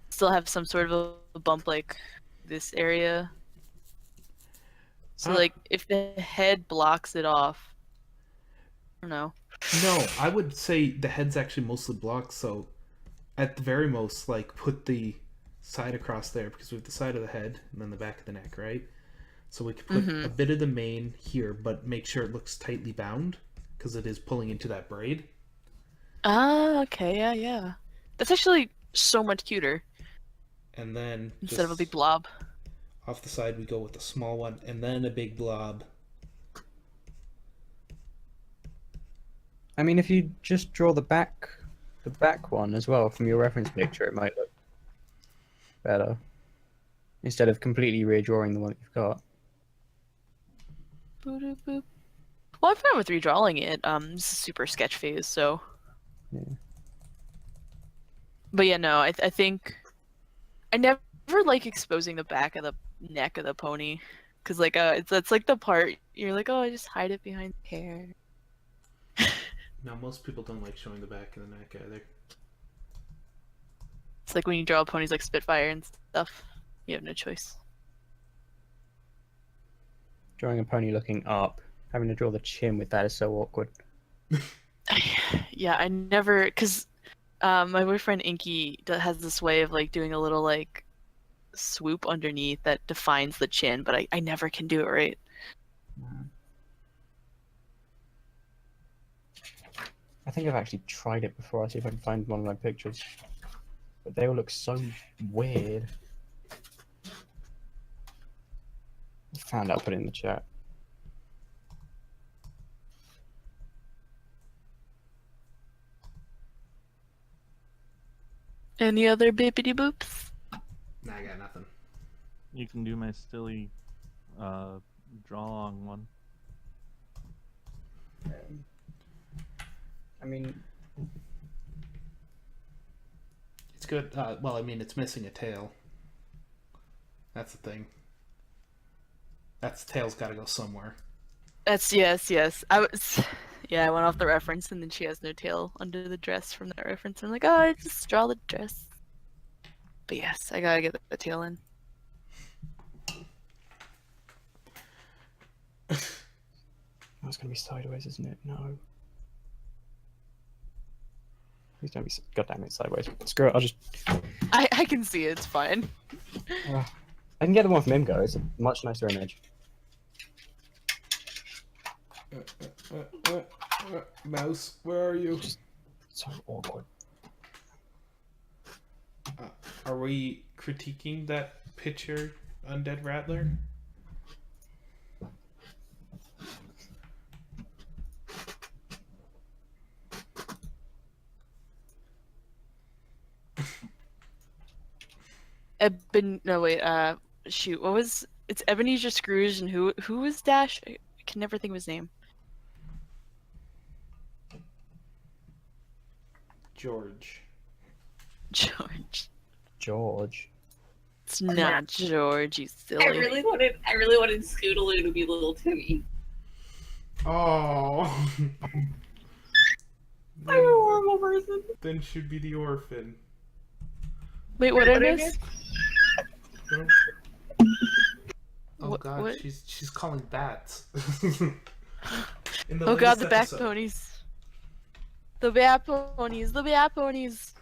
Still have some sort of a bump like this area. So Uh, like if the head blocks it off, I don't know. No, I would say the head's actually mostly blocked, so at the very most, like, put the side across there, because we have the side of the head and then the back of the neck, right? So we could put a bit of the mane here, but make sure it looks tightly bound, because it is pulling into that braid. Ah, okay, yeah, yeah. That's actually so much cuter And then instead of a just big blob. off the side we go with a small one, and then a big blob. I mean, if you just draw the back one as well from your reference picture, it might look better. Instead of completely redrawing the one that you've got. Boop, boop. Well, I'm fine with redrawing it. This is super sketch phase, so. Yeah. But yeah, no, I think I never like exposing the back of the neck of the pony, cause like it's like the part you're like, oh, I just hide it behind the hair. Now, most people don't like showing the back of the neck either. It's like when you draw ponies like Spitfire and stuff, you have no choice. Drawing a pony looking up, having to draw the chin with that is so awkward. Yeah, I never, cause my boyfriend Inky has this way of like doing a little like swoop underneath that defines the chin, but I never can do it right. I think I've actually tried it before. I'll see if I can find one of my pictures. But they all look so weird. Found out, put it in the chat. Any other bippity boops? Nah, I got nothing. You can do my silly draw on one. I mean, It's good. Well, I mean, it's missing a tail. That's the thing. That's tail's got to go somewhere. That's yes. I was, yeah, I went off the reference, and then she has no tail under the dress from that reference. I'm like, oh, I just draw the dress. But yes, I gotta get the tail in. that's gonna be sideways, isn't it? No. Please don't be. God damn it, sideways. Screw it. I'll just. I can see it, it's fine. I can get the one from Imgo. It's a much nicer image. Mouse, where are you? So awkward. Are we critiquing that picture, Undead Rattler? No wait, shoot, what was it's Ebenezer Scrooge and who was Dash? I can never think of his name. George. George. George. It's not George, you silly. I really wanted Scootaloo to be little Timmy. Oh. I'm a horrible person. Then should be the orphan. Wait, what did I miss? Oh What- god, what? she's calling bats. In Oh god, latest the back episode. ponies. The bat ponies.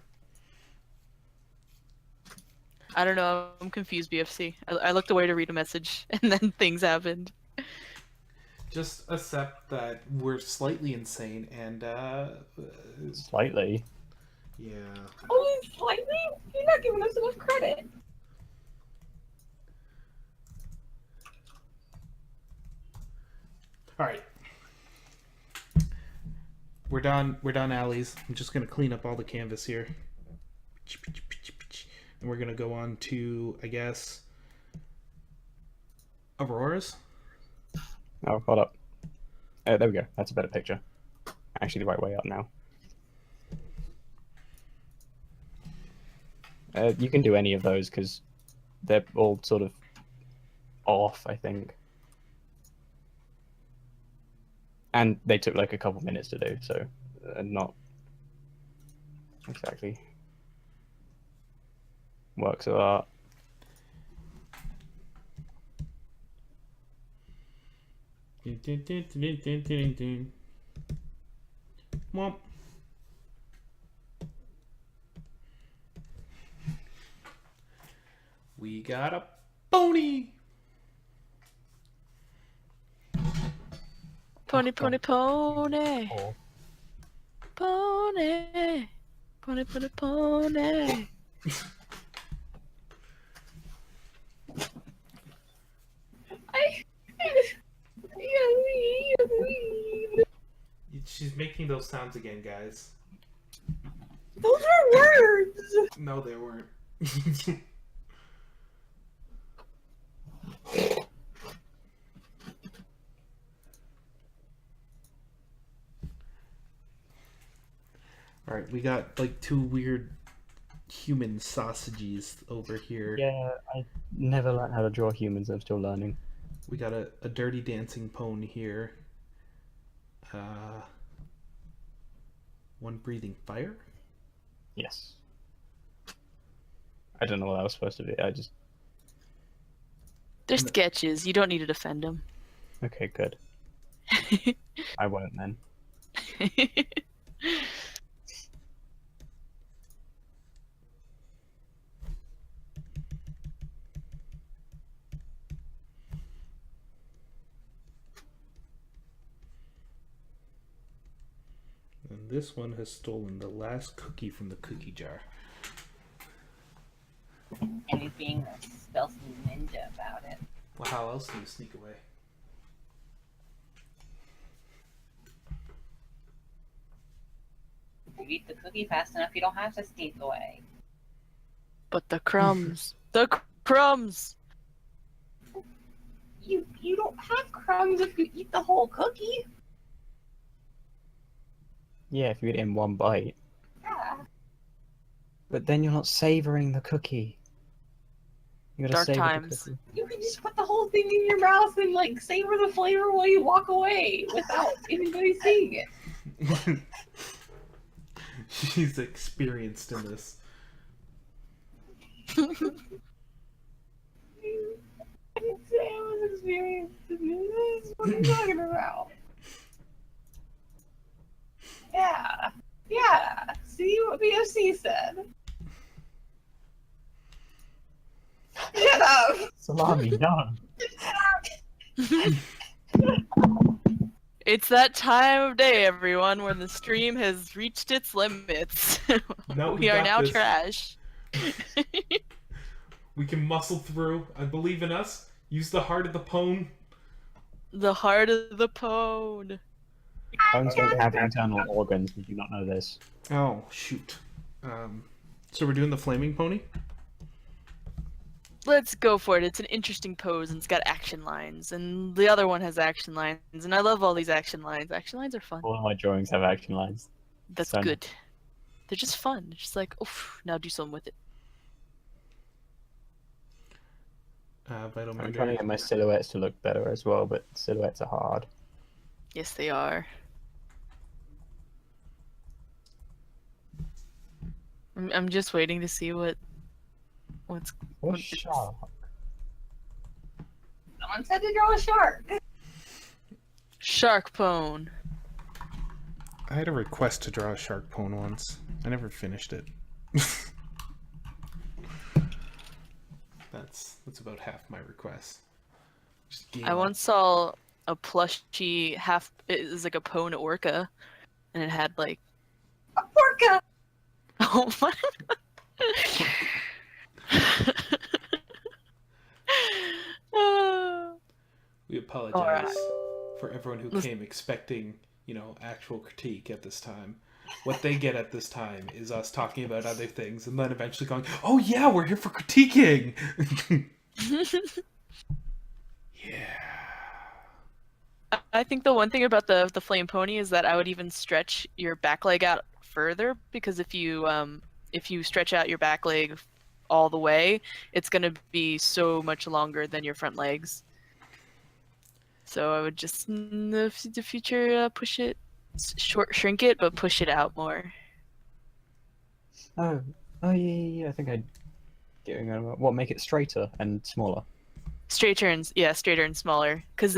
I don't know, I'm confused, BFC. I looked away to read a message, and then things happened. Just accept that we're slightly insane and Slightly. yeah. Only slightly? You're not giving us enough credit. Alright. We're done, alleys. I'm just gonna clean up all the canvas here. And we're gonna go on to, I guess, Aurora's. Oh, hold up. There we go. That's a better picture. Actually, the right way up now. You can do any of those because they're all sort of off, I think. And they took like a couple minutes to do, so not exactly works of art. Womp. We got a pony. Pony, pony, pony. Oh. Pony. Pony, pony, pony. She's making those sounds again, guys. Those are words. No, they weren't. All right, we got like two weird human sausages over here. Yeah, I never learned how to draw humans. I'm still learning. We got a dirty dancing pone here. One breathing fire. Yes. I don't know what that was supposed to be. I just... They're sketches. You don't need to defend them. Okay, good. I won't then. And this one has stolen the last cookie from the cookie jar. And he's being a stealthy ninja about it. Well, how else do you sneak away? If you eat the cookie fast enough, you don't have to sneak away. But the crumbs. The crumbs! You don't have crumbs if you eat the whole cookie. Yeah, if you eat it in one bite. Yeah. But then you're not savoring the cookie. You gotta Dark savor times. the cookie. You can just put the whole thing in your mouth and like savor the flavor while you walk away without anybody seeing it. She's experienced in this. I didn't say I was experienced in this. What are you talking about? Yeah. Yeah. See what BFC said. Shut up! Salami, no. It's that time of day, everyone, where the stream has reached its limits. No, we are got now this. trash. We can muscle through. I believe in us. Use the heart of the pone. The heart of the pone. Bones don't have internal organs. Did you not know this? Oh, shoot. So we're doing the flaming pony? Let's go for it. It's an interesting pose and it's got action lines. And the other one has action lines. And I love all these action lines. Action lines are fun. All of my drawings have action lines. That's Fun. good. They're just fun. It's just like, oof, now do something with it. Vital I'm Murder. trying to get my silhouettes to look better as well, but silhouettes are hard. Yes, they are. I'm just waiting to see what's What's What- shark? Someone said to draw a shark. shark pone. I had a request to draw a shark pone once. I never finished it. That's about half my request. Just game I on. once saw a plushy half. It was like a pone orca, and it had like. A porca! Oh my. We apologize Alright. for everyone who came expecting, actual critique at this time. What they get at this time is us talking about other things and then eventually going, oh yeah, we're here for critiquing! Yeah. I think the one thing about the flame pony is that I would even stretch your back leg out further, because if you stretch out your back leg all the way, it's gonna be so much longer than your front legs. So I would just in the future push it, shrink it, but push it out more. Oh, yeah. I think I. What, make it straighter and smaller? Straighter and smaller. Because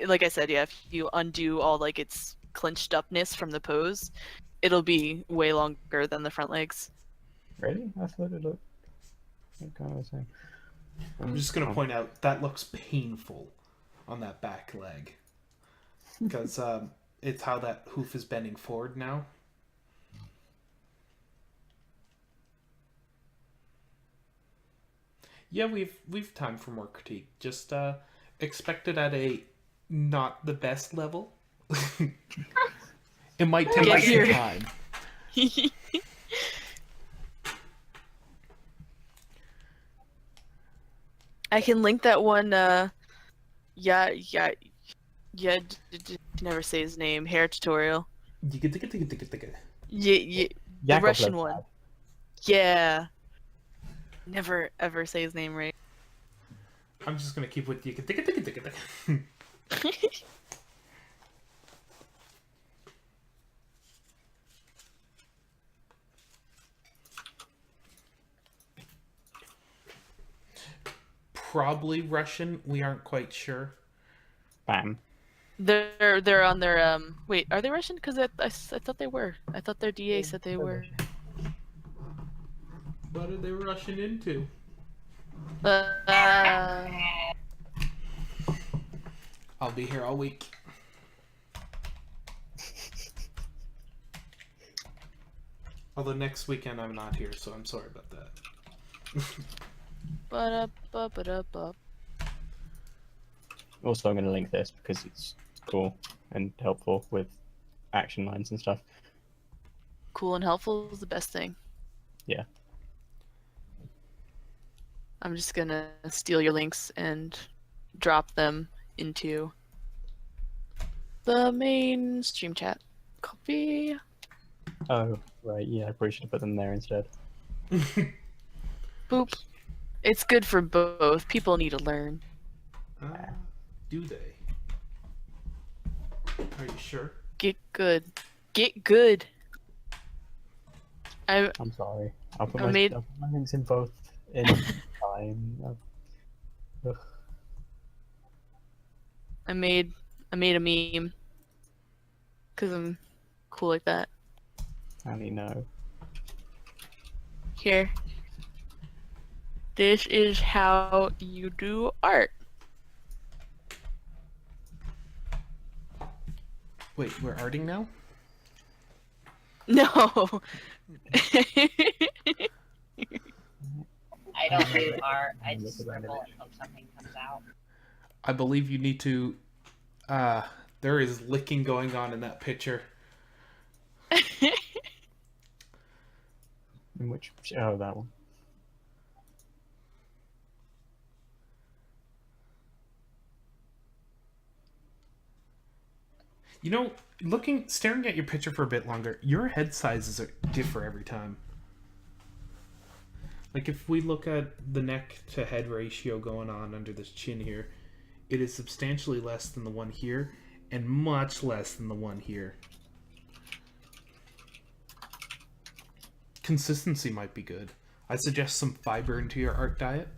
like I said, yeah, if you undo all like its clenched upness from the pose, it'll be way longer than the front legs. Really? I thought it looked kind of the same. I'm just gonna point out that looks painful on that back leg because it's how that hoof is bending forward now. Yeah, we've time for more critique. Just expect it at a not the best level. It might take us some time. I can link that one. Yeah. Never say his name. Hair tutorial. Yeah, the Yakov Russian looks one. bad. Yeah. Never ever say his name right. I'm just gonna keep with you. Probably Russian. We aren't quite sure. Bam. They're on their Wait, are they Russian? Because I thought they were. I thought their DA said they were. What are they rushing into? I'll be here all week. Although next weekend I'm not here, so I'm sorry about that. Also, I'm going to link this because it's cool and helpful with action lines and stuff. Cool and helpful is the best thing. Yeah. I'm just gonna steal your links and drop them into the main stream chat. Copy. Oh, right. Yeah, I probably should have put them there instead. Boop. It's good for both. People need to learn. Do they? Are you sure? Get good. Get good. I'm sorry. I'll put my links in both in time. Ugh. I made a meme because I'm cool like that. How do you know? Here. This is how you do art. Wait, we're arting now? No. I don't do art. I just scribble until something comes out. I believe you need to. There is licking going on in that picture. In which? Oh, that one. You know, staring at your picture for a bit longer, your head sizes differ every time. Like if we look at the neck to head ratio going on under this chin here, it is substantially less than the one here, and much less than the one here. Consistency might be good. I suggest some fiber into your art diet.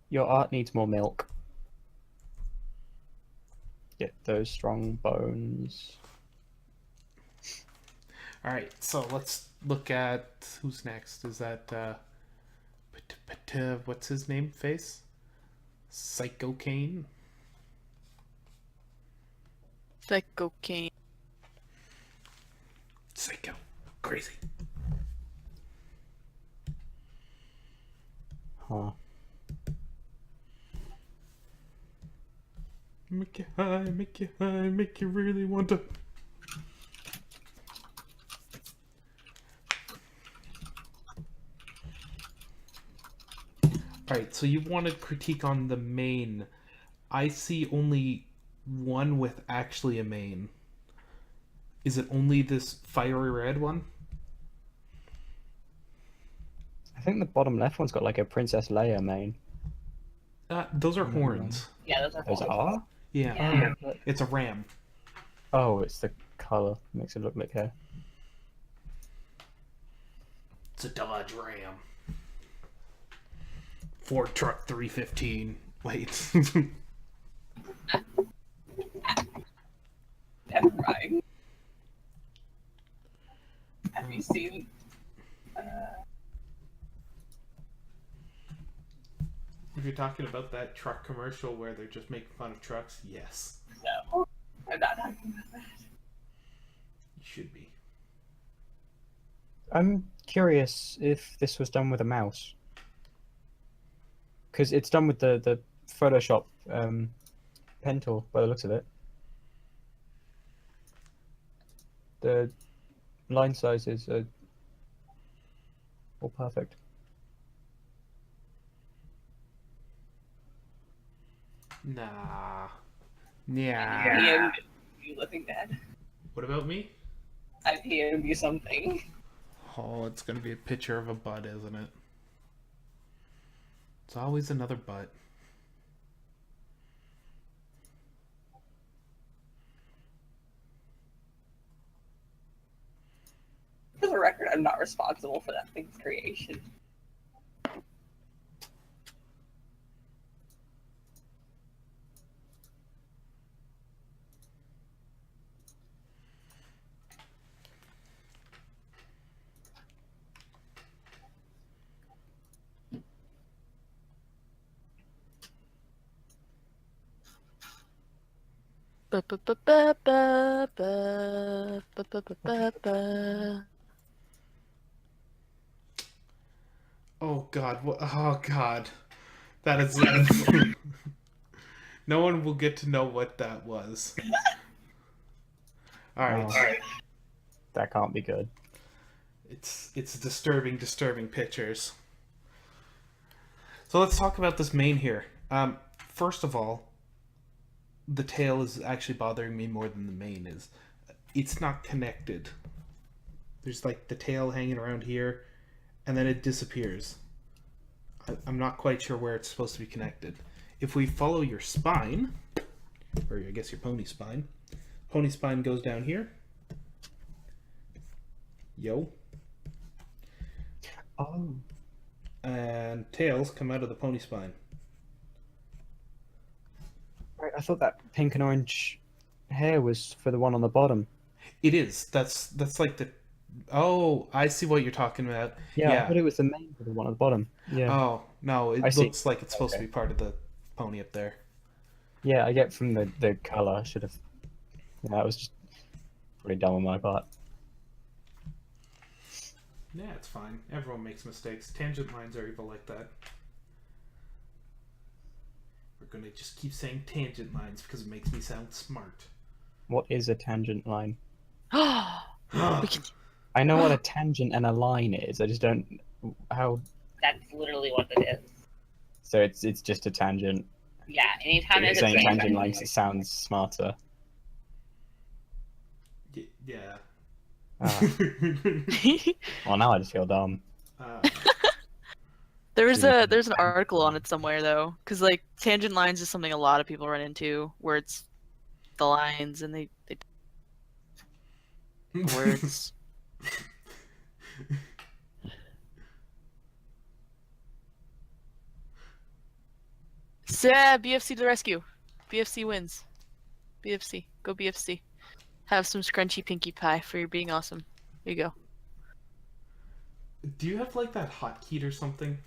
Your art needs more milk. Get those strong bones. All right, so let's look at who's next. Is that what's his name? Face? Psycho Kane. Psycho Kane. Psycho. Crazy. Huh. Make you high, make you high, make you really want to. Alright, so you wanted critique on the main. I see only one with actually a main. Is it only this fiery red one? I think the bottom left one's got like a Princess Leia mane. Those are horns. Yeah, those are Those horns. are? Yeah. Yeah. It's a ram. Oh, it's the color makes it look like hair. It's a Dodge Ram. Ford Truck 315. Wait. Never mind. Have you seen? If you're talking about that truck commercial where they're just making fun of trucks, yes. No, I'm not talking about that. You should be. I'm curious if this was done with a mouse. Because it's done with the Photoshop pen tool, by the looks of it. The line sizes are all perfect. Nah. I PM'd you living dead. What about me? I PM'd you something. Oh, it's gonna be a picture of a butt, isn't it? It's always another butt. For the record, I'm not responsible for that thing's creation. Ba ba ba ba ba ba ba ba ba ba ba. Oh God! Oh God! That is. No one will get to know what that was. All right. Oh. That can't be good. It's disturbing pictures. So let's talk about this mane here. First of all, the tail is actually bothering me more than the mane is. It's not connected. There's like the tail hanging around here, and then it disappears. I'm not quite sure where it's supposed to be connected. If we follow your spine, or I guess your pony spine goes down here. Yo. Oh. And tails come out of the pony spine. Right, I thought that pink and orange hair was for the one on the bottom. It is. That's like the. Oh, I see what you're talking about. Yeah, Yeah. I thought it was the main for the one at the bottom. Yeah. Oh no, it I see. looks like it's supposed to be part of the pony up there. Yeah, I get from the color. I should have. Yeah, that was just pretty dumb on my part. Yeah, it's fine. Everyone makes mistakes. Tangent lines are evil like that. We're gonna just keep saying tangent lines because it makes me sound smart. What is a tangent line? We can. I know what a tangent and a line is. I just don't how. That's literally what it is. So it's just a tangent. Yeah, anytime You're there's a saying tangent tangent, lines, it sounds smarter. Yeah. Well, now I just feel dumb. There's an article on it somewhere though, because like tangent lines is something a lot of people run into, where it's the lines and they words. Yeah, BFC to the rescue. BFC wins. BFC. Go BFC. Have some scrunchy pinkie pie for your being awesome. Here you go. Do you have like that hotkey or something?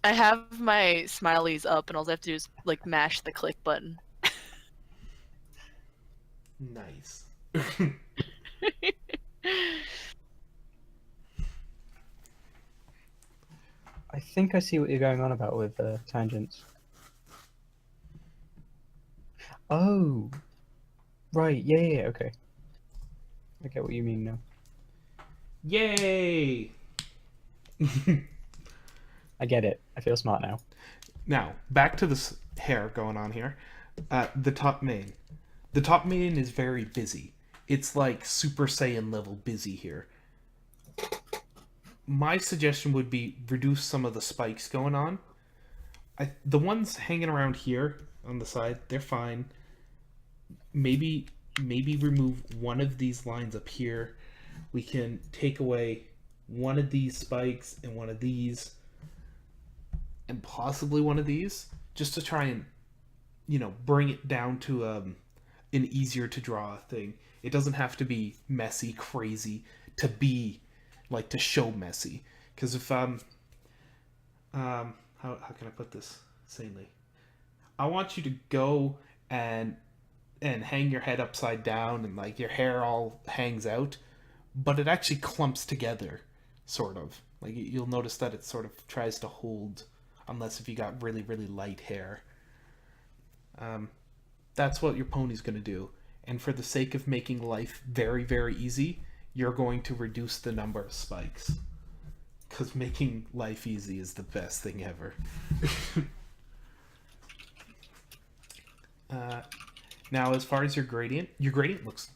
I have my smileys up and all I have to do is like mash the click button. Nice. I think I see what you're going on about with tangents. Oh, right. Yeah. Okay. I get what you mean now. Yay! I get it. I feel smart now. Now, back to this hair going on here. The top mane. The top mane is very busy. It's like Super Saiyan level busy here. My suggestion would be reduce some of the spikes going on. The ones hanging around here on the side, they're fine. Maybe remove one of these lines up here. We can take away one of these spikes and one of these and possibly one of these, just to try and, bring it down to an easier to draw thing. It doesn't have to be messy, crazy to be like to show messy. Because if how can I put this sanely? I want you to go and hang your head upside down and like your hair all hangs out, but it actually clumps together, sort of. Like you'll notice that it sort of tries to hold, unless if you got really, really light hair. That's what your pony's going to do. And for the sake of making life very, very easy, you're going to reduce the number of spikes. Because making life easy is the best thing ever. Now, as far as your gradient looks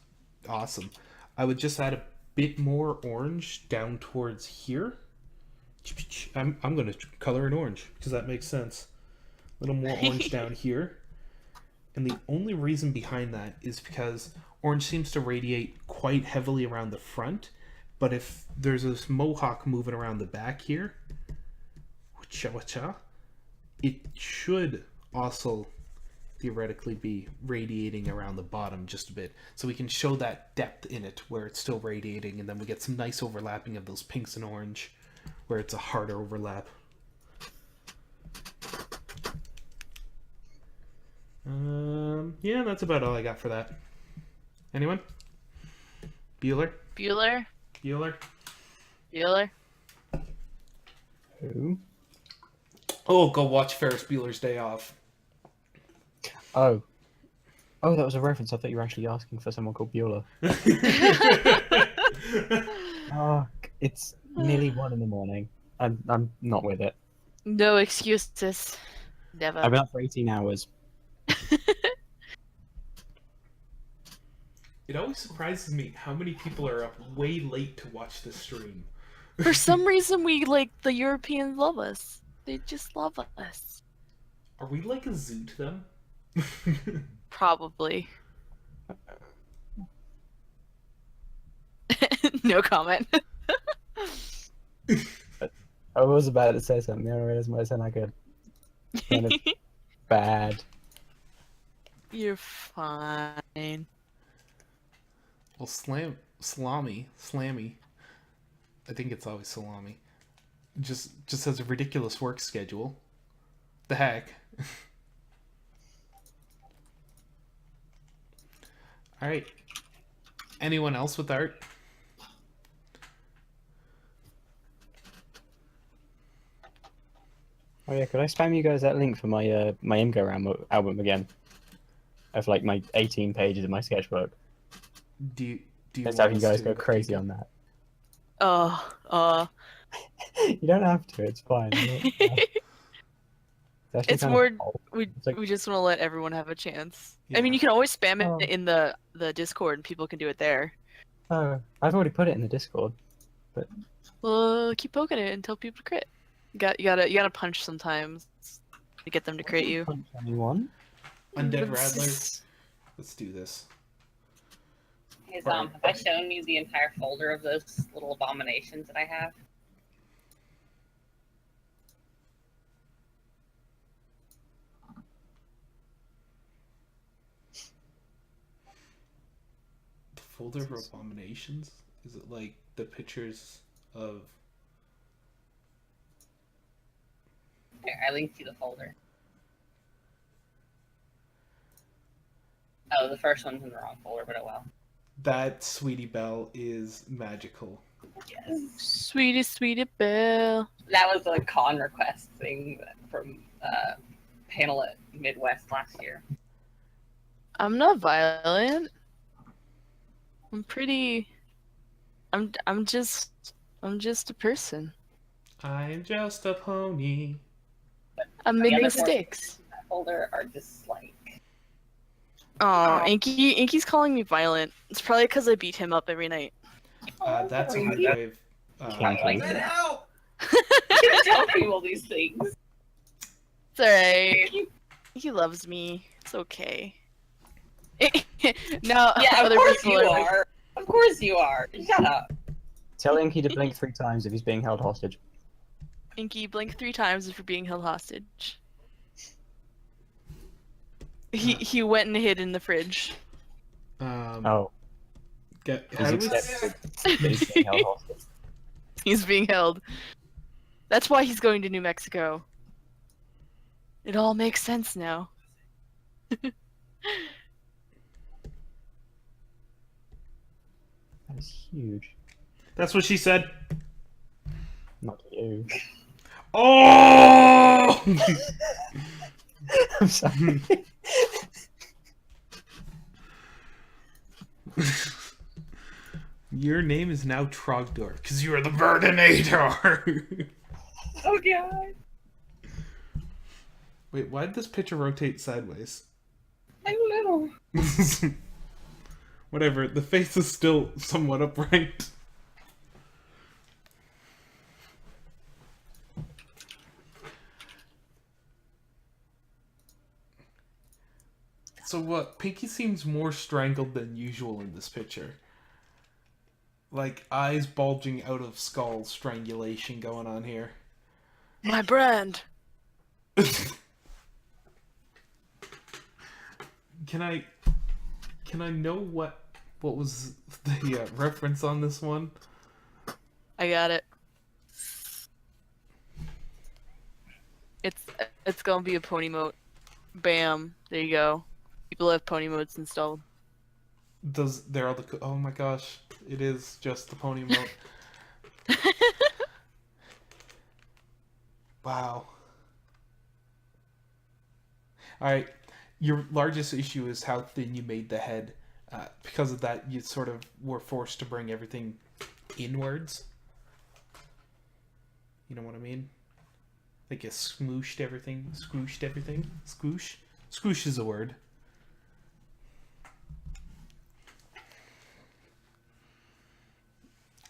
awesome. I would just add a bit more orange down towards here. I'm going to color in orange, because that makes sense. A little more orange down here. And the only reason behind that is because orange seems to radiate quite heavily around the front, but if there's this mohawk moving around the back here, it should also theoretically be radiating around the bottom just a bit. So we can show that depth in it where it's still radiating, and then we get some nice overlapping of those pinks and orange where it's a harder overlap. Yeah, that's about all I got for that. Anyone? Bueller? Bueller? Bueller? Bueller? Who? Oh, go watch Ferris Bueller's Day Off. Oh, that was a reference. I thought you were actually asking for someone called Bueller. Oh, it's nearly 1 a.m. I'm not with it. No excuses. Never. I've been up for 18 hours. It always surprises me how many people are up way late to watch this stream. For some reason, the Europeans love us. They just love us. Are we like a zoo to them? Probably. No comment. I was about to say something. I realized might sound like a kind of bad. You're fine. Well, Slammy, I think it's always Salami, just has a ridiculous work schedule. The heck? Alright. Anyone else with art? Oh yeah, could I spam you guys that link for my my Imgo album again? Of like my 18 pages of my sketchbook. Do you Let's want have you us guys to go crazy on that. You don't have to. It's fine. It's more we just want to let everyone have a chance. Yeah. I mean, you can always spam it Oh. in the Discord, and people can do it there. Oh, I've already put it in the Discord. Well, keep poking it until people crit. You gotta punch sometimes to get them to crit you. Punch anyone? Undead But it's Rattler. just- Let's do this. Hey, have I shown you the entire folder of those little abominations that I have? The folder of abominations? Is it like the pictures of... Here, I linked you the folder. Oh, the first one's in the wrong folder, but oh well. That Sweetie Belle is magical. Yes. Sweetie Belle. That was a con request thing from panel at Midwest last year. I'm not violent. I'm just a person. I'm just a pony. I make other mistakes. That folder are just like. Oh, Inky's calling me violent. It's probably because I beat him up every night. That's a sorry. good way of... Can't Like, you tell people these things. It's alright. He loves me. It's okay. Now, Yeah, of other course people you are like, are. Of course you are. Shut up. Tell Inky to blink 3 times if he's being held hostage. Inky, blink 3 times if you're being held hostage. He went and hid in the fridge. Oh, How do he's we... accepted that he's being held hostage. He's being held. That's why he's going to New Mexico. It all makes sense now. That is huge. That's what she said. Not you. Oh! I'm sorry. Your name is now Trogdor, because you are the Burdinator! Oh god. Wait, why did this picture rotate sideways? I don't know. Whatever, the face is still somewhat upright. So what? Pinky seems more strangled than usual in this picture. Like, eyes bulging out of skull strangulation going on here. My brand. Can I know what was the reference on this one? I got it. It's gonna be a pony mote. Bam. There you go. People have pony modes installed. They're all the oh my gosh, it is just the pony mode. Wow. Alright, your largest issue is how thin you made the head. Because of that, you sort of were forced to bring everything inwards. You know what I mean? Like you smooshed everything. Squooshed everything. Squoosh? Squoosh is a word.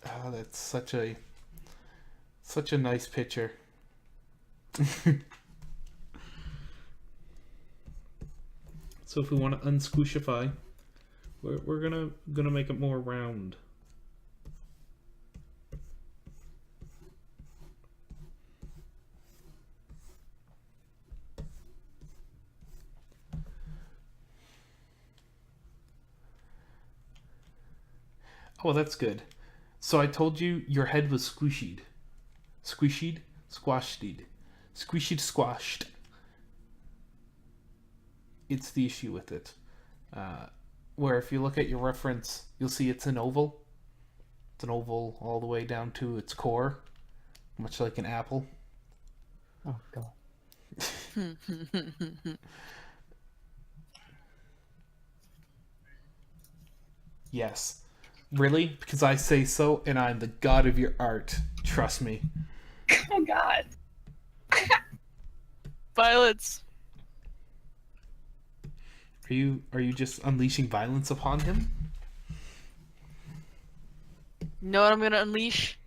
Oh, that's such a nice picture. So if we want to unsquooshify, we're gonna make it more round. Oh, that's good. So I told you your head was squishied. Squishied? Squashed-ed. Squishied, squashed. It's the issue with it. Where if you look at your reference, you'll see it's an oval. It's an oval all the way down to its core, much like an apple. Oh god. Yes. Really? Because I say so, and I'm the god of your art. Trust me. Oh god. Violets. Are you just unleashing violence upon him? You know what I'm gonna unleash?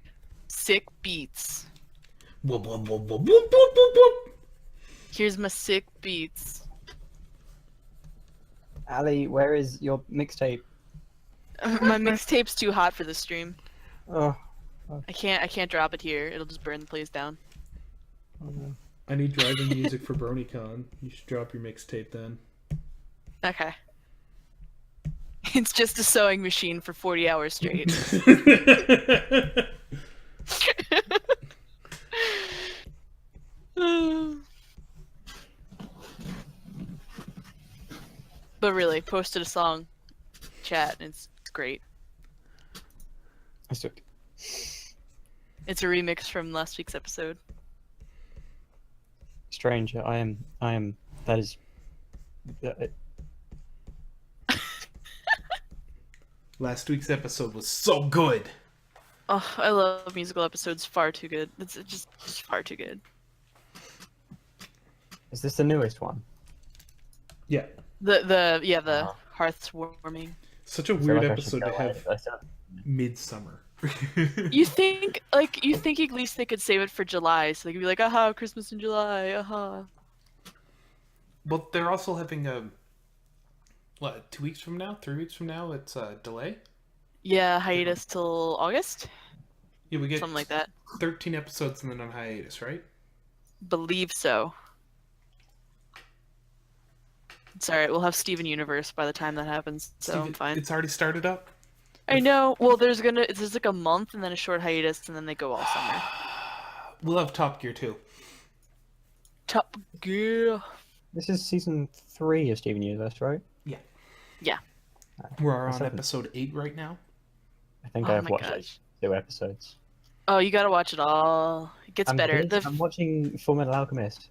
Sick beats. Whoop, whoop, whoop, whoop, whoop, whoop, whoop, whoop. Here's my sick beats. Ali, where is your mixtape? My mixtape's too hot for this stream. Oh, I can't drop it here. It'll just burn the place down. oh no. I need driving music for BronyCon. You should drop your mixtape then. Okay. It's just a sewing machine for 40 hours straight. But really, posted a song, chat, and it's great. I still... It's a remix from last week's episode. Strange. I am. That is. Last week's episode was so good. Oh, I love musical episodes. Far too good. It's just far too good. Is this the newest one? Yeah. The hearths warming. Such a I feel weird like I episode should to go have away. I still- midsummer. You think at least they could save it for July, so they could be like, aha, Christmas in July, aha. Well, they're also having a 2 weeks from now, 3 weeks from now, it's a delay. Yeah, hiatus till August. Yeah, we get something like that. 13 episodes and then on hiatus, right? Believe so. It's alright, we'll have Steven Universe by the time that happens, so I'm Steven, fine. it's already started up? I know. Well, there's like a month and then a short hiatus and then they go all summer. We'll have Top Gear too. Top Gear. This is season 3 of Steven Universe, right? We're That's on up- episode 8 right now. I think Oh I've my watched like gosh. 2 episodes. Oh, you gotta watch it all. It gets better. I'm watching Full Metal Alchemist.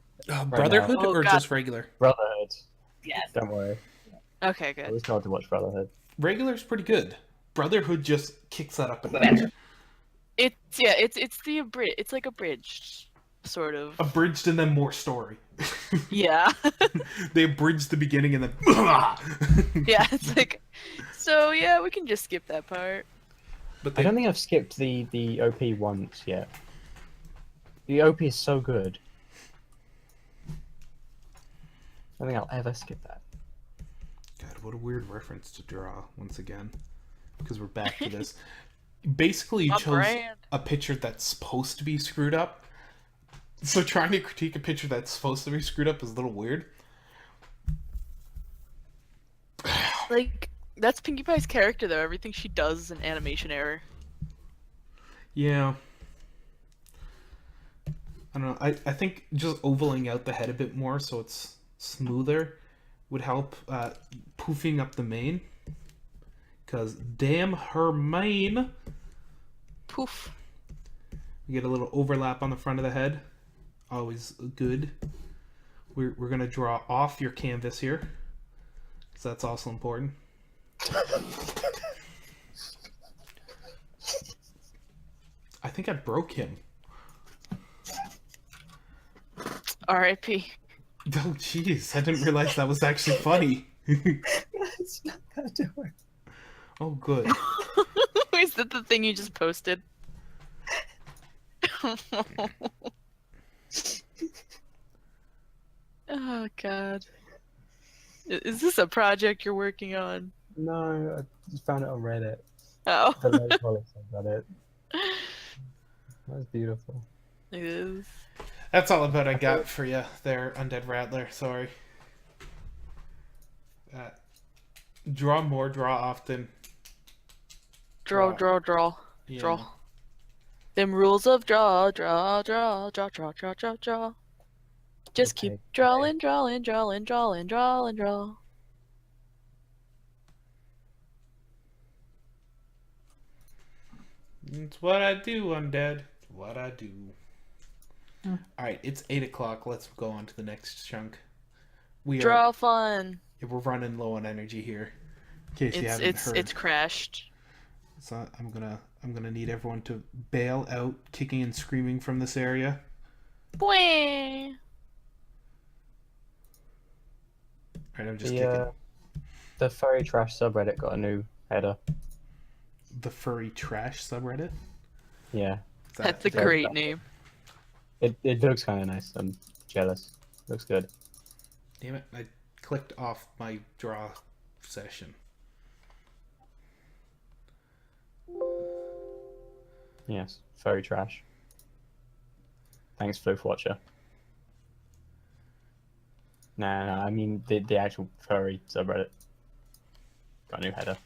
Brotherhood Oh, or God. just regular? Brotherhood. Yes. Don't worry. Okay, I good. always told to watch Brotherhood. Regular's pretty good. Brotherhood just kicks that up a notch. It's the it's like abridged, sort of. Abridged and then more story. Yeah. They abridged the beginning and then. Yeah, it's like, so yeah, we can just skip that part. But I they, don't think I've skipped the OP once yet. The OP is so good. I don't think I'll ever skip that. God, what a weird reference to draw once again. Because we're back to this. Basically, you My chose brand. a picture that's supposed to be screwed up. So trying to critique a picture that's supposed to be screwed up is a little weird. Like, that's Pinkie Pie's character, though. Everything she does is an animation error. Yeah. I don't know. I think just ovaling out the head a bit more so it's smoother would help poofing up the mane. Because damn her mane. Poof. We get a little overlap on the front of the head. Always good. We're going to draw off your canvas here. So that's also important. I think I broke him. R.I.P. Oh, jeez. I didn't realize that was actually funny. It's not gonna do it. Oh, good. Is that the thing you just posted? Oh god. Is this a project you're working on? No, I just found it on Reddit. Oh. The low quality got it. That's beautiful. It is. That's all about I got for you there, Undead Rattler. Sorry. Draw more, draw often. Draw, Draw. draw. Yeah. Draw. Them rules of draw. Just keep Okay. drawing. It's what I do, Undead. It's what I do. Alright, it's 8 o'clock. Let's go on to the next chunk. Draw fun. We're running low on energy here. In case you haven't heard. It's crashed. So I'm gonna need everyone to bail out, kicking and screaming from this area. Bwah. Alright, I'm just The kicking. the furry trash subreddit got a new header. The furry trash subreddit. Yeah, Is that- That's a Yeah. great name. it looks kind of nice. I'm jealous. Looks good. Damn it! I clicked off my draw session. Yes, furry trash. Thanks, Floof Watcher. Nah, I mean the actual furry subreddit got a new header.